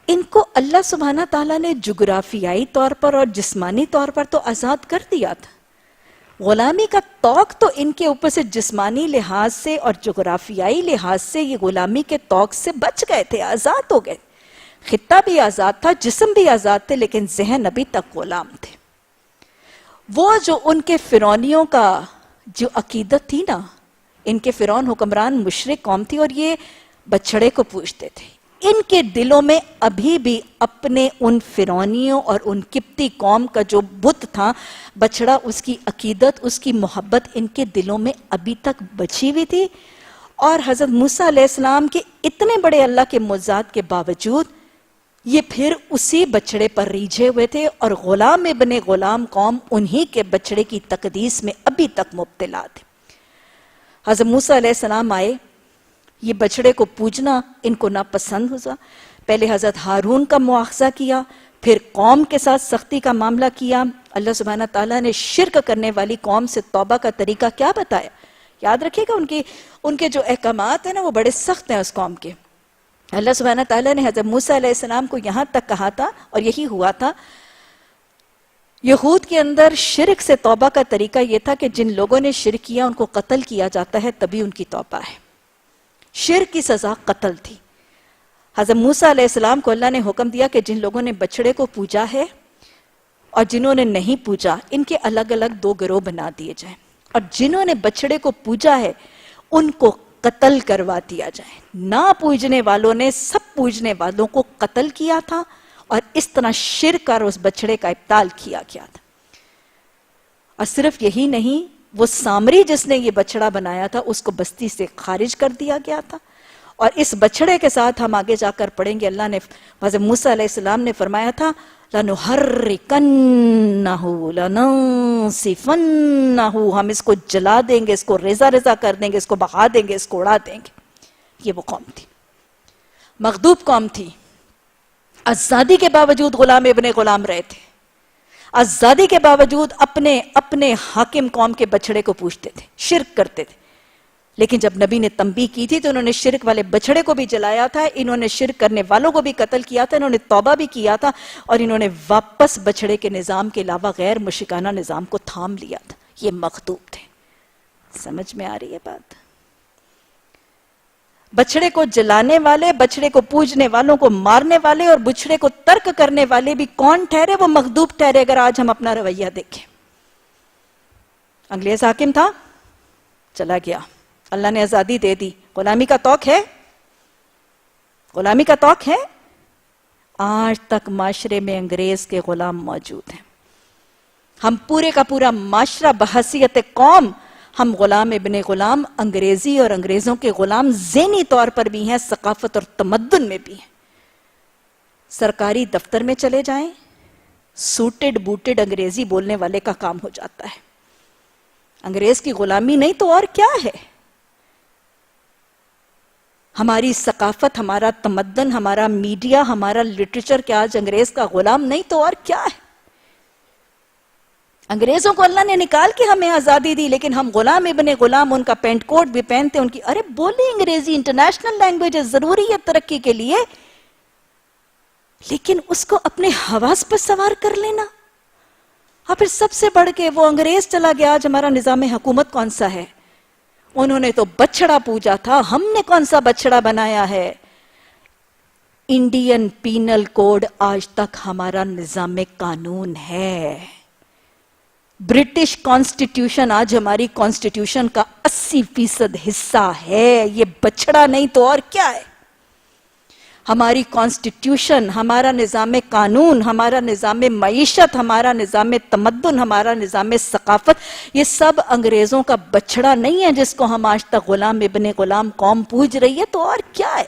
ان کو اللہ سبحانہ تعالیٰ نے جغرافیائی طور پر اور جسمانی طور پر تو آزاد کر دیا تھا، غلامی کا توق تو ان کے اوپر سے جسمانی لحاظ سے اور جغرافیائی لحاظ سے یہ غلامی کے توق سے بچ گئے تھے، آزاد ہو گئے. خطہ بھی آزاد تھا، جسم بھی آزاد تھے، لیکن ذہن ابھی تک غلام تھے. وہ جو ان کے فرعونیوں کا جو عقیدت تھی نا، ان کے فرعون حکمران مشرک قوم تھی اور یہ بچڑے کو پوجتے تھے. ان کے دلوں میں ابھی بھی اپنے ان فرعونیوں اور ان قبطی قوم کا جو بت تھا بچڑا، اس کی عقیدت، اس کی محبت ان کے دلوں میں ابھی تک بچی ہوئی تھی. اور حضرت موسیٰ علیہ السلام کے اتنے بڑے اللہ کے معجزات کے باوجود یہ پھر اسی بچڑے پر ریجھے ہوئے تھے، اور غلام ابن غلام قوم انہی کے بچڑے کی تقدیس میں ابھی تک مبتلا تھے. حضرت موسیٰ علیہ السلام آئے، یہ بچڑے کو پوجنا ان کو ناپسند ہوا. پہلے حضرت ہارون کا مواخذہ کیا، پھر قوم کے ساتھ سختی کا معاملہ کیا. اللہ سبحانہ تعالیٰ نے شرک کرنے والی قوم سے توبہ کا طریقہ کیا بتایا؟ یاد رکھیے گا ان کے جو احکامات ہیں نا وہ بڑے سخت ہیں اس قوم کے. اللہ سبحانہ تعالیٰ نے حضرت موسیٰ علیہ السلام کو یہاں تک کہا تھا، اور یہی ہوا تھا. یہود کے اندر شرک سے توبہ کا طریقہ یہ تھا کہ جن لوگوں نے شرک کیا ان کو قتل کیا جاتا ہے، تبھی ان کی توبہ ہے. شرک کی سزا قتل تھی. حضرت موسیٰ علیہ السلام کو اللہ نے حکم دیا کہ جن لوگوں نے بچڑے کو پوجا ہے اور جنہوں نے نہیں پوجا، ان کے الگ الگ 2 گروہ بنا دیے جائیں، اور جنہوں نے بچڑے کو پوجا ہے ان کو قتل کروا دیا جائے. نہ پوجنے والوں نے سب پوجنے والوں کو قتل کیا تھا، اور اس طرح شرک اور اس بچڑے کا ابطال کیا گیا تھا. اور صرف یہی نہیں، وہ سامری جس نے یہ بچڑا بنایا تھا اس کو بستی سے خارج کر دیا گیا تھا. اور اس بچڑے کے ساتھ ہم آگے جا کر پڑھیں گے، اللہ نے حضرت موسیٰ علیہ السلام نے فرمایا تھا لَنُحَرِّكَنَّهُ لَنَنْسِفَنَّهُ، ہم اس کو جلا دیں گے، اس کو ریزہ ریزہ کر دیں گے، اس کو بہا دیں گے، اس کو اڑا دیں گے. یہ وہ قوم تھی، مغضوب قوم تھی. آزادی کے باوجود غلام ابن غلام رہے تھے، آزادی کے باوجود اپنے حاکم قوم کے بچڑے کو پوجتے تھے، شرک کرتے تھے. لیکن جب نبی نے تنبیہ کی تھی تو انہوں نے شرک والے بچڑے کو بھی جلایا تھا، انہوں نے شرک کرنے والوں کو بھی قتل کیا تھا، انہوں نے توبہ بھی کیا تھا، اور انہوں نے واپس بچڑے کے نظام کے علاوہ غیر مشرکانہ نظام کو تھام لیا تھا. یہ مغضوب تھے. سمجھ میں آ رہی ہے بات؟ بچڑے کو جلانے والے، بچڑے کو پوجنے والوں کو مارنے والے، اور بچڑے کو ترک کرنے والے بھی کون ٹھہرے؟ وہ مغضوب ٹھہرے. اگر آج ہم اپنا رویہ دیکھیں، انگریز حاکم تھا، چلا گیا، اللہ نے آزادی دے دی. غلامی کا توق ہے؟ غلامی کا توق ہے؟ آج تک معاشرے میں انگریز کے غلام موجود ہیں. ہم پورے کا پورا معاشرہ بحیثیت قوم، ہم غلام ابن غلام، انگریزی اور انگریزوں کے غلام ذہنی طور پر بھی ہیں، ثقافت اور تمدن میں بھی ہیں. سرکاری دفتر میں چلے جائیں، سوٹڈ بوٹڈ انگریزی بولنے والے کا کام ہو جاتا ہے. انگریز کی غلامی نہیں تو اور کیا ہے؟ ہماری ثقافت، ہمارا تمدن، ہمارا میڈیا، ہمارا لٹریچر کیا آج انگریز کا غلام نہیں تو اور کیا ہے؟ انگریزوں کو اللہ نے نکال کے ہمیں آزادی دی، لیکن ہم غلام ابن غلام، ان کا پینٹ کوٹ بھی پہنتے، ان کی ارے بولی انگریزی انٹرنیشنل لینگویج ہے، ضروری ہے ترقی کے لیے، لیکن اس کو اپنے حواس پر سوار کر لینا. اور پھر سب سے بڑھ کے وہ انگریز چلا گیا، آج ہمارا نظام حکومت کون سا ہے؟ انہوں نے تو بچڑا پوجا تھا، ہم نے کون سا بچڑا بنایا ہے؟ انڈین پینل کوڈ آج تک ہمارا نظام قانون ہے. برٹش کانسٹیٹیوشن آج ہماری کانسٹیٹیوشن کا 80% حصہ ہے. یہ بچڑا نہیں تو اور کیا ہے؟ ہماری کانسٹیٹیوشن، ہمارا نظام قانون، ہمارا نظام معیشت، ہمارا نظام تمدن، ہمارا نظام ثقافت، یہ سب انگریزوں کا بچڑا نہیں ہے جس کو ہم آج تک غلام ابن غلام قوم پوج رہی ہے. تو اور کیا ہے؟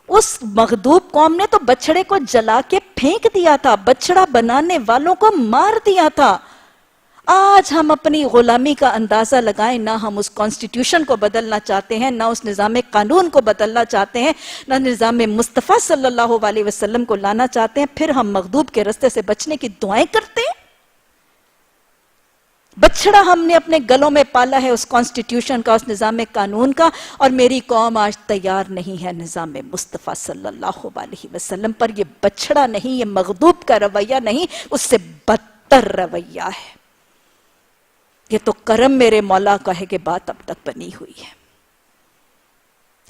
اس مغضوب قوم نے تو بچڑے کو جلا کے پھینک دیا تھا، بچڑا بنانے والوں کو مار دیا تھا. آج ہم اپنی غلامی کا اندازہ لگائیں، نہ ہم اس کانسٹیٹیوشن کو بدلنا چاہتے ہیں، نہ اس نظام قانون کو بدلنا چاہتے ہیں، نہ نظام مصطفیٰ صلی اللہ علیہ وسلم کو لانا چاہتے ہیں، پھر ہم مغضوب کے رستے سے بچنے کی دعائیں کرتے ہیں. بچڑا ہم نے اپنے گلوں میں پالا ہے اس کانسٹیٹیوشن کا، اس نظام قانون کا، اور میری قوم آج تیار نہیں ہے نظام مصطفیٰ صلی اللہ علیہ وسلم پر. یہ بچڑا نہیں، یہ مغضوب کا رویہ نہیں، اس سے بدتر رویہ ہے. یہ تو کرم میرے مولا کا ہے کہ بات اب تک بنی ہوئی ہے.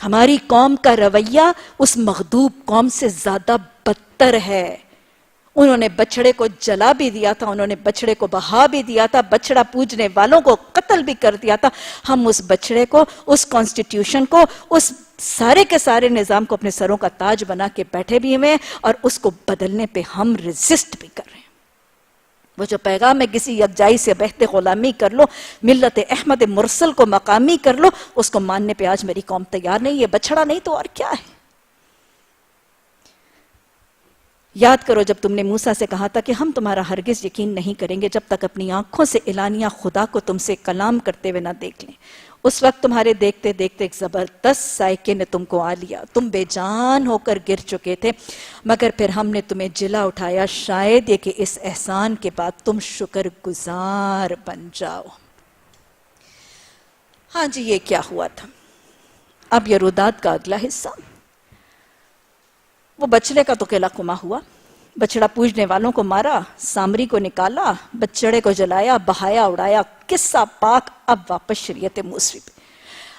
ہماری قوم کا رویہ اس مغضوب قوم سے زیادہ بدتر ہے. انہوں نے بچڑے کو جلا بھی دیا تھا، انہوں نے بچڑے کو بہا بھی دیا تھا، بچڑا پوجنے والوں کو قتل بھی کر دیا تھا. ہم اس بچڑے کو، اس کانسٹیٹیوشن کو، اس سارے کے سارے نظام کو اپنے سروں کا تاج بنا کے بیٹھے بھی ہوئے ہیں، اور اس کو بدلنے پہ ہم ریزسٹ بھی کر رہے ہیں. وہ جو پیغام ہے کسی یکجائی سے بہتے غلامی کر لو، ملت احمد مرسل کو مقامی کر لو، اس کو ماننے پہ آج میری قوم تیار نہیں. یہ بچڑا نہیں تو اور کیا ہے؟ یاد کرو جب تم نے موسیٰ سے کہا تھا کہ ہم تمہارا ہرگز یقین نہیں کریں گے جب تک اپنی آنکھوں سے اعلانیہ خدا کو تم سے کلام کرتے ہوئے نہ دیکھ لیں. اس وقت تمہارے دیکھتے دیکھتے ایک زبردست سائیکے نے تم کو آ لیا، تم بے جان ہو کر گر چکے تھے، مگر پھر ہم نے تمہیں جلا اٹھایا، شاید یہ کہ اس احسان کے بعد تم شکر گزار بن جاؤ. ہاں جی، یہ کیا ہوا تھا؟ اب یرودات کا اگلا حصہ. وہ بچڑے کا تو قلعہ قما ہوا، بچڑا پوجنے والوں کو مارا، سامری کو نکالا، بچڑے کو جلایا، بہایا اڑایا. قصہ پاک. اب واپس شریعت موسوی پہ.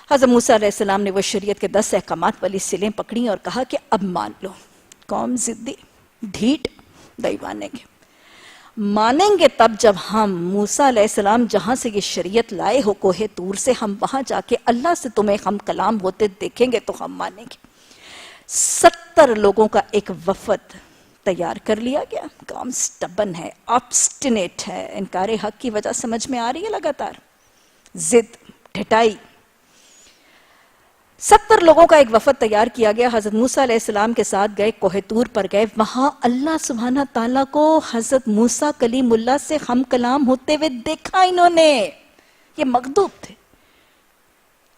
حضرت موسیٰ علیہ السلام نے وہ شریعت کے 10 احکامات والی سلیں پکڑیں اور کہا کہ اب مان لو. قوم ضدی، ڈھیٹ، نہیں مانیں گے. مانیں گے تب جب ہم موسیٰ علیہ السلام جہاں سے یہ شریعت لائے ہو کوہ طور سے، ہم وہاں جا کے اللہ سے تمہیں ہم کلام ہوتے دیکھیں گے تو ہم مانیں گے. 70 لوگوں کا ایک وفد تیار کر لیا گیا. قوم سٹبن ہے، آبسٹینیٹ ہے، انکار حق کی وجہ سمجھ میں آ رہی ہے لگاتار، ضد، ڈھٹائی. 70 لوگوں کا ایک وفد تیار کیا گیا. حضرت موسیٰ علیہ السلام کے ساتھ گئے، کوہ طور پر گئے. وہاں اللہ سبحانہ تعالیٰ کو حضرت موسیٰ کلیم اللہ سے ہم کلام ہوتے ہوئے دیکھا. انہوں نے، یہ مغضوب تھے،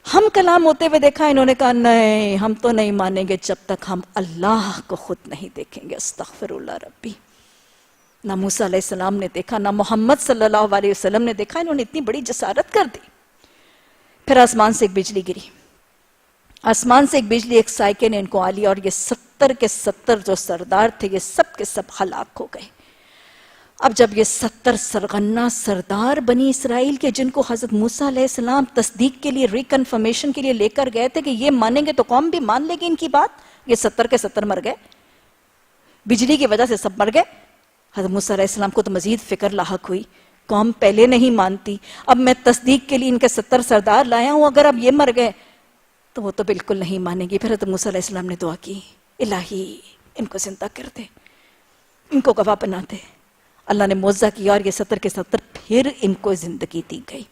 ہم کلام ہوتے ہوئے دیکھا. انہوں نے کہا نہیں، ہم تو نہیں مانیں گے جب تک ہم اللہ کو خود نہیں دیکھیں گے. استغفر اللہ ربی. نہ موسیٰ علیہ السلام نے دیکھا، نہ محمد صلی اللہ علیہ وسلم نے دیکھا. انہوں نے اتنی بڑی جسارت کر دی. پھر آسمان سے ایک بجلی گری، آسمان سے ایک بجلی، ایک سائیکے نے ان کو آ لیا، اور یہ 70 کے 70 جو سردار تھے یہ سب کے سب ہلاک ہو گئے. اب جب یہ 70 سرغنہ سردار بنی اسرائیل کے، جن کو حضرت موسیٰ علیہ السلام تصدیق کے لیے، ریکنفرمیشن کے لیے لے کر گئے تھے کہ یہ مانیں گے تو قوم بھی مان لے گی ان کی بات، یہ 70 کے 70 مر گئے. بجلی کی وجہ سے سب مر گئے. حضرت موسیٰ علیہ السلام کو تو مزید فکر لاحق ہوئی، قوم پہلے نہیں مانتی، اب میں تصدیق کے لیے ان کے 70 سردار لایا ہوں، اگر اب یہ مر گئے تو وہ تو بالکل نہیں مانیں گی. پھر حضرت موسیٰ علیہ السلام نے دعا کی، الہی ان کو زندہ کر دے، ان کو گواہ بنا دے. اللہ نے معجزہ کیا اور یہ 70 کے 70 پھر ان کو زندگی دی گئی.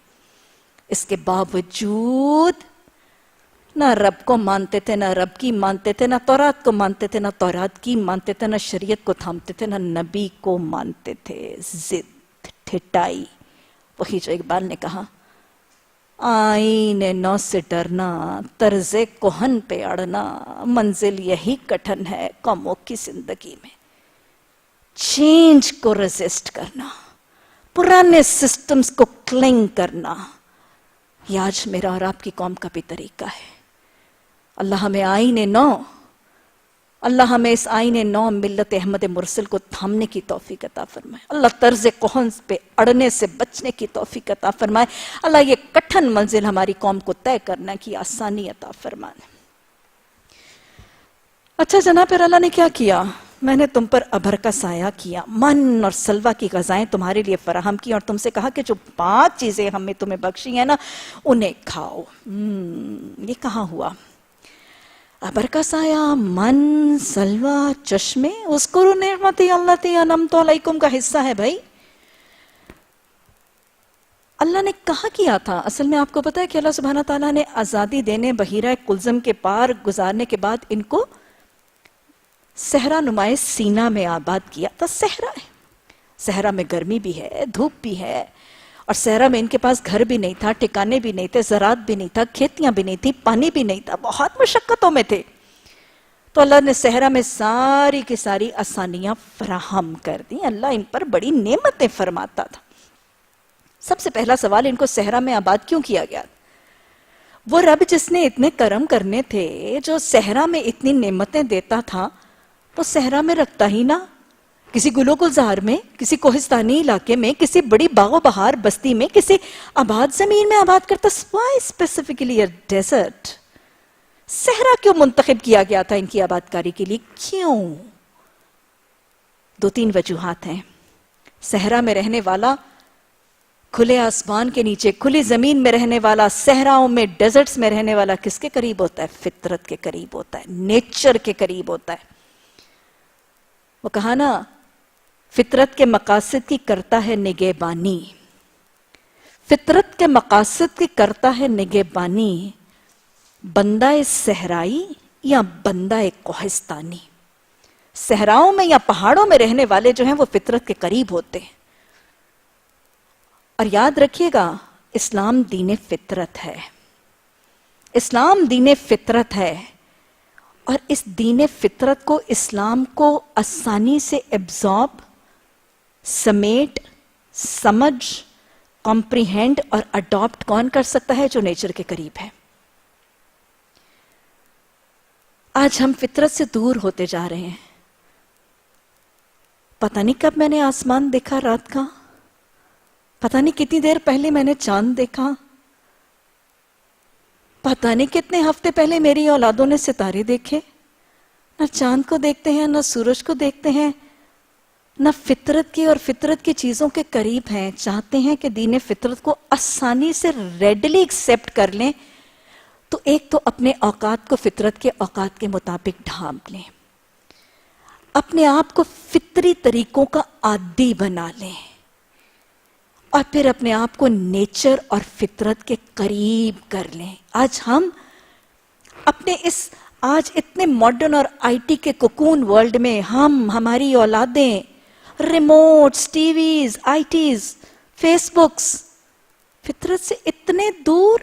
اس کے باوجود نہ رب کو مانتے تھے، نہ رب کی مانتے تھے، نہ تورات کو مانتے تھے، نہ تورات کی مانتے تھے، نہ شریعت کو تھامتے تھے، نہ نبی کو مانتے تھے. ضد، ٹھٹائی. وہی جو اقبال نے کہا، آئین نو سے ڈرنا، طرز کہن پہ اڑنا، منزل یہی کٹھن ہے قوموں کی زندگی میں. چینج کو ریزسٹ کرنا، پرانے سسٹمز کو کلنگ کرنا، یہ آج میرا اور آپ کی قوم کا بھی طریقہ ہے. اللہ ہمیں آئین نو، اللہ ہمیں اس آئین نو ملت احمد مرسل کو تھامنے کی توفیق عطا فرمائے. اللہ طرز کہن پہ اڑنے سے بچنے کی توفیق عطا فرمائے. اللہ یہ کٹھن منزل ہماری قوم کو طے کرنے کی آسانی عطا فرمائے. اچھا جناب، پھر اللہ نے کیا کیا؟ میں نے تم پر ابر کا سایہ کیا، من اور سلوہ کی غذائیں تمہارے لیے فراہم کی، اور تم سے کہا کہ جو 5 چیزیں ہم نے تمہیں بخشی ہیں نا انہیں کھاؤ. یہ کہاں ہوا؟ ابر کا سایہ، من، سلوہ، چشمے. اذکروا نعمتی التی انعمت علیکم کا حصہ ہے بھائی. اللہ نے کہاں کیا تھا؟ اصل میں آپ کو پتا ہے کہ اللہ سبحانہ تعالیٰ نے آزادی دینے، بحیرہ کلزم کے پار گزارنے کے بعد ان کو صحرا نمائے سینا میں آباد کیا تھا. صحرا ہے، صحرا میں گرمی بھی ہے، دھوپ بھی ہے، اور صحرا میں ان کے پاس گھر بھی نہیں تھا، ٹھکانے بھی نہیں تھے، زراعت بھی نہیں تھا، کھیتیاں بھی نہیں تھی، پانی بھی نہیں تھا، بہت مشقتوں میں تھے. تو اللہ نے صحرا میں ساری کی ساری آسانیاں فراہم کر دی. اللہ ان پر بڑی نعمتیں فرماتا تھا. سب سے پہلا سوال، ان کو صحرا میں آباد کیوں کیا گیا؟ وہ رب جس نے اتنے کرم کرنے تھے، جو صحرا میں اتنی نعمتیں دیتا تھا، وہ صحرا میں رکھتا ہی نہ. کسی گلو گلزار میں، کسی کوہستانی علاقے میں، کسی بڑی باغ و بہار بستی میں، کسی آباد زمین میں آباد کرتا. why specifically a desert؟ صحرا کیوں منتخب کیا گیا تھا ان کی آباد کاری کے لیے؟ کیوں؟ 2-3 وجوہات ہیں. صحرا میں رہنے والا، کھلے آسمان کے نیچے کھلی زمین میں رہنے والا، صحراؤں میں ڈیزرٹس میں رہنے والا کس کے قریب ہوتا ہے؟ فطرت کے قریب ہوتا ہے، نیچر کے قریب ہوتا ہے. وہ کہا نا، فطرت کے مقاصد کی کرتا ہے نگہبانی. فطرت کے مقاصد کی کرتا ہے نگہبانی، بندہ صحرائی یا بندہ کوہستانی. صحراؤں میں یا پہاڑوں میں رہنے والے جو ہیں وہ فطرت کے قریب ہوتے ہیں. اور یاد رکھیے گا، اسلام دین فطرت ہے. اسلام دین فطرت ہے، اور اس دین فطرت کو، اسلام کو آسانی سے ایبزارب، سمیٹ، سمجھ، کمپریہینڈ اور اڈاپٹ کون کر سکتا ہے؟ جو نیچر کے قریب ہے. آج ہم فطرت سے دور ہوتے جا رہے ہیں. پتہ نہیں کب میں نے آسمان دیکھا رات کا، پتہ نہیں کتنی دیر پہلے میں نے چاند دیکھا، پتہ نہیں کتنے ہفتے پہلے میری اولادوں نے ستارے دیکھے. نہ چاند کو دیکھتے ہیں، نہ سورج کو دیکھتے ہیں، نہ فطرت کی اور فطرت کی چیزوں کے قریب ہیں. چاہتے ہیں کہ دین فطرت کو آسانی سے ریڈلی ایکسیپٹ کر لیں، تو ایک تو اپنے اوقات کو فطرت کے اوقات کے مطابق ڈھانپ لیں، اپنے آپ کو فطری طریقوں کا عادی بنا لیں، اور پھر اپنے آپ کو نیچر اور فطرت کے قریب کر لیں. آج ہم اپنے اس آج اتنے ماڈرن اور آئی ٹی کے کوکون ورلڈ میں، ہماری اولادیں ریموٹس، ٹی ویز، آئی ٹیز، فیس بکس، فطرت سے اتنے دور،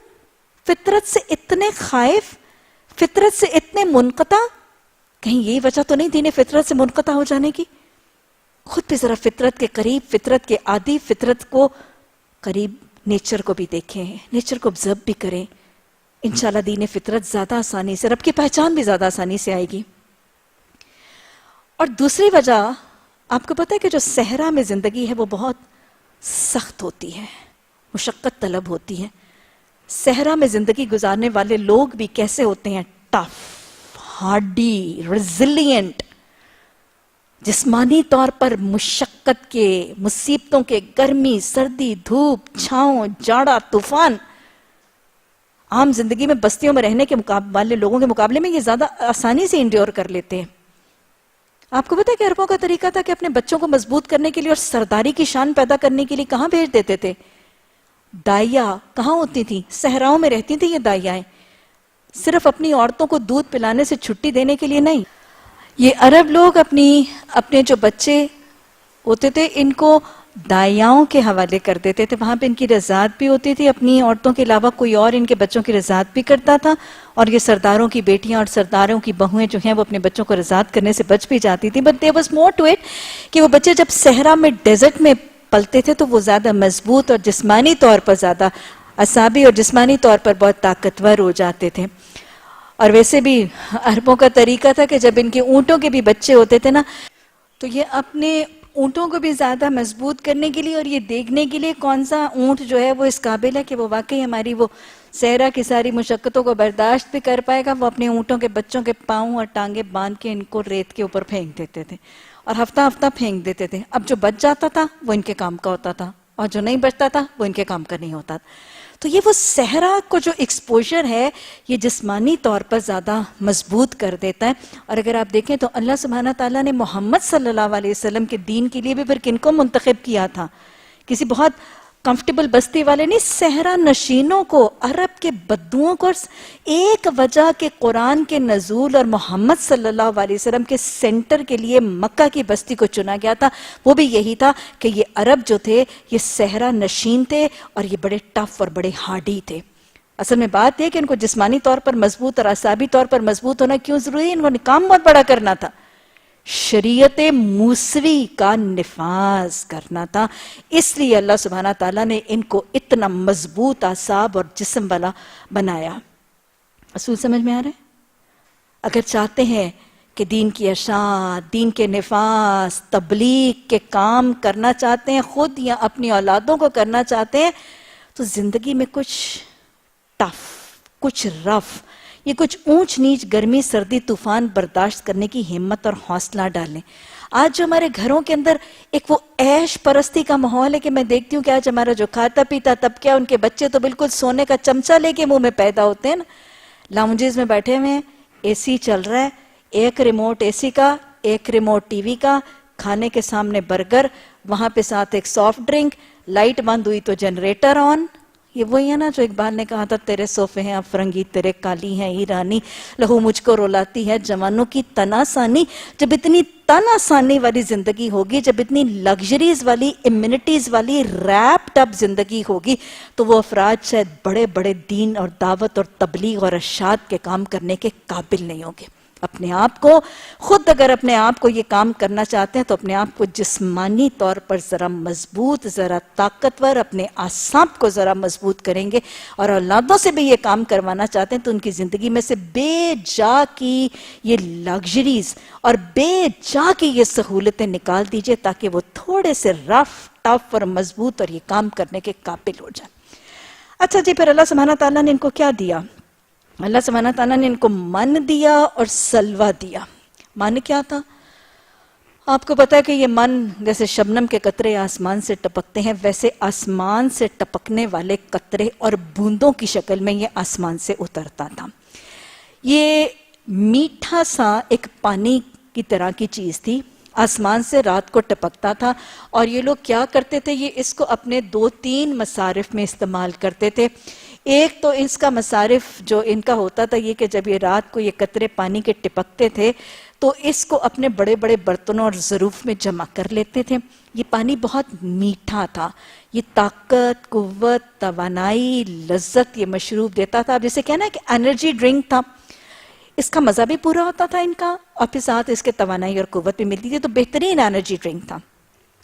فطرت سے اتنے خائف، فطرت سے اتنے منقطع. کہیں یہی وجہ تو نہیں دین فطرت سے منقطع ہو جانے کی؟ خود بھی ذرا فطرت کے قریب، فطرت کے عادی، فطرت کو قریب، نیچر کو بھی دیکھیں، نیچر کو observe بھی کریں. انشاءاللہ دین فطرت زیادہ آسانی سے، رب کی پہچان بھی زیادہ آسانی سے آئے گی. اور دوسری وجہ، آپ کو پتہ ہے کہ جو صحرا میں زندگی ہے وہ بہت سخت ہوتی ہے، مشقت طلب ہوتی ہے. صحرا میں زندگی گزارنے والے لوگ بھی کیسے ہوتے ہیں؟ Tough, Hardy, resilient. جسمانی طور پر مشقت کے، مصیبتوں کے، گرمی، سردی، دھوپ، چھاؤں، جاڑا، طوفان. عام زندگی میں بستیوں میں رہنے کے والے لوگوں کے مقابلے میں یہ زیادہ آسانی سے انڈیور کر لیتے ہیں. آپ کو پتہ ہے کہ عربوں کا طریقہ تھا کہ اپنے بچوں کو مضبوط کرنے کے لیے اور سرداری کی شان پیدا کرنے کے لیے کہاں بھیج دیتے تھے؟ دائیا. کہاں ہوتی تھی؟ صحراؤں میں رہتی تھی یہ دائیائیں. صرف اپنی عورتوں کو دودھ پلانے سے چھٹی دینے کے لیے نہیں، یہ عرب لوگ اپنے جو بچے ہوتے تھے ان کو دائیاؤں کے حوالے کر دیتے تھے. وہاں پہ ان کی رضاعت بھی ہوتی تھی، اپنی عورتوں کے علاوہ کوئی اور ان کے بچوں کی رضاعت بھی کرتا تھا. اور یہ سرداروں کی بیٹیاں اور سرداروں کی بہویں جو ہیں وہ اپنے بچوں کو رضاعت کرنے سے بچ بھی جاتی تھی. But there was more to it کہ وہ بچے جب صحرا میں، ڈیزرٹ میں پلتے تھے تو وہ زیادہ مضبوط اور جسمانی طور پر زیادہ اعصابی اور جسمانی طور پر بہت طاقتور ہو جاتے تھے. اور ویسے بھی عربوں کا طریقہ تھا کہ جب ان کے اونٹوں کے بھی بچے ہوتے تھے نا، تو یہ اپنے اونٹوں کو بھی زیادہ مضبوط کرنے کے لیے اور یہ دیکھنے کے لیے کون سا اونٹ جو ہے وہ اس قابل ہے کہ وہ واقعی ہماری وہ صحرا کی ساری مشقتوں کو برداشت بھی کر پائے گا، وہ اپنے اونٹوں کے بچوں کے پاؤں اور ٹانگیں باندھ کے ان کو ریت کے اوپر پھینک دیتے تھے اور ہفتہ ہفتہ پھینک دیتے تھے. اب جو بچ جاتا تھا وہ ان کے کام کا ہوتا تھا، اور جو نہیں بچتا تھا وہ ان کے کام کا نہیں ہوتا. تو یہ وہ صحرا کو جو ایکسپوجر ہے یہ جسمانی طور پر زیادہ مضبوط کر دیتا ہے. اور اگر آپ دیکھیں تو اللہ سبحانہ تعالیٰ نے محمد صلی اللہ علیہ وسلم کے دین کے لیے بھی پھر کن کو منتخب کیا تھا؟ کسی بہت کمفرٹیبل بستی والے نہیں، صحرا نشینوں کو، عرب کے بدوؤں کو. ایک وجہ کہ قرآن کے نزول اور محمد صلی اللہ علیہ وسلم کے سینٹر کے لیے مکہ کی بستی کو چنا گیا تھا، وہ بھی یہی تھا کہ یہ عرب جو تھے یہ صحرا نشین تھے اور یہ بڑے ٹف اور بڑے ہارڈی تھے. اصل میں بات یہ کہ ان کو جسمانی طور پر مضبوط اور اعصابی طور پر مضبوط ہونا کیوں ضروری ہے؟ ان کو کام بہت بڑا کرنا تھا، شریعت موسوی کا نفاذ کرنا تھا. اس لیے اللہ سبحانہ تعالیٰ نے ان کو اتنا مضبوط اعصاب اور جسم والا بنایا. اصول سمجھ میں آ رہا ہے؟ اگر چاہتے ہیں کہ دین کی اشاعت، دین کے نفاذ، تبلیغ کے کام کرنا چاہتے ہیں خود یا اپنی اولادوں کو کرنا چاہتے ہیں، تو زندگی میں کچھ ٹف، کچھ رف، یہ کچھ اونچ نیچ، گرمی سردی طوفان برداشت کرنے کی ہمت اور حوصلہ ڈالیں۔ آج جو ہمارے گھروں کے اندر ایک وہ عیش پرستی کا ماحول ہے کہ میں دیکھتی ہوں کہ آج ہمارا جو کھاتا پیتا طبقہ کیا ان کے بچے تو بالکل سونے کا چمچہ لے کے منہ میں پیدا ہوتے ہیں نا، لاؤنجز میں بیٹھے ہوئے ہیں، اے سی چل رہا ہے، ایک ریموٹ اے سی کا، ایک ریموٹ ٹی وی کا، کھانے کے سامنے برگر، وہاں پہ ساتھ ایک سافٹ ڈرنک، لائٹ بند ہوئی تو جنریٹر آن۔ یہ وہی ہے نا جو اقبال نے کہا تھا، تیرے صوفے ہیں افرنگی، تیرے کالی ہیں ایرانی، لہو مجھ کو رلاتی ہے جوانوں کی تنا سانی۔ جب اتنی تنا سانی والی زندگی ہوگی، جب اتنی لگژریز والی، امینٹیز والی، ریپڈ اپ زندگی ہوگی، تو وہ افراد شاید بڑے بڑے دین اور دعوت اور تبلیغ اور ارشاد کے کام کرنے کے قابل نہیں ہوں گے۔ اپنے آپ کو خود اگر اپنے آپ کو یہ کام کرنا چاہتے ہیں تو اپنے آپ کو جسمانی طور پر ذرا مضبوط، ذرا طاقتور، اپنے اعصاب کو ذرا مضبوط کریں گے، اور اولادوں سے بھی یہ کام کروانا چاہتے ہیں تو ان کی زندگی میں سے بے جا کی یہ لگژریز اور بے جا کی یہ سہولتیں نکال دیجئے تاکہ وہ تھوڑے سے رف ٹف اور مضبوط اور یہ کام کرنے کے قابل ہو جائیں۔ اچھا جی، پھر اللہ سبحانہ تعالیٰ نے ان کو کیا دیا؟ اللہ سبحانہ تعالیٰ نے ان کو من دیا اور سلوہ دیا۔ من کیا تھا؟ آپ کو پتا ہے کہ یہ من جیسے شبنم کے قطرے آسمان سے ٹپکتے ہیں، ویسے آسمان سے ٹپکنے والے قطرے اور بوندوں کی شکل میں یہ آسمان سے اترتا تھا۔ یہ میٹھا سا ایک پانی کی طرح کی چیز تھی، آسمان سے رات کو ٹپکتا تھا، اور یہ لوگ کیا کرتے تھے، یہ اس کو اپنے 2-3 مصارف میں استعمال کرتے تھے۔ ایک تو اس کا مصارف جو ان کا ہوتا تھا یہ کہ جب یہ رات کو یہ قطرے پانی کے ٹپکتے تھے تو اس کو اپنے بڑے بڑے برتنوں اور ظروف میں جمع کر لیتے تھے۔ یہ پانی بہت میٹھا تھا، یہ طاقت، قوت، توانائی، لذت یہ مشروب دیتا تھا، جسے کہنا ہے کہ انرجی ڈرنک تھا۔ اس کا مزہ بھی پورا ہوتا تھا ان کا، اور پھر ساتھ اس کے توانائی اور قوت بھی ملتی تھی، تو بہترین انرجی ڈرنک تھا۔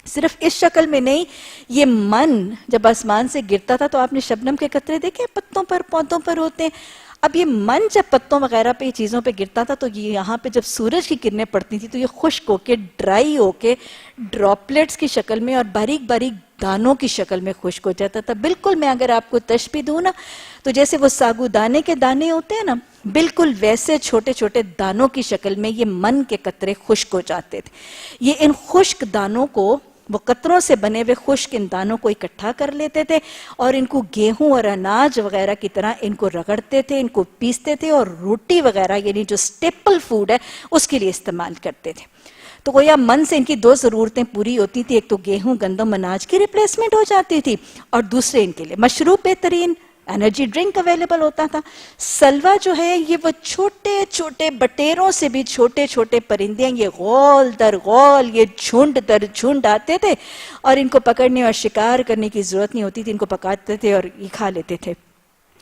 صرف اس شکل میں نہیں، یہ من جب آسمان سے گرتا تھا تو آپ نے شبنم کے قطرے دیکھے پتوں پر، پودوں پر ہوتے ہیں۔ اب یہ من جب پتوں وغیرہ پہ چیزوں پہ گرتا تھا تو یہ یہاں پہ جب سورج کی کرنیں پڑتی تھی تو یہ خشک ہو کے، ڈرائی ہو کے، ڈراپلیٹس کی شکل میں اور باریک باریک دانوں کی شکل میں خشک ہو جاتا تھا۔ بالکل میں اگر آپ کو تشبیہ دوں نا تو جیسے وہ ساگو دانے کے دانے ہوتے ہیں نا، بالکل ویسے چھوٹے چھوٹے دانوں کی شکل میں یہ من کے قطرے خشک ہو جاتے تھے۔ یہ ان خشک دانوں کو، وہ قطروں سے بنے ہوئے خشک ان دانوں کو اکٹھا کر لیتے تھے اور ان کو گیہوں اور اناج وغیرہ کی طرح ان کو رگڑتے تھے، ان کو پیستے تھے اور روٹی وغیرہ یعنی جو سٹیپل فوڈ ہے اس کے لیے استعمال کرتے تھے۔ تو گویا من سے ان کی 2 ضرورتیں پوری ہوتی تھی، ایک تو گیہوں گندم اناج کی ریپلیسمنٹ ہو جاتی تھی، اور دوسرے ان کے لیے مشروب بہترین انرجی ڈرنک اویلیبل ہوتا تھا۔ سلوہ جو ہے یہ وہ چھوٹے چھوٹے بٹیروں سے بھی چھوٹے چھوٹے پرندے ہیں، یہ غول در غول، یہ جھنڈ در جھنڈ آتے تھے اور ان کو پکڑنے اور شکار کرنے کی ضرورت نہیں ہوتی تھی، ان کو پکاتے تھے اور یہ کھا لیتے تھے۔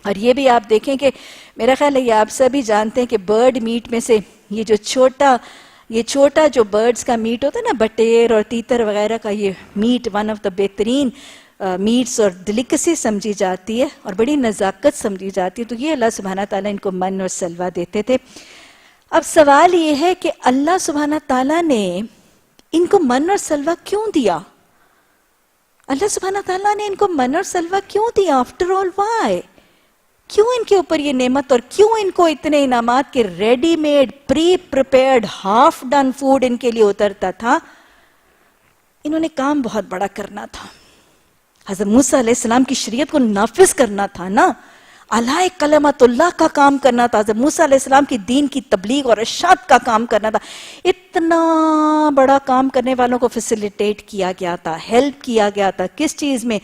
اور یہ بھی آپ دیکھیں کہ میرا خیال ہے یہ آپ سبھی جانتے ہیں کہ برڈ میٹ میں سے یہ جو چھوٹا جو برڈز کا میٹ ہوتا ہے نا، بٹیر اور تیتر وغیرہ کا، یہ میٹ ون آف دا بہترین میٹس اور ڈیلیکسی سمجھی جاتی ہے اور بڑی نزاکت سمجھی جاتی ہے۔ تو یہ اللہ سبحانہ تعالیٰ ان کو من اور سلوہ دیتے تھے۔ اب سوال یہ ہے کہ اللہ سبحانہ تعالیٰ نے ان کو من اور سلوہ کیوں دیا؟ اللہ سبحانہ تعالیٰ نے ان کو من اور سلوہ کیوں دیا؟ After all why? کیوں ان کے اوپر یہ نعمت اور کیوں ان کو اتنے انعامات کے ریڈی میڈ، پری پریپیئرڈ، ہاف ڈن فوڈ ان کے لیے اترتا تھا؟ انہوں نے کام بہت بڑا کرنا تھا، حضرت موسیٰ علیہ السلام کی شریعت کو نافذ کرنا تھا نا، اعلی کلمت اللہ کا کام کرنا تھا، حضرت موسیٰ علیہ السلام کی دین کی تبلیغ اور ارشاد کا کام کرنا تھا۔ اتنا بڑا کام کرنے والوں کو فیسیلیٹیٹ کیا گیا تھا، ہیلپ کیا گیا تھا، کس چیز میں؟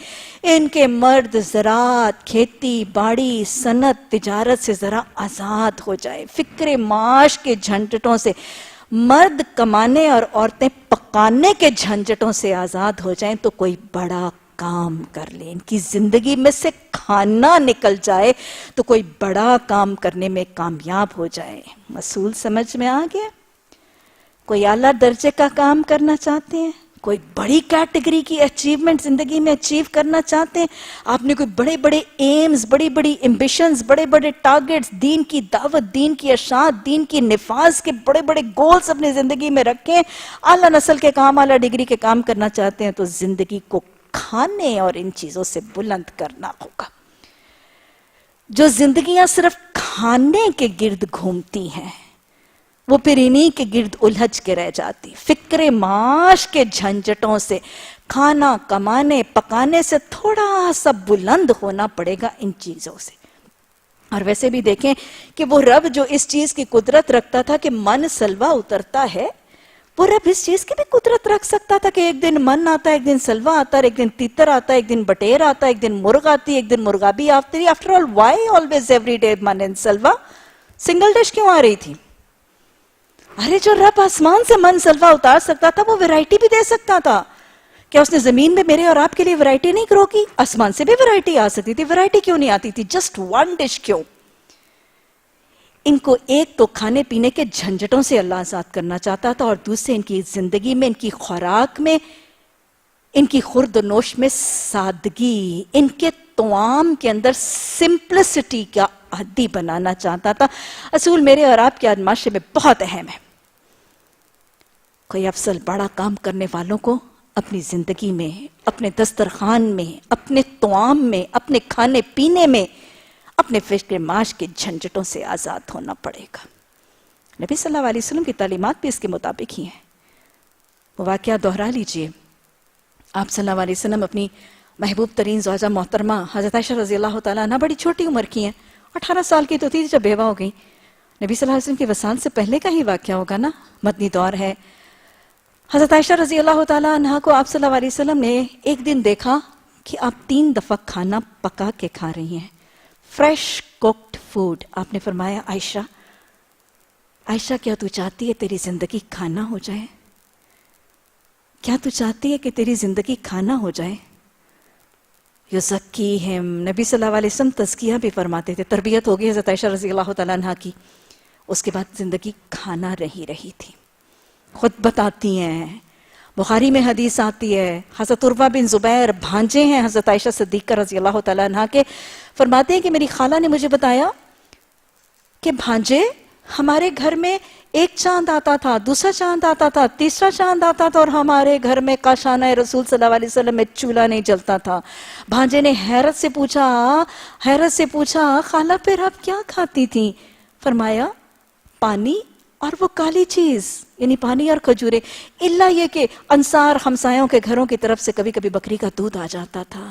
ان کے مرد زراعت، کھیتی باڑی، صنعت، تجارت سے ذرا آزاد ہو جائے، فکر معاش کے جھنجٹوں سے، مرد کمانے اور عورتیں پکانے کے جھنجٹوں سے آزاد ہو جائیں تو کوئی بڑا کام کر لیں، ان کی زندگی میں سے کھانا نکل جائے تو کوئی بڑا کام کرنے میں کامیاب ہو جائے۔ اصول سمجھ میں آ گیا؟ کوئی اعلیٰ درجے کا کام کرنا چاہتے ہیں، کوئی بڑی کیٹیگری کی اچیومنٹ زندگی میں اچیو کرنا چاہتے ہیں، آپ نے کوئی بڑے بڑے ایمز، بڑی بڑی امبیشنز، بڑے بڑے ٹارگٹس، دین کی دعوت، دین کی اشاعت، دین کی نفاذ کے بڑے بڑے گولز اپنی زندگی میں رکھیں، اعلیٰ نسل کے کام، اعلیٰ ڈگری کے کام کرنا چاہتے ہیں، تو زندگی کو کھانے اور ان چیزوں سے بلند کرنا ہوگا۔ جو زندگیاں صرف کھانے کے گرد گھومتی ہیں وہ پھر انہی کے گرد الجھ کے رہ جاتی، فکر معاش کے جھنجٹوں سے، کھانا کمانے پکانے سے تھوڑا سا بلند ہونا پڑے گا ان چیزوں سے۔ اور ویسے بھی دیکھیں کہ وہ رب جو اس چیز کی قدرت رکھتا تھا کہ من سلوہ اترتا ہے، وہ رب اس چیز کی بھی قدرت رکھ سکتا تھا کہ ایک دن من آتا ہے، ایک دن سلوہ آتا ہے، ایک دن تیتر آتا ہے، ایک دن بٹیر آتا ہے، ایک دن مرغ آتی ہے، ایک دن مرغابی آتی ہے۔ After all why always every day من اینڈ سلوہ؟ سنگل ڈش کیوں آ رہی تھی؟ ارے جو رب آسمان سے من سلوہ اتار سکتا تھا وہ ویرائٹی بھی دے سکتا تھا۔ کیا اس نے زمین میں میرے اور آپ کے لیے ویرائٹی نہیں گرو کی؟ آسمان سے بھی ویرائٹی آ سکتی تھی، ویرائٹی کیوں نہیں آتی تھی؟ جسٹ ون ڈش کیوں؟ ان کو ایک تو کھانے پینے کے جھنجٹوں سے اللہ آزاد کرنا چاہتا تھا، اور دوسرے ان کی زندگی میں، ان کی خوراک میں، ان کی خورد و نوش میں سادگی، ان کے طعام کے اندر سمپلسٹی کا عادی بنانا چاہتا تھا۔ اصول میرے اور آپ کے آج معاشرے میں بہت اہم ہے۔ کوئی افضل بڑا کام کرنے والوں کو اپنی زندگی میں، اپنے دسترخوان میں، اپنے طعام میں، اپنے کھانے پینے میں، اپنے فکر معاش کے جھنجٹوں سے آزاد ہونا پڑے گا۔ نبی صلی اللہ علیہ وسلم کی تعلیمات بھی اس کے مطابق ہی ہیں۔ وہ واقعہ دہرا لیجئے، آپ صلی اللہ علیہ وسلم اپنی محبوب ترین زوجہ محترمہ حضرت عائشہ رضی اللہ تعالیٰ عنہ بڑی چھوٹی عمر کی ہیں، 18 سال کی تو تھی جب بیوہ ہو گئی۔ نبی صلی اللہ علیہ وسلم کی وصال سے پہلے کا ہی واقعہ ہوگا نا، مدنی دور ہے۔ حضرت عائشہ رضی اللہ تعالیٰ عنہ کو آپ صلی اللہ علیہ وسلم نے ایک دن دیکھا کہ آپ 3 دفعہ کھانا پکا کے کھا رہی ہیں، فریش کوکڈ فوڈ۔ آپ نے فرمایا عائشہ، عائشہ کیا تو چاہتی ہے تیری زندگی کھانا ہو جائے؟ کیا تو چاہتی ہے کہ تیری زندگی کھانا ہو جائے؟ یزکیہم، نبی صلی اللہ علیہ وسلم تزکیہ بھی فرماتے تھے۔ تربیت ہوگی حضرت عائشہ رضی اللہ تعالیٰ عنہ کی، اس کے بعد زندگی کھانا رہی تھی۔ خود بتاتی ہیں، بخاری میں حدیث آتی ہے، حضرت عروہ بن زبیر بھانجے ہیں حضرت عائشہ صدیقہ رضی اللہ تعالیٰ عنہ کے، فرماتے ہیں کہ میری خالہ نے مجھے بتایا کہ بھانجے ہمارے گھر میں ایک چاند آتا تھا، دوسرا چاند آتا تھا، تیسرا چاند آتا تھا، اور ہمارے گھر میں کاشانہ رسول صلی اللہ علیہ وسلم میں چولہا نہیں جلتا تھا۔ بھانجے نے حیرت سے پوچھا خالہ پھر آپ کیا کھاتی تھیں؟ فرمایا پانی اور وہ کالی چیز، یعنی پانی اور کھجورے، الا یہ کہ انصار ہمسایوں کے گھروں کی طرف سے کبھی کبھی بکری کا دودھ آ جاتا تھا۔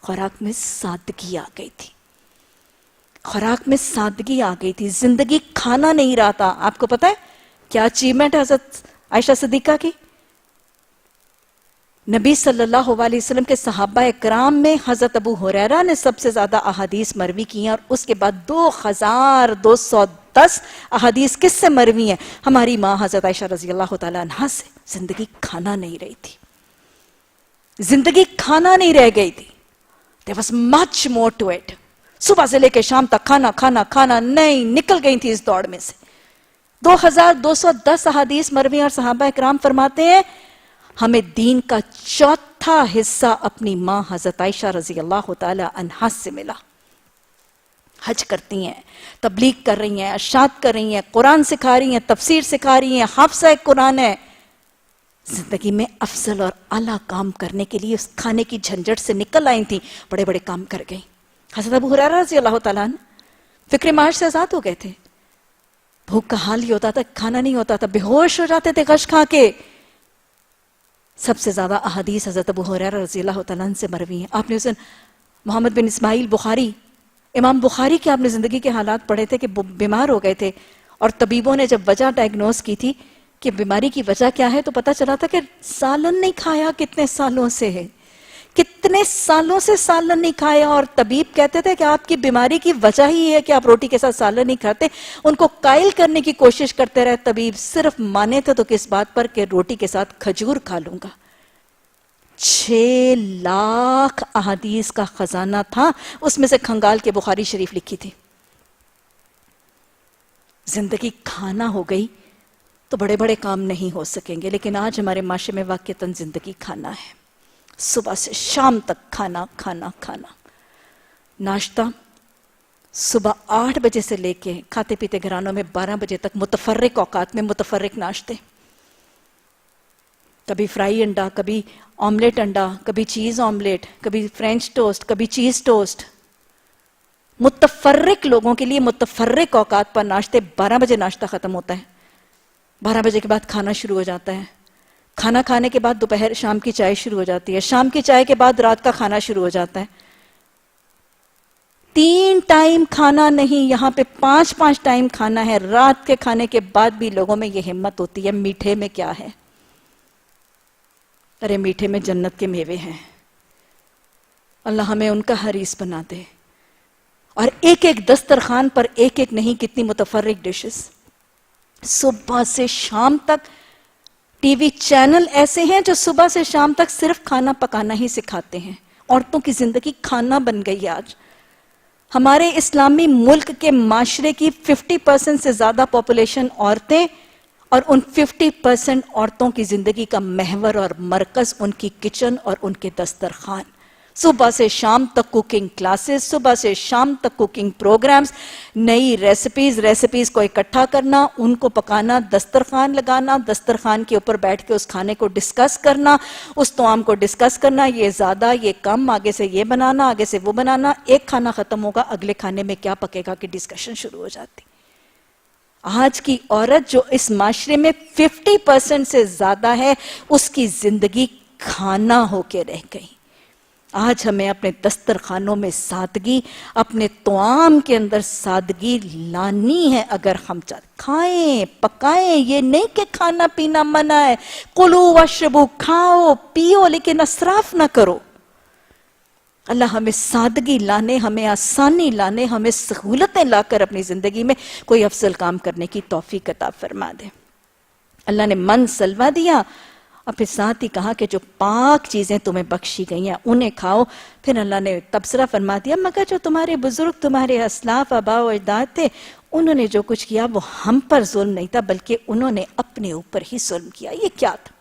خوراک میں سادگی آ گئی تھی، خوراک میں سادگی آ گئی تھی، زندگی کھانا نہیں رہا تھا۔ آپ کو پتہ ہے کیا اچیومنٹ ہے حضرت عائشہ صدیقہ کی؟ نبی صلی اللہ علیہ وسلم کے صحابہ کرام میں حضرت ابو ہریرہ نے سب سے زیادہ احادیث مروی کی ہیں، اور اس کے بعد 2210 احادیث کس سے مروی ہیں؟ ہماری ماں حضرت عائشہ رضی اللہ تعالیٰ عنہ سے۔ زندگی کھانا نہیں رہی تھی، زندگی کھانا نہیں رہ گئی تھی۔ There was much more to it۔ صبح سے لے کے شام تک کھانا نہیں، نکل گئی تھی اس دوڑ میں سے۔ 2210 احادیث مروی، اور صحابہ اکرام فرماتے ہیں ہمیں دین کا چوتھا حصہ اپنی ماں حضرت عائشہ رضی اللہ تعالی عنہا سے ملا۔ حج کرتی ہیں، تبلیغ کر رہی ہیں، ارشاد کر رہی ہیں، قرآن سکھا رہی ہیں، تفسیر سکھا رہی ہیں، حافظہ قرآن ہے۔ زندگی میں افضل اور اعلیٰ کام کرنے کے لیے اس کھانے کی جھنجٹ سے نکل آئی تھیں، بڑے بڑے کام کر گئیں۔ حضرت ابو ہریرہ رضی اللہ تعالیٰ عنہ فکر معاش سے آزاد ہو گئے تھے، بھوک کا حال ہی ہوتا تھا، کھانا نہیں ہوتا تھا، بے ہوش ہو جاتے تھے غش کھا کے۔ سب سے زیادہ احادیث حضرت ابو ہریرہ رضی اللہ تعالیٰ عنہ سے مروی ہیں۔ آپ نے اس دن محمد بن اسماعیل بخاری، امام بخاری کے آپ نے زندگی کے حالات پڑھے تھے کہ بیمار ہو گئے تھے، اور طبیبوں نے جب وجہ ڈائگنوز کی تھی کہ بیماری کی وجہ کیا ہے، تو پتہ چلا تھا کہ سالن نہیں کھایا کتنے سالوں سے ہے، کتنے سالوں سے سالن نہیں کھایا، اور طبیب کہتے تھے کہ آپ کی بیماری کی وجہ ہی ہے کہ آپ روٹی کے ساتھ سالن نہیں کھاتے۔ ان کو قائل کرنے کی کوشش کرتے رہے طبیب، صرف مانے تھے تو کس بات پر کہ روٹی کے ساتھ کھجور کھا لوں گا۔ 6 لاکھ احادیث کا خزانہ تھا، اس میں سے کھنگال کے بخاری شریف لکھی تھی۔ زندگی کھانا ہو گئی تو بڑے بڑے کام نہیں ہو سکیں گے. لیکن آج ہمارے معاشرے میں واقعتاً زندگی کھانا ہے. صبح سے شام تک کھانا کھانا کھانا. ناشتہ صبح 8 بجے سے لے کے کھاتے پیتے گھرانوں میں 12 بجے تک متفرق اوقات میں متفرق ناشتے. کبھی فرائی انڈا، کبھی آملیٹ انڈا، کبھی چیز آملیٹ، کبھی فرینچ ٹوسٹ، کبھی چیز ٹوسٹ. متفرق لوگوں کے لیے متفرق اوقات پر ناشتے. 12 بجے ناشتہ ختم ہوتا ہے، 12 بجے کے بعد کھانا شروع ہو جاتا ہے. کھانا کھانے کے بعد دوپہر شام کی چائے شروع ہو جاتی ہے. شام کی چائے کے بعد رات کا کھانا شروع ہو جاتا ہے. 3 ٹائم کھانا نہیں، یہاں پہ 5 ٹائم کھانا ہے. رات کے کھانے کے بعد بھی لوگوں میں یہ ہمت ہوتی ہے. میٹھے میں کیا ہے؟ ارے میٹھے میں جنت کے میوے ہیں. اللہ ہمیں ان کا حریص بنا دے. اور ایک ایک دسترخوان پر ایک ایک نہیں کتنی متفرق ڈشز. صبح سے شام تک ٹی وی چینل ایسے ہیں جو صبح سے شام تک صرف کھانا پکانا ہی سکھاتے ہیں. عورتوں کی زندگی کھانا بن گئی آج. ہمارے اسلامی ملک کے معاشرے کی 50% سے زیادہ پاپولیشن عورتیں، اور ان 50% عورتوں کی زندگی کا محور اور مرکز ان کی کچن اور ان کے دسترخوان. صبح سے شام تک کوکنگ کلاسز، صبح سے شام تک کوکنگ پروگرامز، نئی ریسیپیز کو اکٹھا کرنا، ان کو پکانا، دسترخوان لگانا، دسترخوان کے اوپر بیٹھ کے اس کھانے کو ڈسکس کرنا، اس طعام کو ڈسکس کرنا، یہ زیادہ یہ کم، آگے سے یہ بنانا، آگے سے وہ بنانا. ایک کھانا ختم ہوگا، اگلے کھانے میں کیا پکے گا کہ ڈسکشن شروع ہو جاتی. آج کی عورت جو اس معاشرے میں 50% سے زیادہ ہے، اس کی زندگی کھانا ہو کے رہ گئی. آج ہمیں اپنے دسترخوانوں میں سادگی، اپنے طعام کے اندر سادگی لانی ہے. اگر ہم کھائیں پکائیں، یہ نہیں کہ کھانا پینا منع ہے. کلو واشربو، کھاؤ پیو لیکن اسراف نہ کرو. اللہ ہمیں سادگی لانے، ہمیں آسانی لانے، ہمیں سہولتیں لا کر اپنی زندگی میں کوئی افضل کام کرنے کی توفیق عطا فرما دے. اللہ نے من سلوا دیا، اور پھر ساتھ ہی کہا کہ جو پاک چیزیں تمہیں بخشی گئی ہیں انہیں کھاؤ. پھر اللہ نے تبصرہ فرما دیا مگر جو تمہارے بزرگ، تمہارے اسلاف، آباء و اجداد تھے، انہوں نے جو کچھ کیا وہ ہم پر ظلم نہیں تھا بلکہ انہوں نے اپنے اوپر ہی ظلم کیا. یہ کیا تھا؟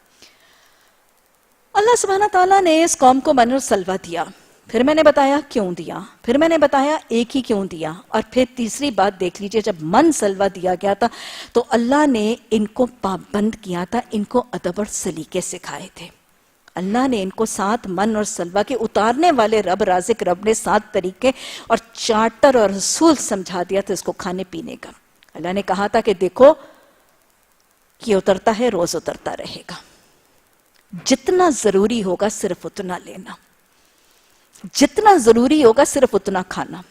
اللہ سبحانہ تعالیٰ نے اس قوم کو من اور سلوا دیا. پھر میں نے بتایا کیوں دیا، پھر میں نے بتایا ایک ہی کیوں دیا، اور پھر تیسری بات دیکھ لیجئے. جب من سلوا دیا گیا تھا تو اللہ نے ان کو پابند کیا تھا، ان کو ادب اور سلیقے سکھائے تھے. اللہ نے ان کو 7 من اور سلوا کے اتارنے والے رب رازق رب نے 7 طریقے اور چارٹر اور رسول سمجھا دیا تھا اس کو کھانے پینے کا. اللہ نے کہا تھا کہ دیکھو یہ اترتا ہے، روز اترتا رہے گا. جتنا ضروری ہوگا صرف اتنا لینا، جتنا ضروری ہوگا صرف اتنا کھانا.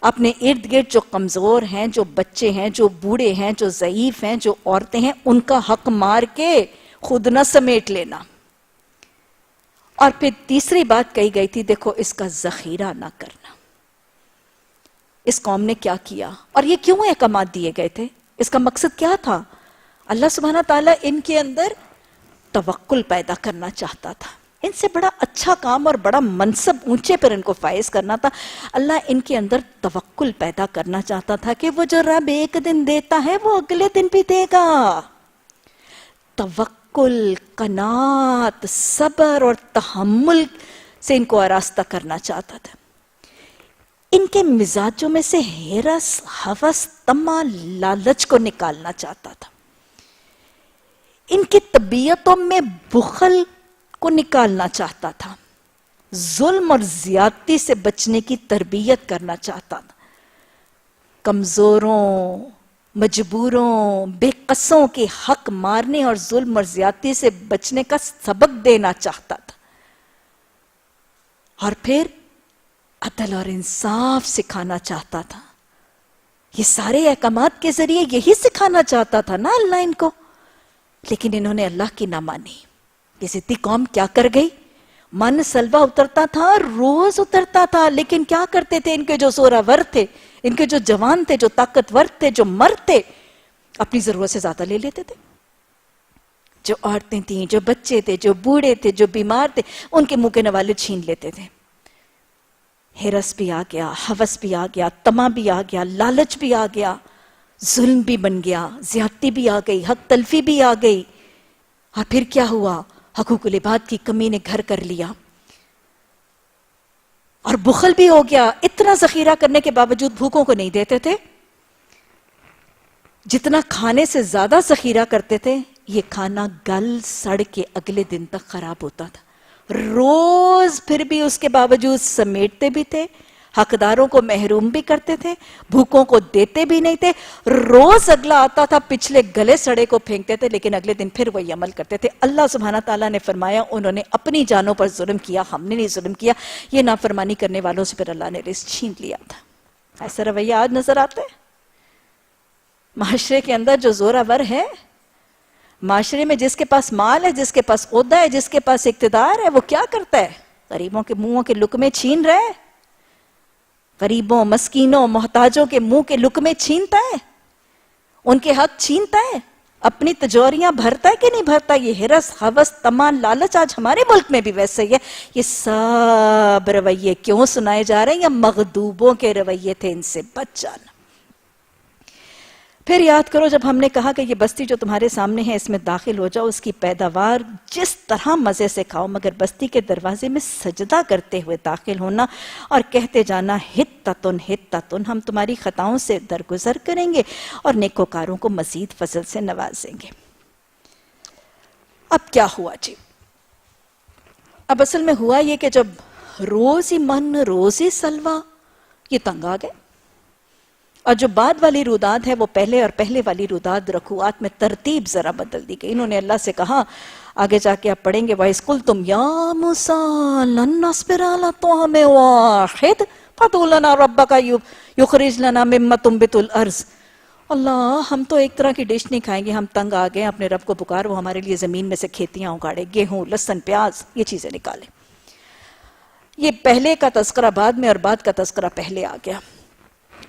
اپنے ارد گرد جو کمزور ہیں، جو بچے ہیں، جو بوڑھے ہیں، جو ضعیف ہیں، جو عورتیں ہیں، ان کا حق مار کے خود نہ سمیٹ لینا. اور پھر تیسری بات کہی گئی تھی دیکھو اس کا ذخیرہ نہ کرنا. اس قوم نے کیا کیا اور یہ کیوں احکامات دیے گئے تھے؟ اس کا مقصد کیا تھا؟ اللہ سبحانہ تعالیٰ ان کے اندر توکل پیدا کرنا چاہتا تھا. ان سے بڑا اچھا کام اور بڑا منصب اونچے پر ان کو فائز کرنا تھا. اللہ ان کے اندر توکل پیدا کرنا چاہتا تھا کہ وہ جو رب ایک دن دیتا ہے وہ اگلے دن بھی دے گا. توکل، قناعت، صبر اور تحمل سے ان کو آراستہ کرنا چاہتا تھا. ان کے مزاجوں میں سے ہرس، ہوس، طمع، لالچ کو نکالنا چاہتا تھا. ان کی طبیعتوں میں بخل کو نکالنا چاہتا تھا. ظلم اور زیادتی سے بچنے کی تربیت کرنا چاہتا تھا. کمزوروں، مجبوروں، بے قصوں کے حق مارنے اور ظلم اور زیادتی سے بچنے کا سبق دینا چاہتا تھا. اور پھر عدل اور انصاف سکھانا چاہتا تھا. یہ سارے احکامات کے ذریعے یہی سکھانا چاہتا تھا نا اللہ ان کو. لیکن انہوں نے اللہ کی نہ مانی. یہ ضدی قوم کیا کر گئی؟ من سلوا اترتا تھا، روز اترتا تھا، لیکن کیا کرتے تھے؟ ان کے جو زوراور تھے، ان کے جو جوان تھے، جو طاقتور تھے، جو مرد تھے، اپنی ضرورت سے زیادہ لے لیتے تھے. جو عورتیں تھیں، جو بچے تھے، جو بوڑھے تھے، جو بیمار تھے، ان کے منہ کے نوالے چھین لیتے تھے. ہرس بھی آ گیا، ہوس بھی آ گیا، طمع بھی آ گیا، لالچ بھی آ گیا، ظلم بھی بن گیا، زیادتی بھی آ گئی، حق تلفی بھی آ گئی، اور پھر کیا ہوا؟ حقوق العباد کی کمی نے گھر کر لیا، اور بخل بھی ہو گیا۔ اتنا ذخیرہ کرنے کے باوجود بھوکوں کو نہیں دیتے تھے، جتنا کھانے سے زیادہ ذخیرہ کرتے تھے یہ کھانا گل سڑ کے اگلے دن تک خراب ہوتا تھا۔ روز پھر بھی اس کے باوجود سمیٹتے بھی تھے، حقداروں کو محروم بھی کرتے تھے، بھوکوں کو دیتے بھی نہیں تھے۔ روز اگلا آتا تھا، پچھلے گلے سڑے کو پھینکتے تھے، لیکن اگلے دن پھر وہی عمل کرتے تھے۔ اللہ سبحانہ تعالیٰ نے فرمایا انہوں نے اپنی جانوں پر ظلم کیا، ہم نے نہیں ظلم کیا۔ یہ نافرمانی کرنے والوں سے پھر اللہ نے رزق چھین لیا تھا۔ ایسا رویہ آج نظر آتا ہے معاشرے کے اندر جو زورآور ہے، معاشرے میں جس کے پاس مال ہے، جس کے پاس عہدہ ہے، جس کے پاس اقتدار ہے، وہ کیا کرتا ہے؟ غریبوں کے منہوں کے لقمے چھین رہے، غریبوں، مسکینوں، محتاجوں کے منہ کے لقمے چھینتا ہے، ان کے حق چھینتا ہے، اپنی تجوریاں بھرتا ہے کہ نہیں بھرتا؟ یہ ہرس، ہوس، طمع، لالچ آج ہمارے ملک میں بھی ویسے ہی ہے۔ یہ سب رویے کیوں سنائے جا رہے ہیں؟ یا مغضوبوں کے رویے تھے، ان سے بچ جانا۔ پھر یاد کرو جب ہم نے کہا کہ یہ بستی جو تمہارے سامنے ہے اس میں داخل ہو جاؤ، اس کی پیداوار جس طرح مزے سے کھاؤ، مگر بستی کے دروازے میں سجدہ کرتے ہوئے داخل ہونا اور کہتے جانا حتتن حتتن، ہم تمہاری خطاؤں سے درگزر کریں گے اور نیکوکاروں کو مزید فضل سے نوازیں گے۔ اب کیا ہوا جی؟ اب اصل میں ہوا یہ کہ جب روزی من روزی سلوہ، یہ تنگ آ گئے، اور جو بعد والی روداد ہے وہ پہلے اور پہلے والی روداد رکوعات میں ترتیب ذرا بدل دی گئی۔ انہوں نے اللہ سے کہا، آگے جا کے آپ پڑھیں گے وَإِذْ قُلْتُمْ يَا مُوسَىٰ لَن نَّصْبِرَ عَلَىٰ طَعَامٍ وَاحِدٍ فَادْعُ لَنَا رَبَّكَ يُخْرِجْ لَنَا مِمَّا تُنبِتُ الْأَرْضُ۔ اللہ، ہم تو ایک طرح کی ڈش نہیں کھائیں گے، ہم تنگ آ گئے، اپنے رب کو پکار، وہ ہمارے لیے زمین میں سے کھیتیاں اگاڑے، گیہوں، لہسن، پیاز، یہ چیزیں نکالے۔ یہ پہلے کا تذکرہ بعد میں اور بعد کا تذکرہ پہلے آ گیا۔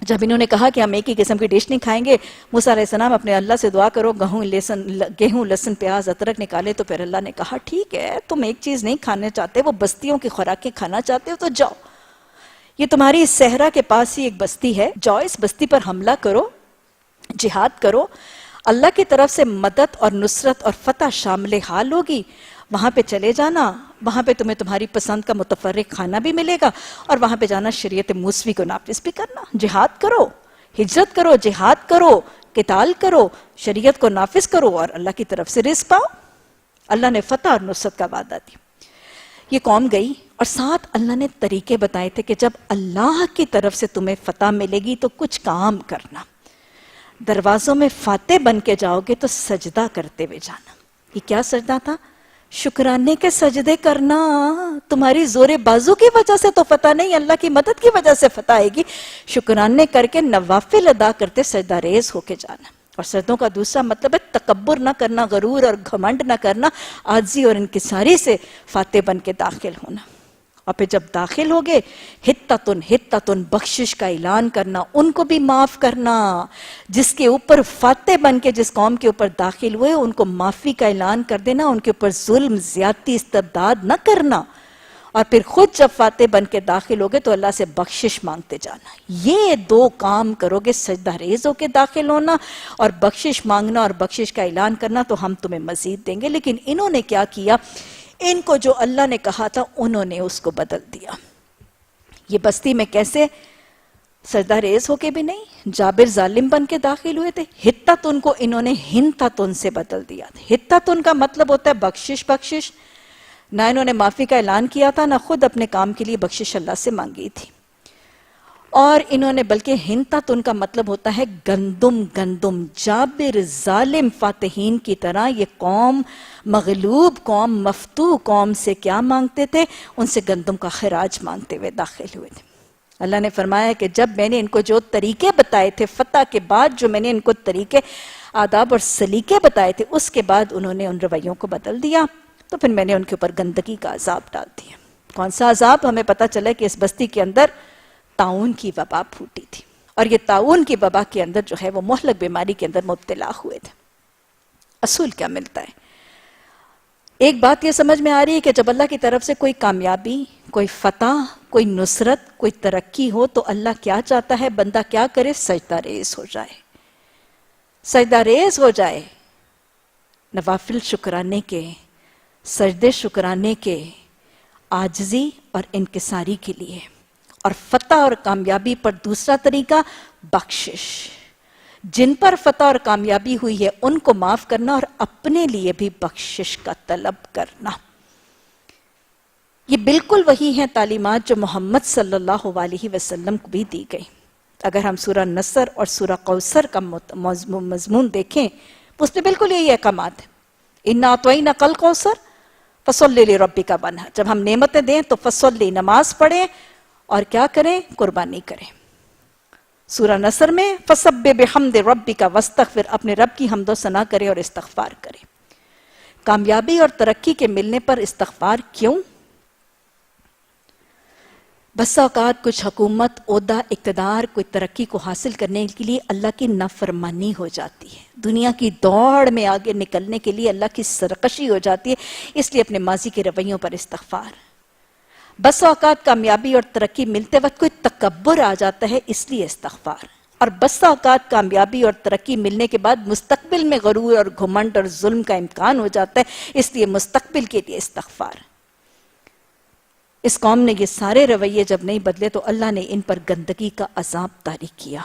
جب انہوں نے کہا کہ ہم ایک ہی قسم کی ڈش نہیں کھائیں گے، موسیٰ علیہ السلام اپنے اللہ سے دعا کرو، گیہوں، لہسن، پیاز، ادرک نکالے، تو پھر اللہ نے کہا ٹھیک ہے، تم ایک چیز نہیں کھانے چاہتے، وہ بستیوں کی خوراکیں کھانا چاہتے ہو، تو جاؤ، یہ تمہاری صحرا کے پاس ہی ایک بستی ہے، جاؤ اس بستی پر حملہ کرو، جہاد کرو، اللہ کی طرف سے مدد اور نصرت اور فتح شامل حال ہوگی، وہاں پہ چلے جانا، وہاں پہ تمہیں تمہاری پسند کا متفرق کھانا بھی ملے گا، اور وہاں پہ جانا شریعت موسوی کو نافذ بھی کرنا، جہاد کرو، ہجرت کرو، جہاد کرو، قتال کرو، شریعت کو نافذ کرو، اور اللہ کی طرف سے رزق پاؤ۔ اللہ نے فتح اور نصرت کا وعدہ دیا۔ یہ قوم گئی، اور ساتھ اللہ نے طریقے بتائے تھے کہ جب اللہ کی طرف سے تمہیں فتح ملے گی تو کچھ کام کرنا، دروازوں میں فاتح بن کے جاؤ گے تو سجدہ کرتے ہوئے جانا۔ یہ کیا سجدہ تھا؟ شکرانے کے سجدے کرنا۔ تمہاری زور بازو کی وجہ سے تو فتح نہیں، اللہ کی مدد کی وجہ سے فتح آئے گی۔ شکرانے کر کے نوافل ادا کرتے سجدہ ریز ہو کے جانا۔ اور سجدوں کا دوسرا مطلب ہے تکبر نہ کرنا، غرور اور گھمنڈ نہ کرنا، عاجزی اور انکساری سے فاتح بن کے داخل ہونا۔ اور پھر جب داخل ہو گئے، حتتن حتتن، بخشش کا اعلان کرنا، ان کو بھی معاف کرنا، جس کے اوپر فاتح بن کے جس قوم کے اوپر داخل ہوئے ان کو معافی کا اعلان کر دینا، ان کے اوپر ظلم، زیادتی، استبداد نہ کرنا، اور پھر خود جب فاتح بن کے داخل ہوگے تو اللہ سے بخشش مانگتے جانا۔ یہ دو کام کرو گے، سجدہ ریز ہو کے داخل ہونا اور بخشش مانگنا اور بخشش کا اعلان کرنا، تو ہم تمہیں مزید دیں گے۔ لیکن انہوں نے کیا کیا؟ ان کو جو اللہ نے کہا تھا انہوں نے اس کو بدل دیا۔ یہ بستی میں کیسے؟ سجدہ ریز ہو کے بھی نہیں، جابر ظالم بن کے داخل ہوئے تھے۔ حتتن کو انہوں نے ہنتتن سے بدل دیا تھا۔ حتتن کا مطلب ہوتا ہے بخشش، بخشش نہ انہوں نے معافی کا اعلان کیا تھا، نہ خود اپنے کام کے لیے بخشش اللہ سے مانگی تھی، اور انہوں نے بلکہ ہنتتن کا مطلب ہوتا ہے گندم، گندم۔ جابر ظالم فاتحین کی طرح یہ قوم، مغلوب قوم، مفتوح قوم سے کیا مانگتے تھے؟ ان سے گندم کا خراج مانگتے ہوئے داخل ہوئے تھے۔ اللہ نے فرمایا کہ جب میں نے ان کو جو طریقے بتائے تھے، فتح کے بعد جو میں نے ان کو طریقے، آداب اور سلیقے بتائے تھے، اس کے بعد انہوں نے ان رویوں کو بدل دیا، تو پھر میں نے ان کے اوپر گندگی کا عذاب ڈال دیا۔ کون سا عذاب؟ ہمیں پتہ چلا کہ اس بستی کے اندر طاعون کی وبا پھوٹی تھی، اور یہ طاعون کی وبا کے اندر جو ہے وہ مہلک بیماری کے اندر مبتلا ہوئے تھے۔ اصول کیا ملتا ہے؟ ایک بات یہ سمجھ میں آ رہی ہے کہ جب اللہ کی طرف سے کوئی کامیابی، کوئی فتح، کوئی نصرت، کوئی ترقی ہو تو اللہ کیا چاہتا ہے؟ بندہ کیا کرے؟ سجدہ ریز ہو جائے، سجدہ ریز ہو جائے نوافل شکرانے کے، سجدے شکرانے کے، عاجزی اور انکساری کے لیے. اور فتح اور کامیابی پر دوسرا طریقہ بخشش. جن پر فتح اور کامیابی ہوئی ہے ان کو معاف کرنا اور اپنے لیے بھی بخشش کا طلب کرنا. یہ بالکل وہی ہیں تعلیمات جو محمد صلی اللہ علیہ وسلم کو بھی دی گئی. اگر ہم سورہ نصر اور سورہ کوثر کا مضمون دیکھیں تو اس میں بالکل یہی احکامات ہیں. اِنَّا أَعْطَيْنَاكَ الْكَوْثَرَ فَصَلِّ لِرَبِّكَ وَانْحَرْ. جب ہم نعمتیں دیں تو فصلی، نماز پڑھیں اور کیا کریں؟ قربانی کریں. سورہ نصر میں فَسَبِّحْ بِحَمْدِ رَبِّكَ وَاسْتَغْفِرْ، اپنے رب کی حمد و ثنا کرے اور استغفار کرے. کامیابی اور ترقی کے ملنے پر استغفار کیوں؟ بس اوقات کچھ حکومت، عہدہ، اقتدار، کوئی ترقی کو حاصل کرنے کے لیے اللہ کی نافرمانی ہو جاتی ہے. دنیا کی دوڑ میں آگے نکلنے کے لیے اللہ کی سرکشی ہو جاتی ہے، اس لیے اپنے ماضی کے رویوں پر استغفار. بس اوقات کامیابی اور ترقی ملتے وقت کوئی تکبر آ جاتا ہے، اس لیے استغفار. اور بس اوقات کامیابی اور ترقی ملنے کے بعد مستقبل میں غرور اور گھمنڈ اور ظلم کا امکان ہو جاتا ہے، اس لیے مستقبل کے لیے استغفار. اس قوم نے یہ سارے رویے جب نہیں بدلے تو اللہ نے ان پر گندگی کا عذاب طاری کیا.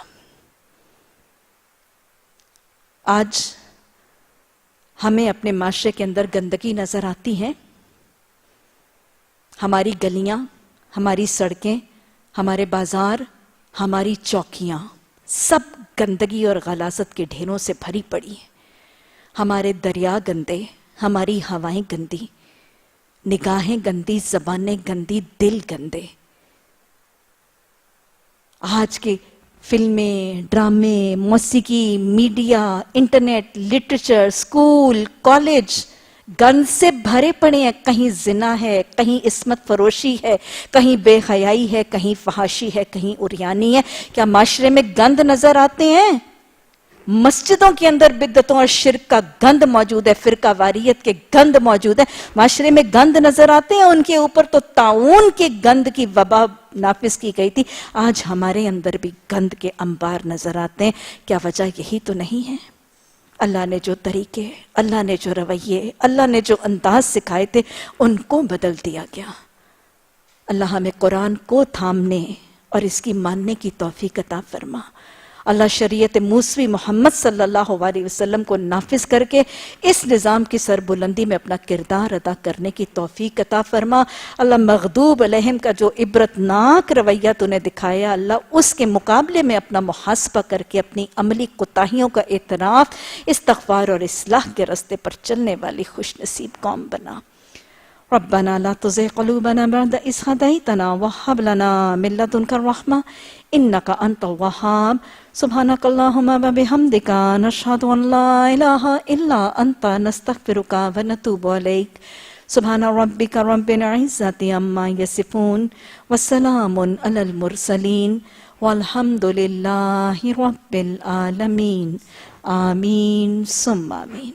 آج ہمیں اپنے معاشرے کے اندر گندگی نظر آتی ہے. ہماری گلیاں، ہماری سڑکیں، ہمارے بازار، ہماری چوکیاں سب گندگی اور غلاظت کے ڈھیروں سے بھری پڑی ہیں. ہمارے دریا گندے، ہماری ہوائیں گندی، نگاہیں گندی، زبانیں گندی، دل گندے. آج کے فلمیں، ڈرامے، موسیقی، media, internet, literature, school, college گند سے بھرے پڑے ہیں. کہیں زنا ہے، کہیں عصمت فروشی ہے، کہیں بے حیائی ہے، کہیں فحاشی ہے، کہیں عریانی ہے. کیا معاشرے میں گند نظر آتے ہیں؟ مسجدوں کے اندر بدعتوں اور شرک کا گند موجود ہے، فرقہ واریت کے گند موجود ہے. معاشرے میں گند نظر آتے ہیں. ان کے اوپر تو طاعون کے گند کی وبا نافذ کی گئی تھی. آج ہمارے اندر بھی گند کے انبار نظر آتے ہیں. کیا وجہ یہی تو نہیں ہے؟ اللہ نے جو طریقے، اللہ نے جو رویے، اللہ نے جو انداز سکھائے تھے ان کو بدل دیا گیا. اللہ ہمیں قرآن کو تھامنے اور اس کی ماننے کی توفیق عطا فرما. اللہ شریعت موسوی محمد صلی اللہ علیہ وسلم کو نافذ کر کے اس نظام کی سربلندی میں اپنا کردار ادا کرنے کی توفیق عطا فرما. اللہ مغضوب علیہم کا جو عبرتناک رویہ تو نے دکھایا، اللہ اس کے مقابلے میں اپنا محاسبہ کر کے اپنی عملی کوتاہیوں کا اعتراف، استغفار اور اصلاح کے راستے پر چلنے والی خوش نصیب قوم بنا. ربنا لا تزغ قلوبنا بعد إذ هديتنا وهب لنا من لدنك الرحمة إنك أنت الوهاب. سبحانك اللهم وبحمدك نشهد أن لا إله إلا أنت نستغفرك ونتوب إليك. سبحان ربك رب العزة عما يصفون وسلام على المرسلين والحمد لله رب العالمين. آمين ثم آمين.